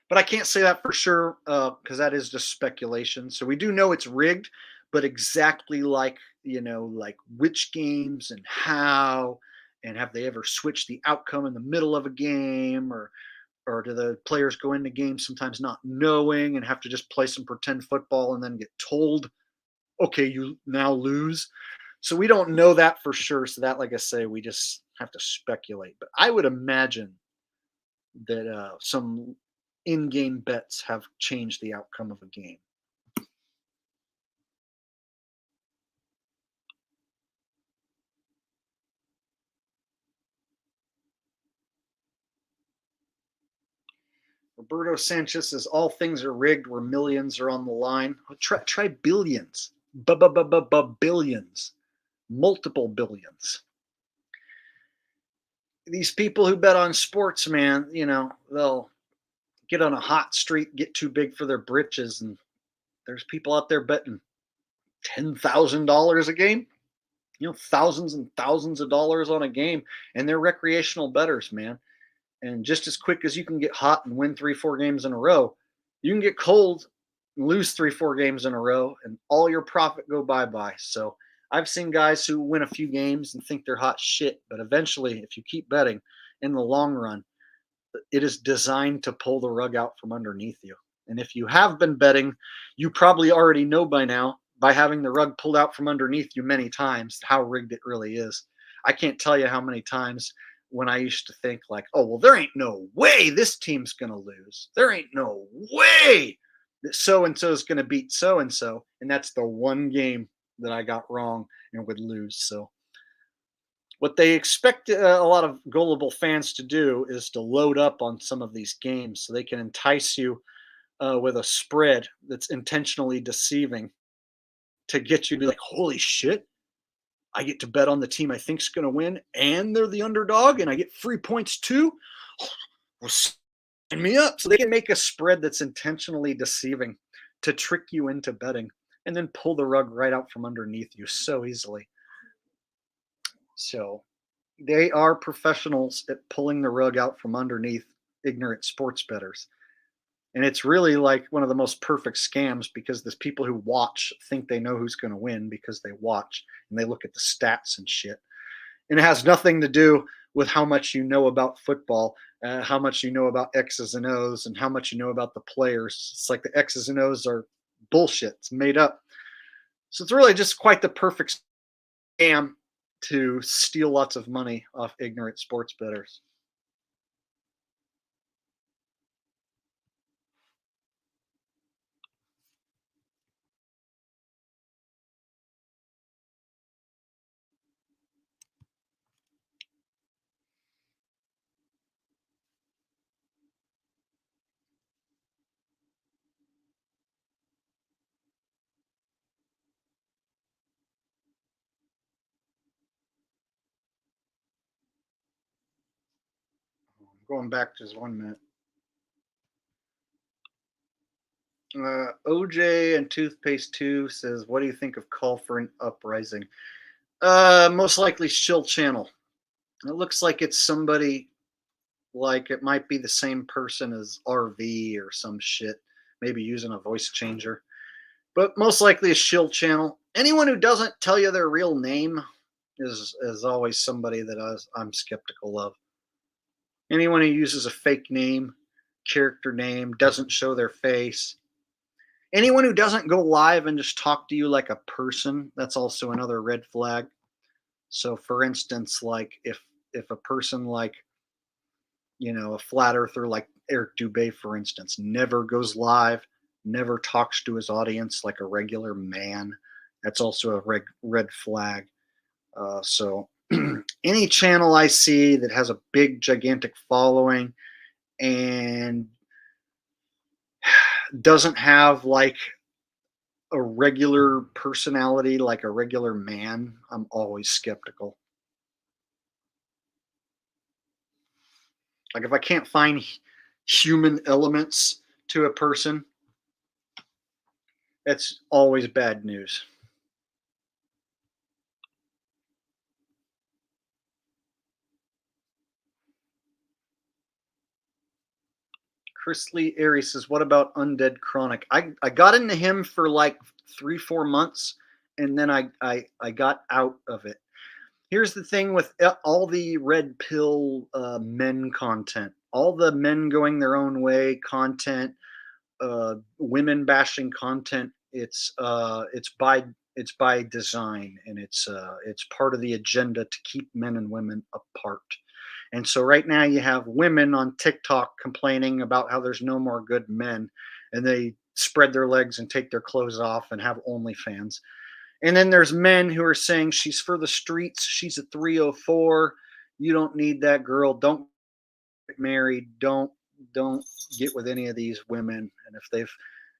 But I can't say that for sure because that is just speculation. So we do know it's rigged, but exactly like, you know, like which games and how, and have they ever switched the outcome in the middle of a game, or do the players go into games sometimes not knowing and have to just play some pretend football and then get told, okay, you now lose. So we don't know that for sure. So that, like I say, we just have to speculate. But I would imagine that some in-game bets have changed the outcome of a game. Roberto Sanchez says all things are rigged where millions are on the line. Try billions. Billions. Multiple billions. These people who bet on sports, man, you know, they'll get on a hot streak, get too big for their britches, and there's people out there betting $10,000 a game, you know, thousands and thousands of dollars on a game, and they're recreational bettors, man. And just as quick as you can get hot and win 3-4 games in a row, you can get cold and lose 3-4 games in a row, and all your profit go bye-bye. So I've seen guys who win a few games and think they're hot shit, but eventually, if you keep betting in the long run, it is designed to pull the rug out from underneath you. And if you have been betting, you probably already know by now, by having the rug pulled out from underneath you many times, how rigged it really is. I can't tell you how many times when I used to think like, oh, well, there ain't no way this team's going to lose. There ain't no way that so-and-so is going to beat so-and-so. And that's the one game that I got wrong and would lose. So what they expect a lot of gullible fans to do is to load up on some of these games so they can entice you with a spread that's intentionally deceiving to get you to be like, holy shit, I get to bet on the team I think is going to win, and they're the underdog, and I get free points too. Well, sign me up. So they can make a spread that's intentionally deceiving to trick you into betting and then pull the rug right out from underneath you so easily. So they are professionals at pulling the rug out from underneath ignorant sports bettors. And it's really like one of the most perfect scams because there's people who watch think they know who's going to win because they watch and they look at the stats and shit. And it has nothing to do with how much you know about football, how much you know about X's and O's, and how much you know about the players. It's like the X's and O's are bullshit. It's made up. So it's really just quite the perfect scam to steal lots of money off ignorant sports bettors. Going back just 1 minute. OJ and Toothpaste 2 says, what do you think of call for an uprising? Most likely shill channel. It looks like it's somebody, like it might be the same person as RV or some shit, maybe using a voice changer. But most likely a shill channel. Anyone who doesn't tell you their real name is always somebody that I'm skeptical of. Anyone who uses a fake name, character name, doesn't show their face. Anyone who doesn't go live and just talk to you like a person, that's also another red flag. So for instance, like if a person like, you know, a flat earther like Eric Dubé, for instance, never goes live, never talks to his audience like a regular man, that's also a red flag. So any channel I see that has a big, gigantic following and doesn't have like a regular personality, like a regular man, I'm always skeptical. Like if I can't find human elements to a person, that's always bad news. Chris Lee Aries says, what about Undead Chronic? I got into him for like 3-4 months and then I got out of it. Here's the thing with all the red pill men content, all the men going their own way content, women bashing content. It's by design, and it's part of the agenda to keep men and women apart. And so right now you have women on TikTok complaining about how there's no more good men, and they spread their legs and take their clothes off and have OnlyFans. And then there's men who are saying she's for the streets, she's a 304, you don't need that girl, don't get married, don't get with any of these women. And if they've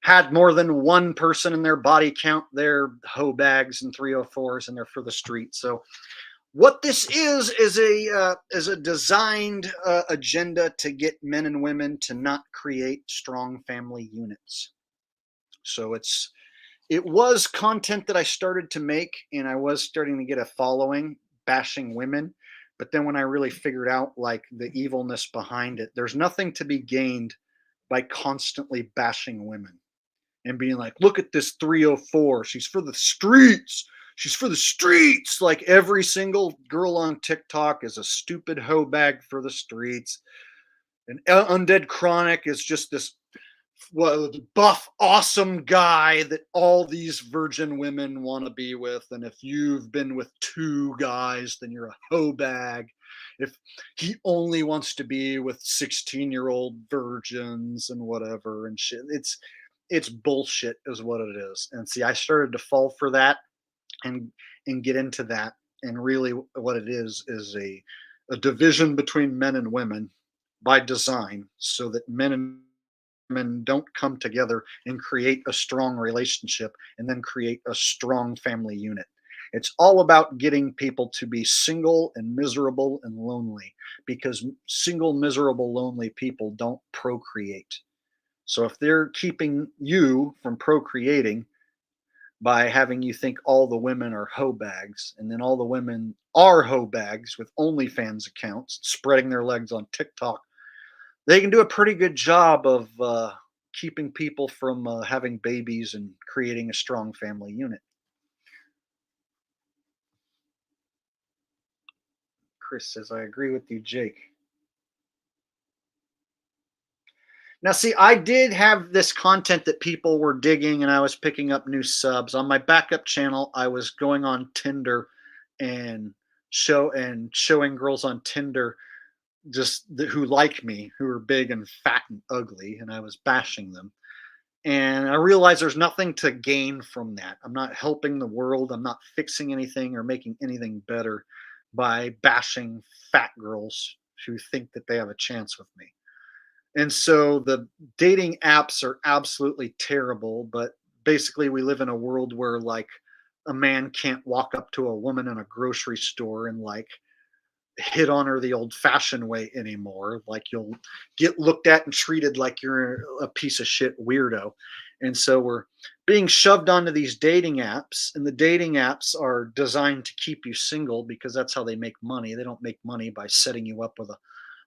had more than one person in their body count, they're hoe bags and 304s and they're for the street. So what this is a designed agenda to get men and women to not create strong family units. So it was content that I started to make, and I was starting to get a following bashing women. But then when I really figured out like the evilness behind it, there's nothing to be gained by constantly bashing women and being like, look at this 304, she's for the streets. She's for the streets. Like every single girl on TikTok is a stupid hoe bag for the streets. And Undead Chronic is just this buff, awesome guy that all these virgin women want to be with. And if you've been with 2 guys, then you're a hoe bag. If he only wants to be with 16-year-old virgins and whatever and shit, it's bullshit is what it is. And see, I started to fall for that and get into that. And really what it is a division between men and women by design, so that men and women don't come together and create a strong relationship and then create a strong family unit. It's all about getting people to be single and miserable and lonely, because single, miserable, lonely people don't procreate. So if they're keeping you from procreating by having you think all the women are hoe bags, and then all the women are hoe bags with OnlyFans accounts spreading their legs on TikTok, they can do a pretty good job of keeping people from having babies and creating a strong family unit. Chris says, I agree with you, Jake. Now, see, I did have this content that people were digging, and I was picking up new subs. On my backup channel, I was going on Tinder and showing girls on Tinder who like me, who are big and fat and ugly, and I was bashing them. And I realized there's nothing to gain from that. I'm not helping the world. I'm not fixing anything or making anything better by bashing fat girls who think that they have a chance with me. And so the dating apps are absolutely terrible, but basically we live in a world where like a man can't walk up to a woman in a grocery store and like hit on her the old fashioned way anymore. Like you'll get looked at and treated like you're a piece of shit weirdo. And so we're being shoved onto these dating apps, and the dating apps are designed to keep you single because that's how they make money. They don't make money by setting you up with a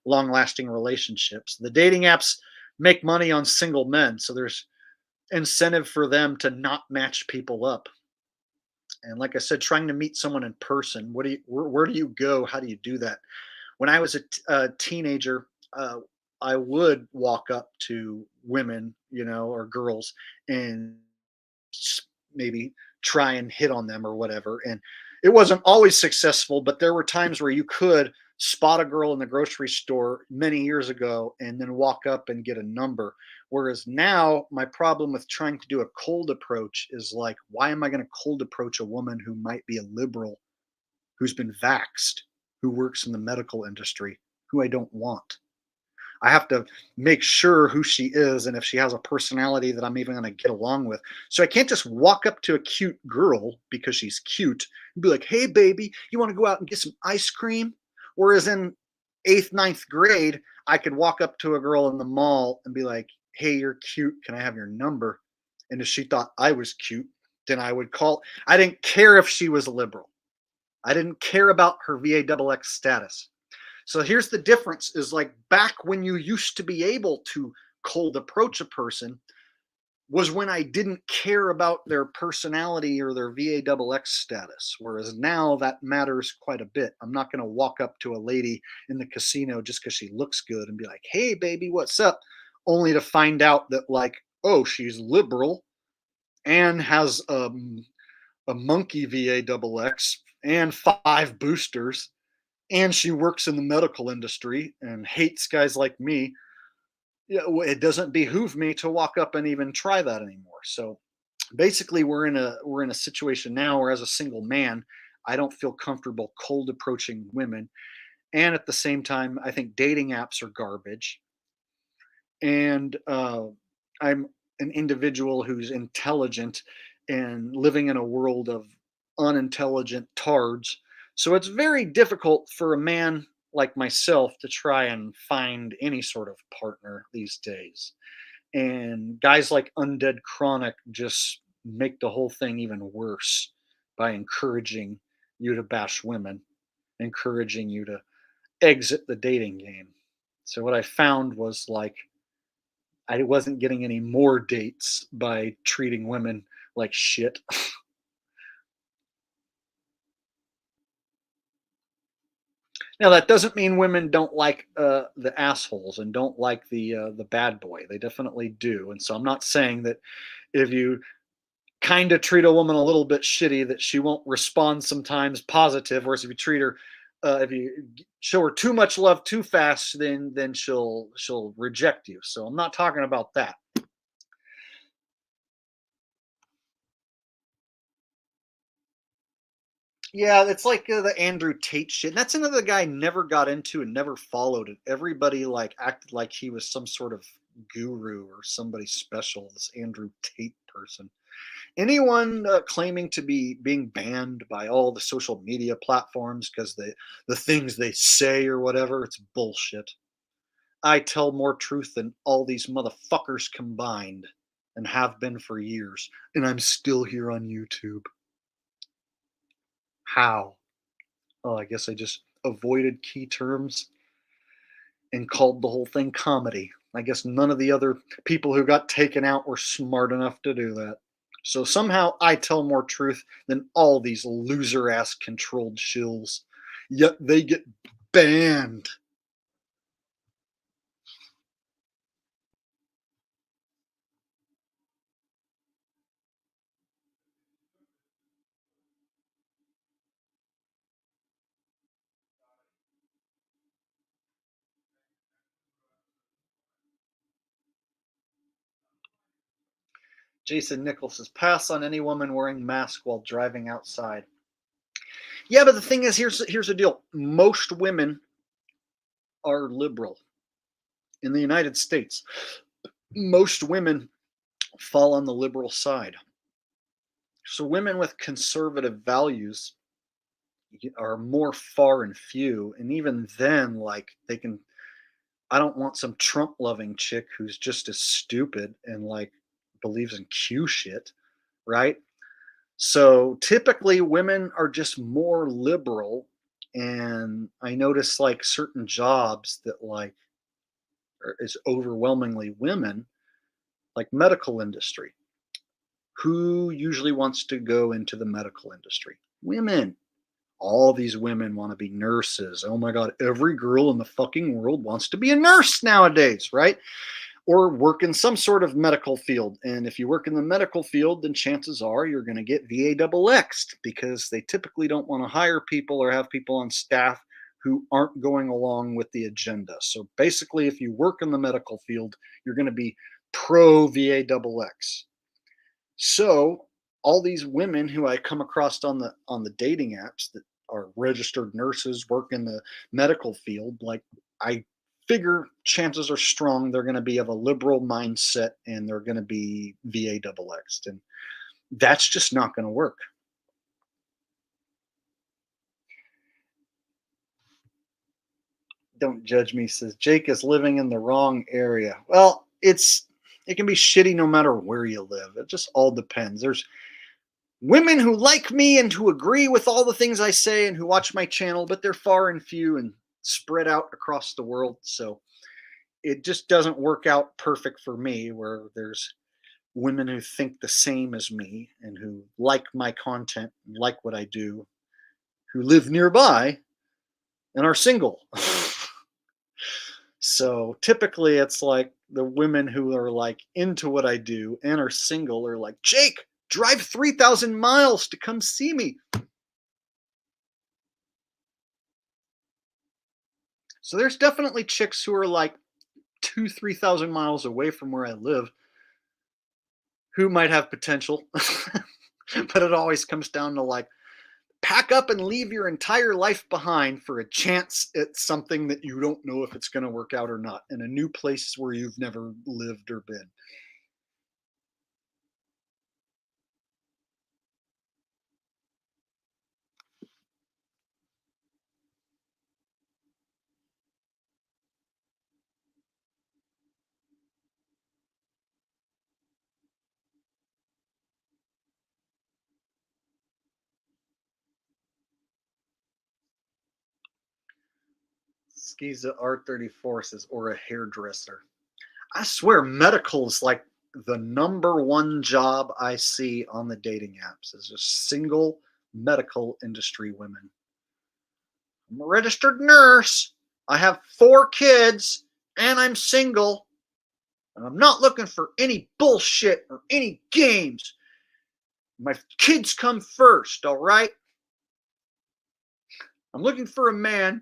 long-lasting relationships. The dating apps make money on single men, so there's incentive for them to not match people up. And like I said, trying to meet someone in person, where do you go? How do you do that? When I was a teenager, I would walk up to women, or girls, and maybe try and hit on them or whatever. And it wasn't always successful, but there were times where you could spot a girl in the grocery store many years ago and then walk up and get a number. Whereas now my problem with trying to do a cold approach is like, why am I going to cold approach a woman who might be a liberal, who's been vaxxed, who works in the medical industry, who I don't want. I have to make sure who she is and if she has a personality that I'm even going to get along with. So I can't just walk up to a cute girl because she's cute and be like, hey, baby, you want to go out and get some ice cream? Whereas in 8th, 9th grade, I could walk up to a girl in the mall and be like, hey, you're cute. Can I have your number? And if she thought I was cute, then I would call. I didn't care if she was liberal. I didn't care about her VAXX status. So here's the difference is like back when you used to be able to cold approach a person was when I didn't care about their personality or their VAXX status. Whereas now that matters quite a bit. I'm not going to walk up to a lady in the casino just because she looks good and be like, hey, baby, what's up? Only to find out that like, oh, she's liberal and has a monkey VAXX and 5 boosters. And she works in the medical industry and hates guys like me. It doesn't behoove me to walk up and even try that anymore. So basically we're in a situation now where as a single man, I don't feel comfortable cold approaching women. And at the same time, I think dating apps are garbage. And I'm an individual who's intelligent and living in a world of unintelligent tards. So it's very difficult for a man like myself to try and find any sort of partner these days. And guys like Undead Chronic just make the whole thing even worse by encouraging you to bash women, encouraging you to exit the dating game. So what I found was like I wasn't getting any more dates by treating women like shit. Now that doesn't mean women don't like the assholes and don't like the bad boy. They definitely do. And so I'm not saying that if you kind of treat a woman a little bit shitty that she won't respond sometimes positive, whereas if you treat her if you show her too much love too fast, then she'll reject you. So I'm not talking about that. Yeah, it's like the Andrew Tate shit. And that's another guy I never got into and never followed it. Everybody like acted like he was some sort of guru or somebody special. This Andrew Tate person. Anyone claiming to be being banned by all the social media platforms because the things they say or whatever, it's bullshit. I tell more truth than all these motherfuckers combined and have been for years, and I'm still here on YouTube. How? Oh, I guess I just avoided key terms and called the whole thing comedy. I guess none of the other people who got taken out were smart enough to do that. So somehow I tell more truth than all these loser ass controlled shills. Yet they get banned. Jason Nichols says, pass on any woman wearing mask while driving outside. Yeah, but the thing is, here's the deal. Most women are liberal in the United States. Most women fall on the liberal side. So women with conservative values are more far and few. And even then, like they can, I don't want some Trump loving chick who's just as stupid and like believes in Q shit, right? So typically women are just more liberal. And I notice like certain jobs that like is overwhelmingly women, like medical industry. Who usually wants to go into the medical industry? Women. All these women want to be nurses. Oh my God, every girl in the fucking world wants to be a nurse nowadays, right? Or work in some sort of medical field. And if you work in the medical field, then chances are you're going to get VAXX'd because they typically don't want to hire people or have people on staff who aren't going along with the agenda. So basically, if you work in the medical field, you're going to be pro VAXX. So all these women who I come across on the dating apps that are registered nurses, work in the medical field, like I figure chances are strong they're going to be of a liberal mindset and they're going to be VA double X'd. And that's just not going to work. Don't judge me, says Jake is living in the wrong area. Well, it can be shitty no matter where you live. It just all depends. There's women who like me and who agree with all the things I say and who watch my channel, but they're far and few and spread out across the world. So it just doesn't work out perfect for me, where there's women who think the same as me and who like my content, and like what I do, who live nearby and are single. So typically it's like the women who are like into what I do and are single are like, Jake, drive 3,000 miles to come see me. So there's definitely chicks who are like 2,000-3,000 miles away from where I live who might have potential. But it always comes down to like, pack up and leave your entire life behind for a chance at something that you don't know if it's going to work out or not in a new place where you've never lived or been. Skiza R34 says, or a hairdresser. I swear medical is like the #1 job I see on the dating apps is just single medical industry women. I'm a registered nurse. I have 4 kids and I'm single. And I'm not looking for any bullshit or any games. My kids come first, all right? I'm looking for a man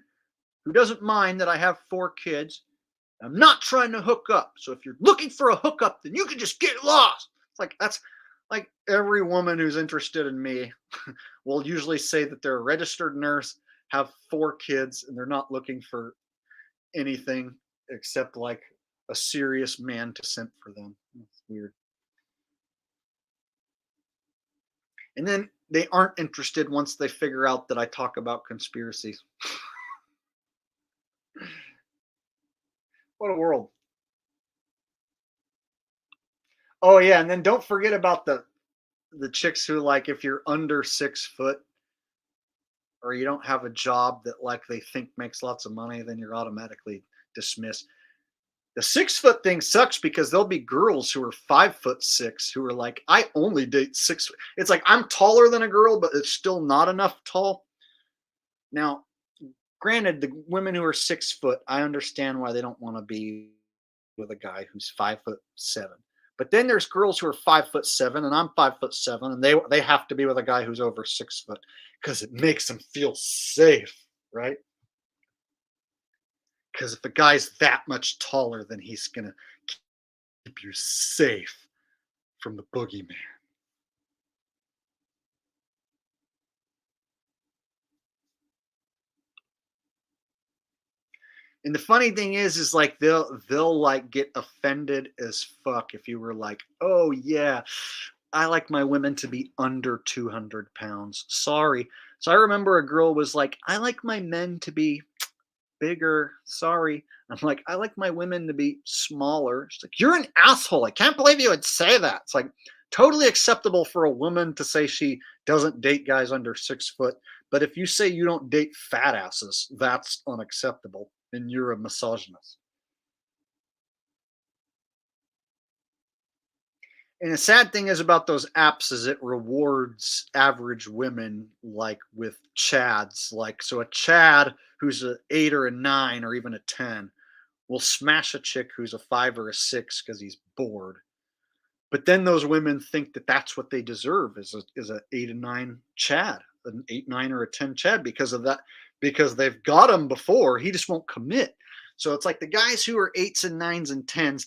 who doesn't mind that I have 4 kids. I'm not trying to hook up. So if you're looking for a hookup, then you can just get lost. It's like, that's like every woman who's interested in me will usually say that they're a registered nurse, have 4 kids, and they're not looking for anything except like a serious man to simp for them. It's weird. And then they aren't interested once they figure out that I talk about conspiracies. What a world. Oh yeah, and then don't forget about the chicks who, like, if you're under 6 foot or you don't have a job that like they think makes lots of money, then you're automatically dismissed. The 6 foot thing sucks because there'll be girls who are 5'6" who are like, I only date 6. It's like, I'm taller than a girl, but it's still not enough tall. Now, granted, the women who are 6 foot, I understand why they don't want to be with a guy who's 5'7". But then there's girls who are 5'7", and I'm 5'7", and they have to be with a guy who's over 6 foot because it makes them feel safe, right? Because if a guy's that much taller, then he's gonna keep you safe from the boogeyman. And the funny thing is like they'll like get offended as fuck if you were like, oh yeah, I like my women to be under 200 pounds. Sorry. So I remember a girl was like, I like my men to be bigger. Sorry. I'm like, I like my women to be smaller. She's like, you're an asshole. I can't believe you would say that. It's like totally acceptable for a woman to say she doesn't date guys under 6 foot. But if you say you don't date fat asses, that's unacceptable. And you're a misogynist. And the sad thing is about those apps is it rewards average women like with chads. Like, so a chad who's an 8 or a 9 or even a 10 will smash a chick who's a 5 or a 6 because he's bored. But then those women think that that's what they deserve is a 8 and 9 chad, an 8, 9 or a 10 chad because of that, because they've got him before. He just won't commit. So it's like the guys who are 8s and 9s and 10s,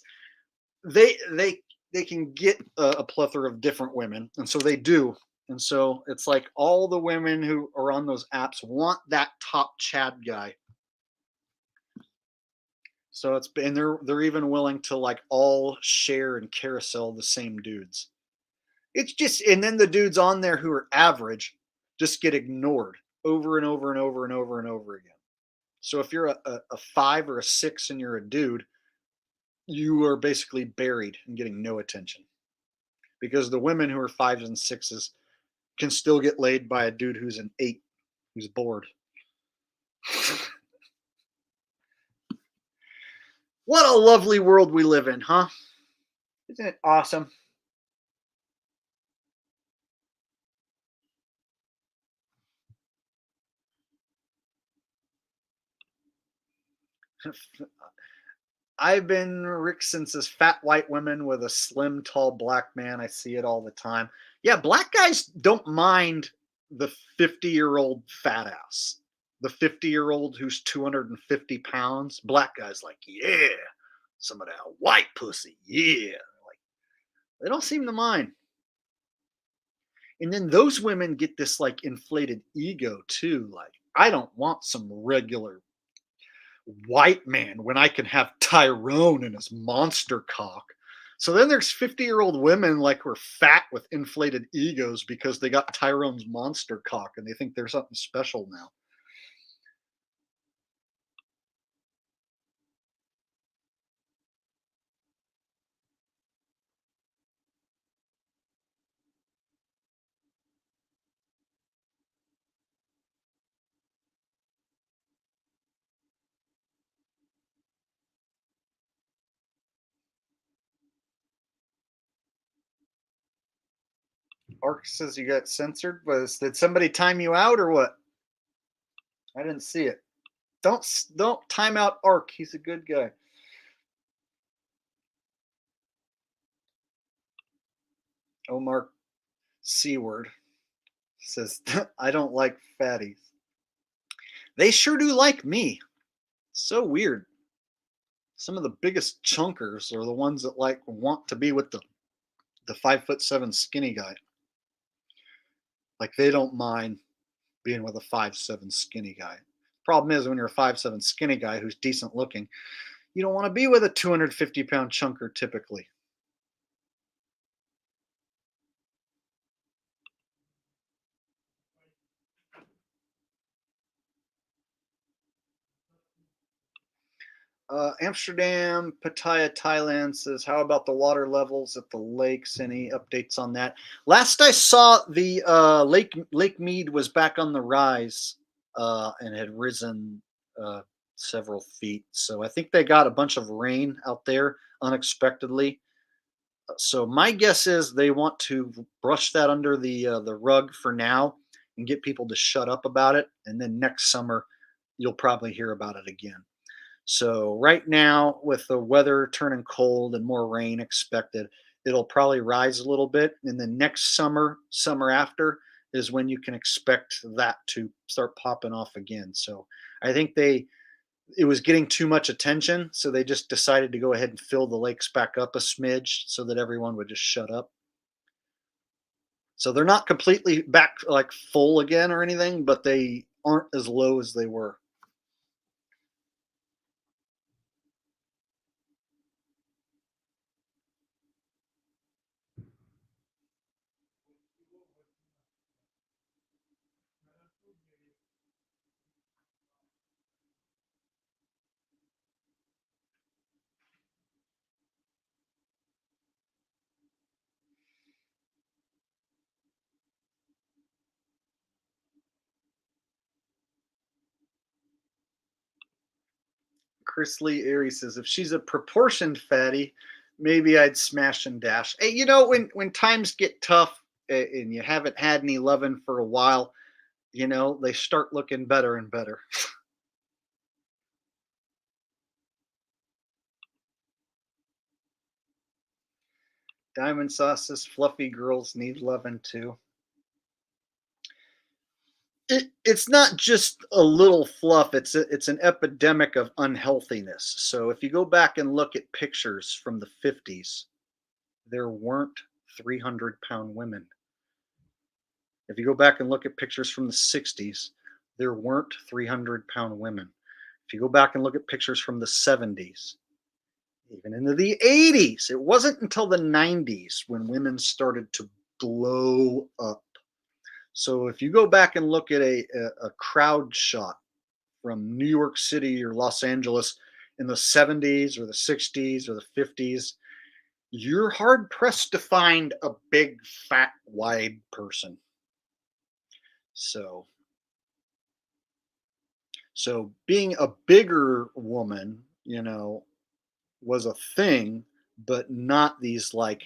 they can get a plethora of different women, and so they do. And so it's like all the women who are on those apps want that top Chad guy. So it's and they're even willing to like all share and carousel the same dudes. It's just, and then the dudes on there who are average just get ignored over and over and over and over and over again. So if you're a 5 or a 6 and you're a dude, you are basically buried and getting no attention, because the women who are 5s and 6s can still get laid by a dude who's an 8 who's bored. What a lovely world we live in, huh? Isn't it awesome? I've been Rick since this fat white woman with a slim, tall black man. I see it all the time. Yeah, black guys don't mind the 50-year-old fat ass. The 50-year-old who's 250 pounds. Black guys like, yeah, some of that white pussy, yeah. Like, they don't seem to mind. And then those women get this like inflated ego too. Like, I don't want some regular white man when I can have Tyrone and his monster cock. So then there's 50-year-old women like who are fat with inflated egos because they got Tyrone's monster cock and they think they're something special now. Ark says you got censored. Did somebody time you out or what? I didn't see it. Don't time out Ark. He's a good guy. Omar C-word says, I don't like fatties. They sure do like me. So weird. Some of the biggest chunkers are the ones that like want to be with the 5'7" skinny guy. Like they don't mind being with a 5'7" skinny guy. Problem is when you're a 5'7" skinny guy who's decent looking, you don't want to be with a 250-pound chunker typically. Amsterdam, Pattaya, Thailand says, how about the water levels at the lakes? Any updates on that? Last I saw, the Lake Mead was back on the rise and had risen several feet. So I think they got a bunch of rain out there unexpectedly. So my guess is they want to brush that under the rug for now and get people to shut up about it. And then next summer, you'll probably hear about it again. So right now, with the weather turning cold and more rain expected, it'll probably rise a little bit. And then next summer after is when you can expect that to start popping off again. So I think it was getting too much attention, so they just decided to go ahead and fill the lakes back up a smidge so that everyone would just shut up. So they're not completely back like full again or anything, but they aren't as low as they were. Chris Lee Airy says, if she's a proportioned fatty, maybe I'd smash and dash. Hey, you know, when times get tough and you haven't had any loving for a while, you know, they start looking better and better. Diamond Sauce says, fluffy girls need loving too. It's not just a little fluff. It's an epidemic of unhealthiness. So if you go back and look at pictures from the 50s, there weren't 300-pound women. If you go back and look at pictures from the 60s, there weren't 300-pound women. If you go back and look at pictures from the 70s, even into the 80s, it wasn't until the 90s when women started to blow up. So if you go back and look at a crowd shot from New York City or Los Angeles in the 70s or the 60s or the 50s, you're hard pressed to find a big, fat, wide person. So being a bigger woman, was a thing, but not these like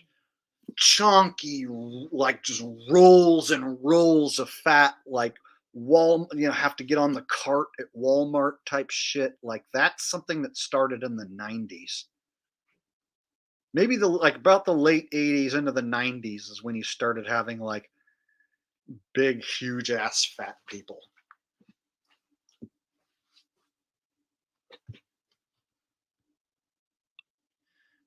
chunky, like just rolls and rolls of fat, like have to get on the cart at Walmart type shit. Like that's something that started in the 90s. Maybe about the late 80s into the 90s is when you started having like big, huge ass fat people.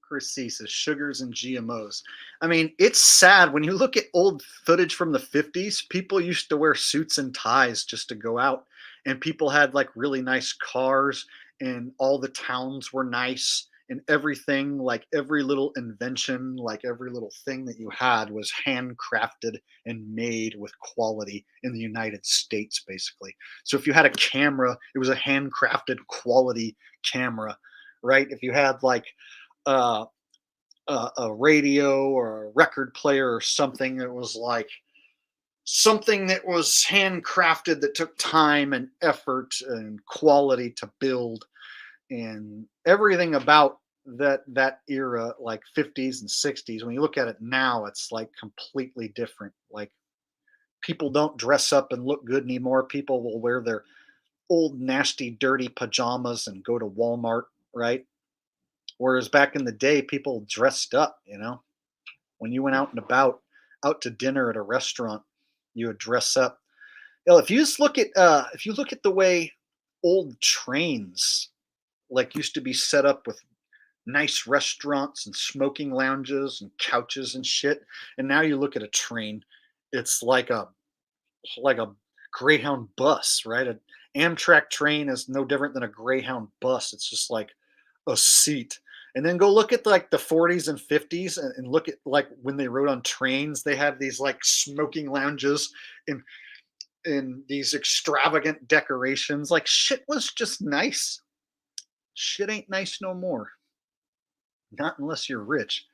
Chris C says sugars and GMOs. I mean, it's sad when you look at old footage from the 50s. People used to wear suits and ties just to go out, and people had like really nice cars, and all the towns were nice, and everything, like every little invention, like every little thing that you had was handcrafted and made with quality in the United States, basically. So if you had a camera, it was a handcrafted quality camera, right? If you had like a radio or a record player or something that was like something that was handcrafted, that took time and effort and quality to build, and everything about that era, like 50s and 60s. When you look at it now, it's like completely different. Like people don't dress up and look good anymore. People will wear their old nasty dirty pajamas and go to Walmart, right? Whereas back in the day, people dressed up, when you went out and about, out to dinner at a restaurant, you would dress up. If you just look at the way old trains like used to be set up with nice restaurants and smoking lounges and couches and shit, and now you look at a train, it's like a Greyhound bus, right? An Amtrak train is no different than a Greyhound bus. It's just like a seat. And then go look at like the 40s and 50s and look at like when they rode on trains, they had these like smoking lounges and these extravagant decorations. Like shit was just nice. Shit ain't nice no more. Not unless you're rich.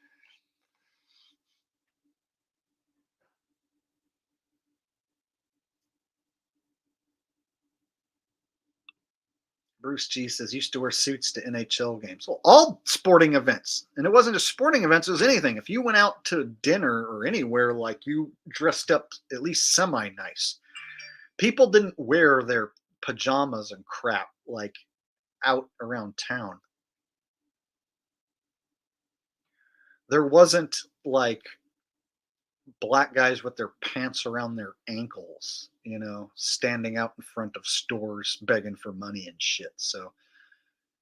Bruce G says used to wear suits to NHL games. Well, all sporting events. And it wasn't just sporting events, it was anything. If you went out to dinner or anywhere, like you dressed up at least semi nice. People didn't wear their pajamas and crap like out around town. There wasn't like black guys with their pants around their ankles, standing out in front of stores begging for money and shit. So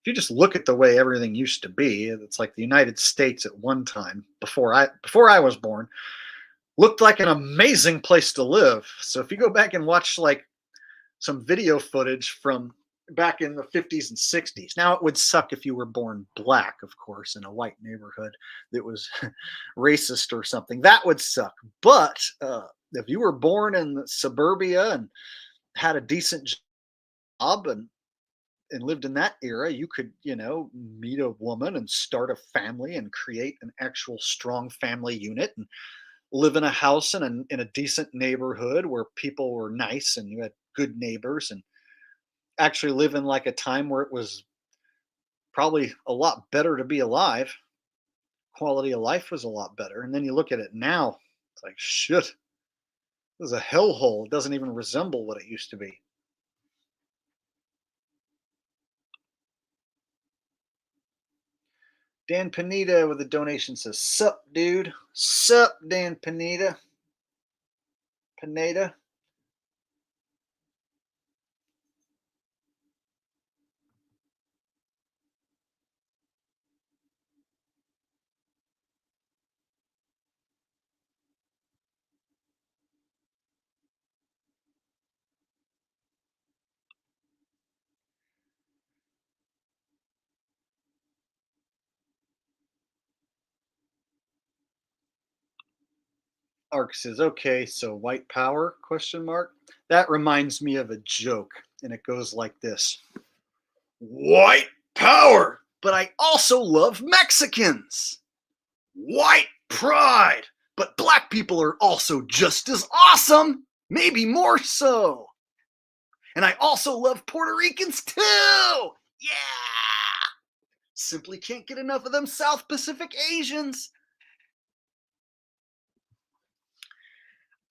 if you just look at the way everything used to be, it's like the United States at one time before I was born looked like an amazing place to live. So if you go back and watch like some video footage from back in the 50s and 60s. Now, it would suck if you were born black, of course, in a white neighborhood that was racist or something. That would suck. But if you were born in suburbia and had a decent job and lived in that era, you could, meet a woman and start a family and create an actual strong family unit and live in a house in a decent neighborhood where people were nice and you had good neighbors, and actually live in like a time where it was probably a lot better to be alive. Quality of life was a lot better. And then you look at it now, it's like shit. This is a hellhole. It doesn't even resemble what it used to be. Dan Panita with a donation says, sup, dude. Sup, Dan Panita. Pineda. Ark says, okay, so white power, question mark. That reminds me of a joke, and it goes like this. White power, but I also love Mexicans. White pride, but black people are also just as awesome, maybe more so. And I also love Puerto Ricans too. Yeah. Simply can't get enough of them South Pacific Asians.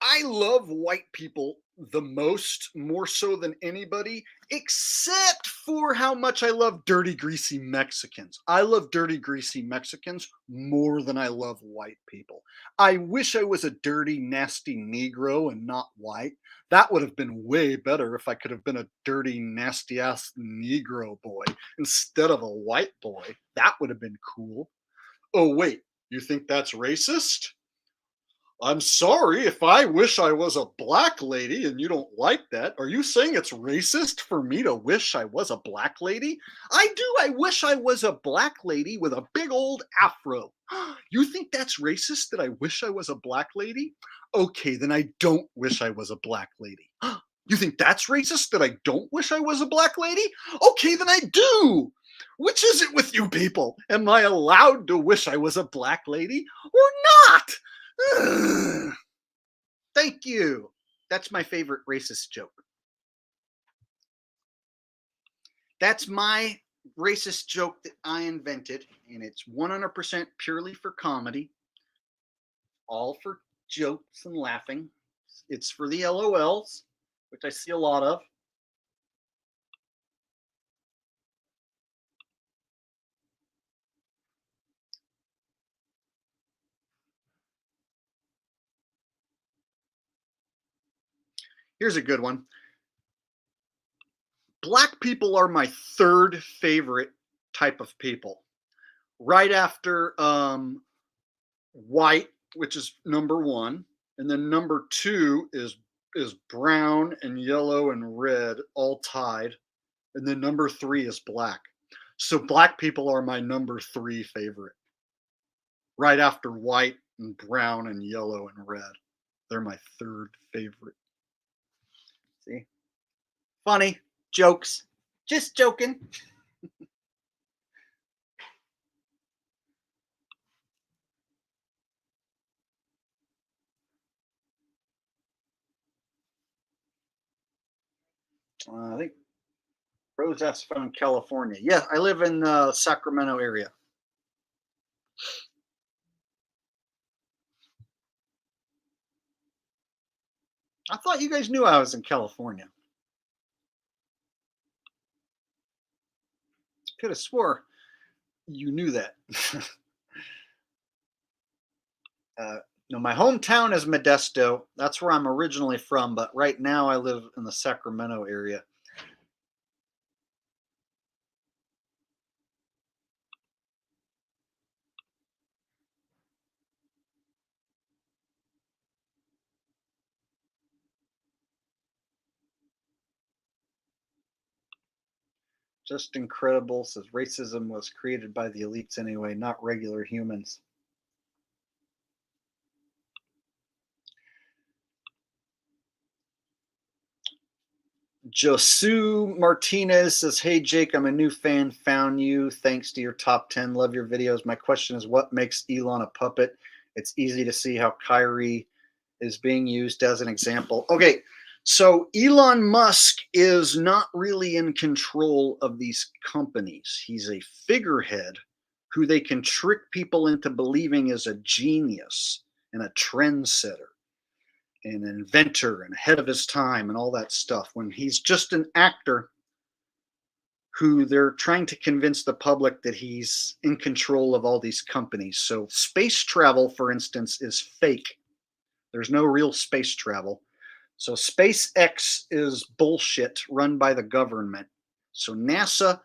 I love white people the most, more so than anybody, except for how much I love dirty, greasy Mexicans. I love dirty, greasy Mexicans more than I love white people. I wish I was a dirty, nasty Negro and not white. That would have been way better if I could have been a dirty, nasty ass Negro boy instead of a white boy. That would have been cool. Oh, wait, you think that's racist? I'm sorry if I wish I was a black lady and you don't like that. Are you saying it's racist for me to wish I was a black lady? I do. I wish I was a black lady with a big old afro. You think that's racist that I wish I was a black lady? Okay, then I don't wish I was a black lady. You think that's racist that I don't wish I was a black lady? Okay, then I do. Which is it with you people? Am I allowed to wish I was a black lady or not? Thank you. That's my favorite racist joke. That's my racist joke that I invented, and it's 100% purely for comedy, all for jokes and laughing. It's for the LOLs, which I see a lot of. Here's a good one. Black people are my third favorite type of people. Right after white, which is number one, and then number two is brown and yellow and red, all tied, and then number three is black. So black people are my number three favorite. Right after white and brown and yellow and red, they're my third favorite. See, funny jokes, just joking. I think Rose asked if I'm in California. Yeah, I live in the Sacramento area. I thought you guys knew I was in California. Could have swore you knew that. No, my hometown is Modesto. That's where I'm originally from, but right now I live in the Sacramento area. Just incredible. Says racism was created by the elites anyway, not regular humans. Josu Martinez says, hey, Jake, I'm a new fan, found you. Thanks to your top 10. Love your videos. My question is, what makes Elon a puppet? It's easy to see how Kyrie is being used as an example. Okay, so Elon Musk is not really in control of these companies. He's a figurehead who they can trick people into believing is a genius and a trendsetter, an inventor and ahead of his time and all that stuff, when he's just an actor who they're trying to convince the public that he's in control of all these companies. So space travel, for instance, is fake. There's no real space travel. So SpaceX is bullshit run by the government. So NASA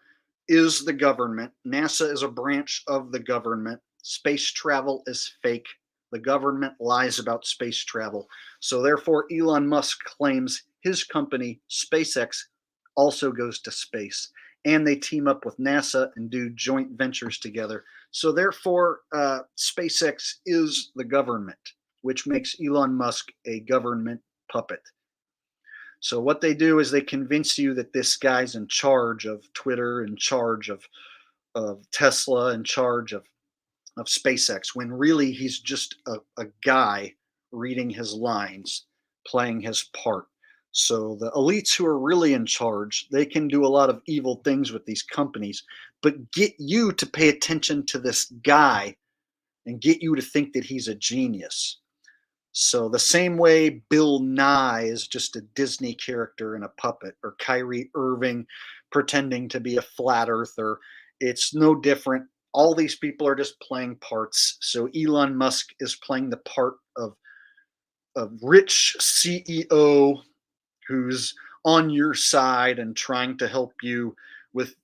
is the government. NASA is a branch of the government. Space travel is fake. The government lies about space travel. So therefore, Elon Musk claims his company, SpaceX, also goes to space. And they team up with NASA and do joint ventures together. So therefore, SpaceX is the government, which makes Elon Musk a government puppet. So what they do is they convince you that this guy's in charge of Twitter, in charge of Tesla, in charge of SpaceX, when really he's just a guy reading his lines, playing his part. So the elites who are really in charge, they can do a lot of evil things with these companies, but get you to pay attention to this guy and get you to think that he's a genius. So the same way Bill Nye is just a Disney character and a puppet, or Kyrie Irving pretending to be a flat earther, it's no different. All these people are just playing parts. So Elon Musk is playing the part of a rich CEO who's on your side and trying to help you with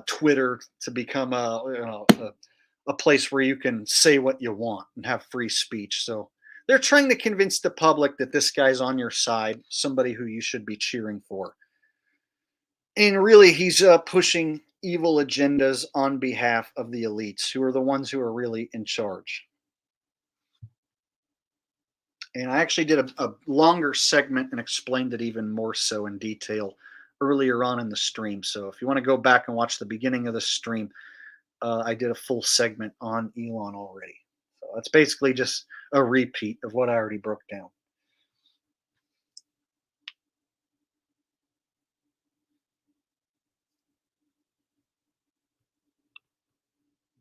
Twitter to become a place where you can say what you want and have free speech. So they're trying to convince the public that this guy's on your side, somebody who you should be cheering for. And really, he's pushing evil agendas on behalf of the elites, who are the ones who are really in charge. And I actually did a longer segment and explained it even more so in detail earlier on in the stream. So if you want to go back and watch the beginning of the stream, I did a full segment on Elon already. So that's basically just a repeat of what I already broke down.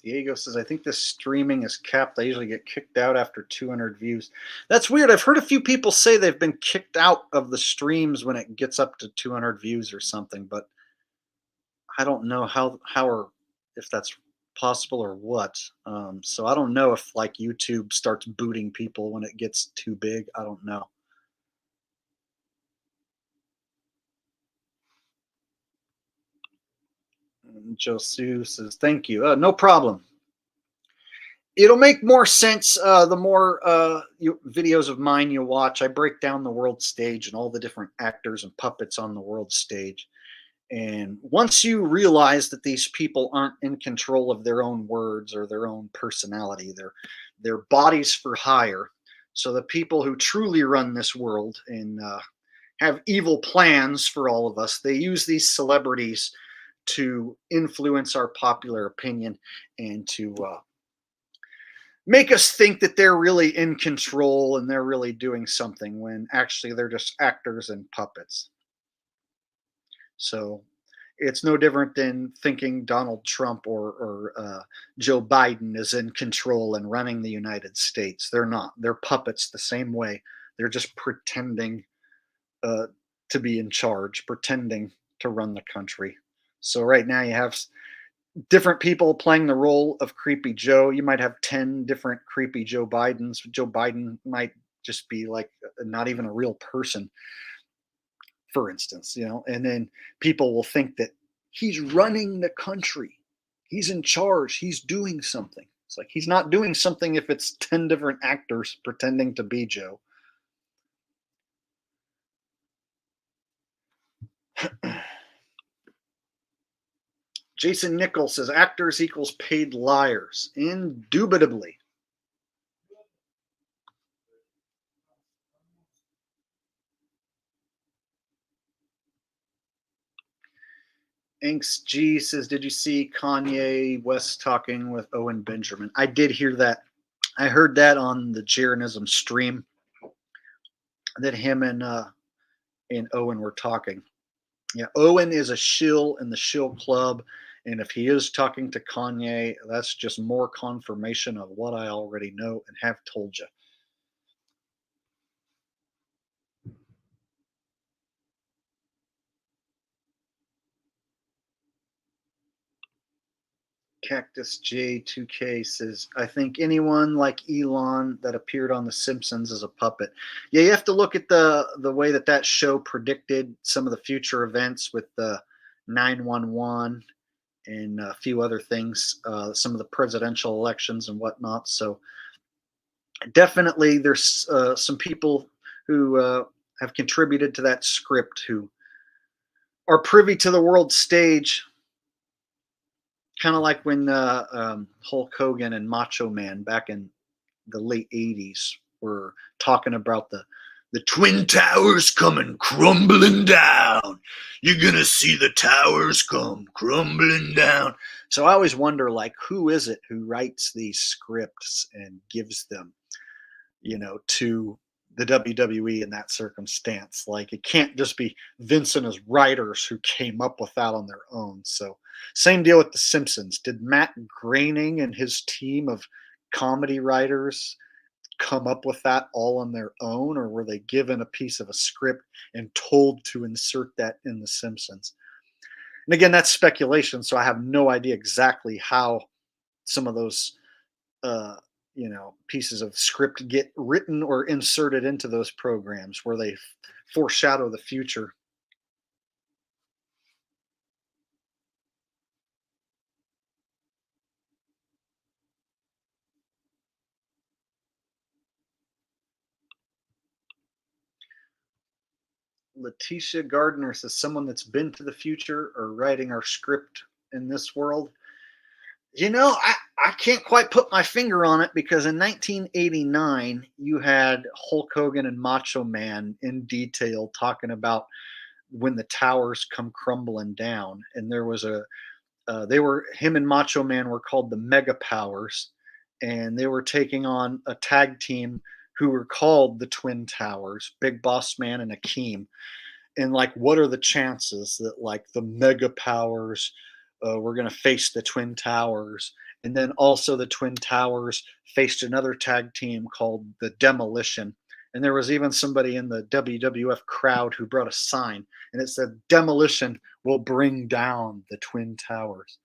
Diego says, I think this streaming is capped. I usually get kicked out after 200 views. That's weird. I've heard a few people say they've been kicked out of the streams when it gets up to 200 views or something, but I don't know how or if that's possible or what. So I don't know if like YouTube starts booting people when it gets too big. I don't know. Josu says, thank you. No problem. It'll make more sense the more videos of mine you watch. I break down the world stage and all the different actors and puppets on the world stage. And once you realize that these people aren't in control of their own words or their own personality, they're bodies for hire. So the people who truly run this world and have evil plans for all of us, they use these celebrities to influence our popular opinion and to make us think that they're really in control and they're really doing something when actually they're just actors and puppets. So it's no different than thinking Donald Trump or Joe Biden is in control and running the United States. They're not. They're puppets the same way. They're just pretending to be in charge, pretending to run the country. So right now you have different people playing the role of Creepy Joe. You might have 10 different Creepy Joe Bidens. Joe Biden might just be like not even a real person, for instance, and then people will think that he's running the country. He's in charge. He's doing something. It's like he's not doing something if it's 10 different actors pretending to be Joe. Jason Nichols says actors equals paid liars. Indubitably. Inks G says, did you see Kanye West talking with Owen Benjamin? I did hear that. I heard that on the Jeranism stream that him and Owen were talking. Yeah, Owen is a shill in the shill club. And if he is talking to Kanye, that's just more confirmation of what I already know and have told you. Cactus J2K says, I think anyone like Elon that appeared on The Simpsons is a puppet. Yeah, you have to look at the way that show predicted some of the future events with the 911 and a few other things, some of the presidential elections and whatnot. So definitely there's some people who have contributed to that script who are privy to the world stage. Kind of like when Hulk Hogan and Macho Man back in the late 80s were talking about the Twin Towers coming crumbling down. You're going to see the towers come crumbling down. So I always wonder, like, who is it who writes these scripts and gives them, to the WWE in that circumstance? Like, it can't just be Vince and his writers who came up with that on their own. So same deal with The Simpsons. Did Matt Groening and his team of comedy writers come up with that all on their own, or were they given a piece of a script and told to insert that in The Simpsons? And again, that's speculation, so I have no idea exactly how some of those pieces of script get written or inserted into those programs where they foreshadow the future. Letitia Gardner says, someone that's been to the future or writing our script in this world. I can't quite put my finger on it, because in 1989, you had Hulk Hogan and Macho Man in detail talking about when the towers come crumbling down. And there was him and Macho Man were called the Mega Powers, and they were taking on a tag team who were called the Twin Towers, Big Boss Man and Akeem. And like, what are the chances that like the Mega Powers were going to face the Twin Towers? And then also the Twin Towers faced another tag team called the Demolition. And there was even somebody in the WWF crowd who brought a sign, and it said, "Demolition will bring down the Twin Towers."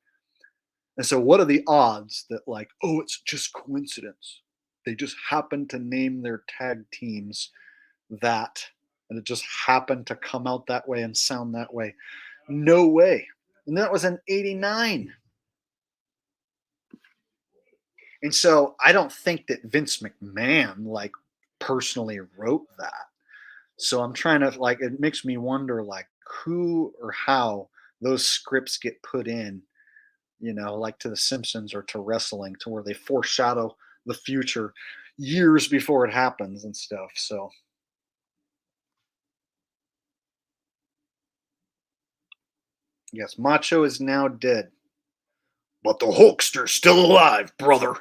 And so what are the odds that like, oh, it's just coincidence? They just happened to name their tag teams that, and it just happened to come out that way and sound that way. No way. And that was in 89. And so I don't think that Vince McMahon like personally wrote that. So I'm trying to like, it makes me wonder like who or how those scripts get put in, like to The Simpsons or to wrestling, to where they foreshadow the future years before it happens and stuff. So yes, Macho is now dead, but the Hulkster's still alive, brother.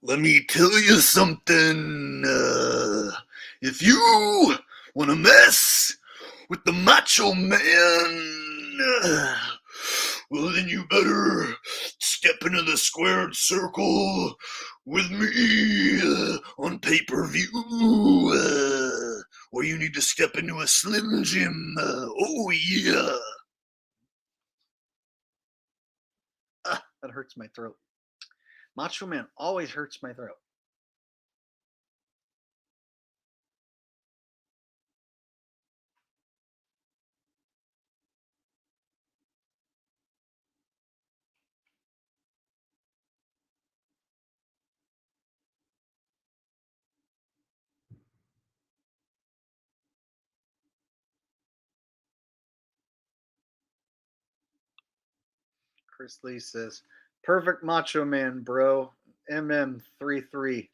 Let me tell you something. If you want to mess with the Macho Man, well, then you better step into the squared circle with me on pay-per-view, or you need to step into a Slim Jim. Oh, yeah. That hurts my throat. Macho Man always hurts my throat. Chris Lee says, perfect Macho Man, bro. MM33.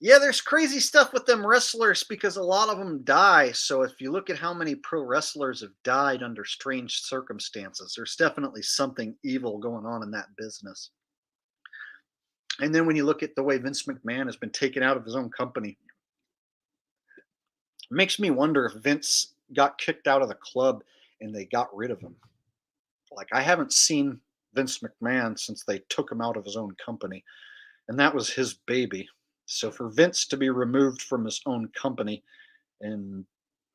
Yeah, there's crazy stuff with them wrestlers because a lot of them die. So if you look at how many pro wrestlers have died under strange circumstances, there's definitely something evil going on in that business. And then when you look at the way Vince McMahon has been taken out of his own company, it makes me wonder if Vince got kicked out of the club and they got rid of him. Like, I haven't seen Vince McMahon since they took him out of his own company, and that was his baby. So for Vince to be removed from his own company and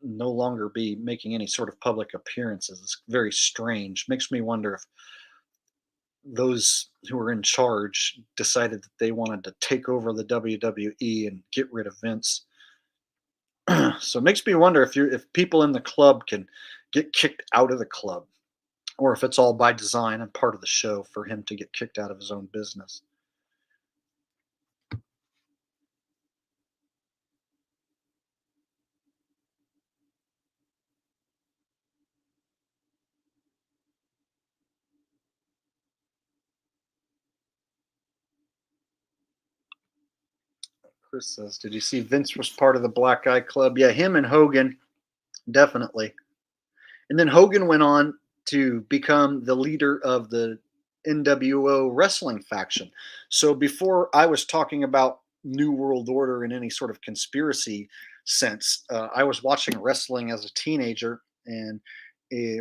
no longer be making any sort of public appearances is very strange. Makes me wonder if those who were in charge decided that they wanted to take over the WWE and get rid of Vince. So it makes me wonder if people in the club can get kicked out of the club, or if it's all by design and part of the show for him to get kicked out of his own business. Chris says, did you see Vince was part of the Black Eye Club? Yeah, him and Hogan, definitely. And then Hogan went on to become the leader of the NWO wrestling faction. So before I was talking about New World Order in any sort of conspiracy sense, I was watching wrestling as a teenager, and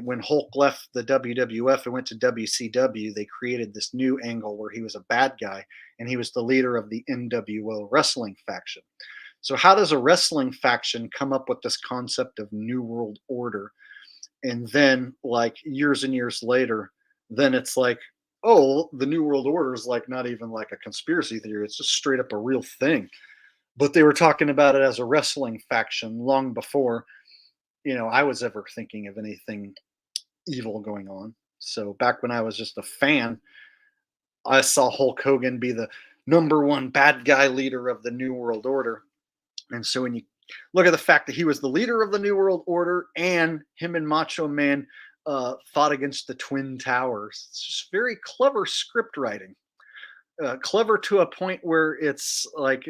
when Hulk left the WWF and went to WCW, they created this new angle where he was a bad guy, and he was the leader of the NWO wrestling faction. So how does a wrestling faction come up with this concept of New World Order? And then, like, years and years later, then it's like, oh, the New World Order is like not even like a conspiracy theory. It's just straight up a real thing. But they were talking about it as a wrestling faction long before, I was ever thinking of anything evil going on. So back when I was just a fan, I saw Hulk Hogan be the number one bad guy leader of the New World Order. And so when you look at the fact that he was the leader of the New World Order and him and Macho Man fought against the Twin Towers, it's just very clever script writing. Clever to a point where it's like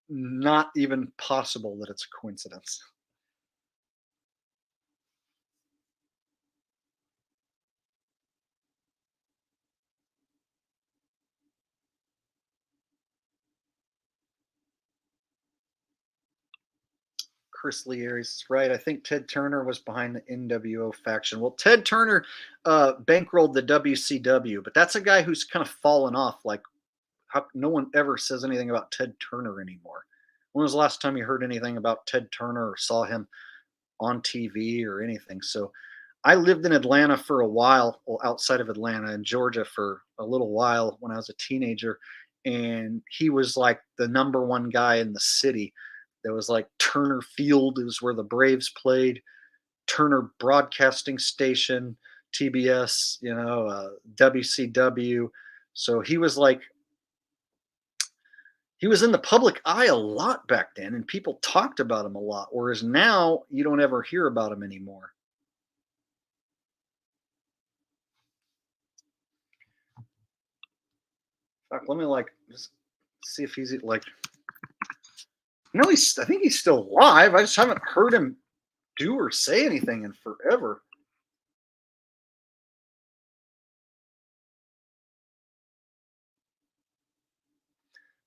not even possible that it's a coincidence. Chris Lee Aries is right. I think Ted Turner was behind the NWO faction. Well, Ted Turner bankrolled the WCW, but that's a guy who's kind of fallen off. Like, no one ever says anything about Ted Turner anymore. When was the last time you heard anything about Ted Turner or saw him on TV or anything? So I lived in Atlanta for a while, well, outside of Atlanta, in Georgia for a little while when I was a teenager. And he was like the number one guy in the city. There was like Turner Field, it was where the Braves played, Turner Broadcasting Station, TBS, WCW. So he was in the public eye a lot back then, and people talked about him a lot, whereas now you don't ever hear about him anymore. In fact, let me just see if he's like. No, I think he's still alive. I just haven't heard him do or say anything in forever.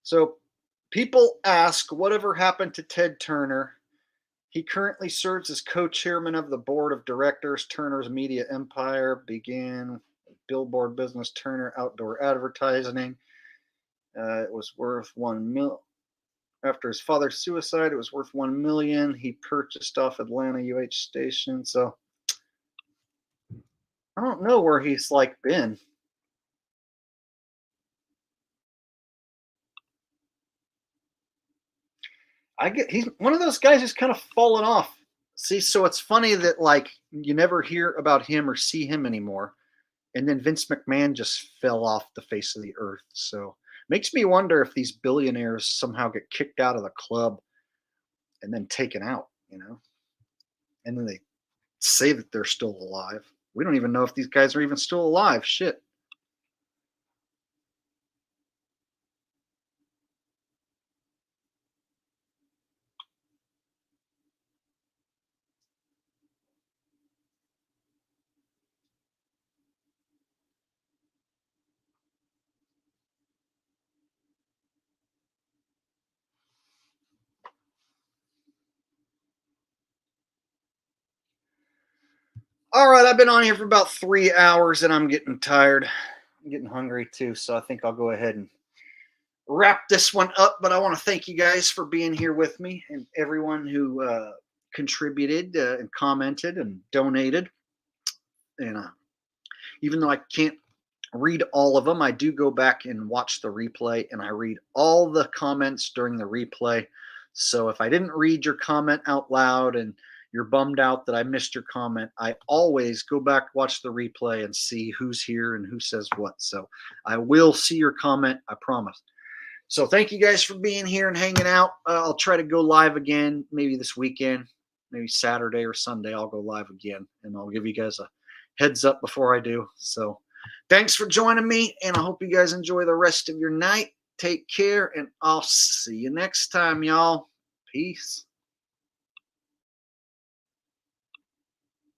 So people ask, whatever happened to Ted Turner? He currently serves as co-chairman of the board of directors. Turner's media empire began Billboard Business, Turner Outdoor Advertising. It was worth $1 million. After his father's suicide, it was worth $1 million. He purchased off Atlanta UH station. So I don't know where he's been. He's one of those guys who's kind of fallen off. See, so it's funny that you never hear about him or see him anymore. And then Vince McMahon just fell off the face of the earth. So makes me wonder if these billionaires somehow get kicked out of the club and then taken out, and then they say that they're still alive. We don't even know if these guys are even still alive. Shit. All right, I've been on here for about 3 hours and I'm getting tired. I'm getting hungry too, so I think I'll go ahead and wrap this one up. But I want to thank you guys for being here with me and everyone who contributed and commented and donated. And even though I can't read all of them, I do go back and watch the replay, and I read all the comments during the replay. So if I didn't read your comment out loud and you're bummed out that I missed your comment, I always go back, watch the replay, and see who's here and who says what. So I will see your comment, I promise. So thank you guys for being here and hanging out. I'll try to go live again, maybe this weekend, maybe Saturday or Sunday. I'll go live again, and I'll give you guys a heads up before I do. So thanks for joining me, and I hope you guys enjoy the rest of your night. Take care, and I'll see you next time, y'all. Peace.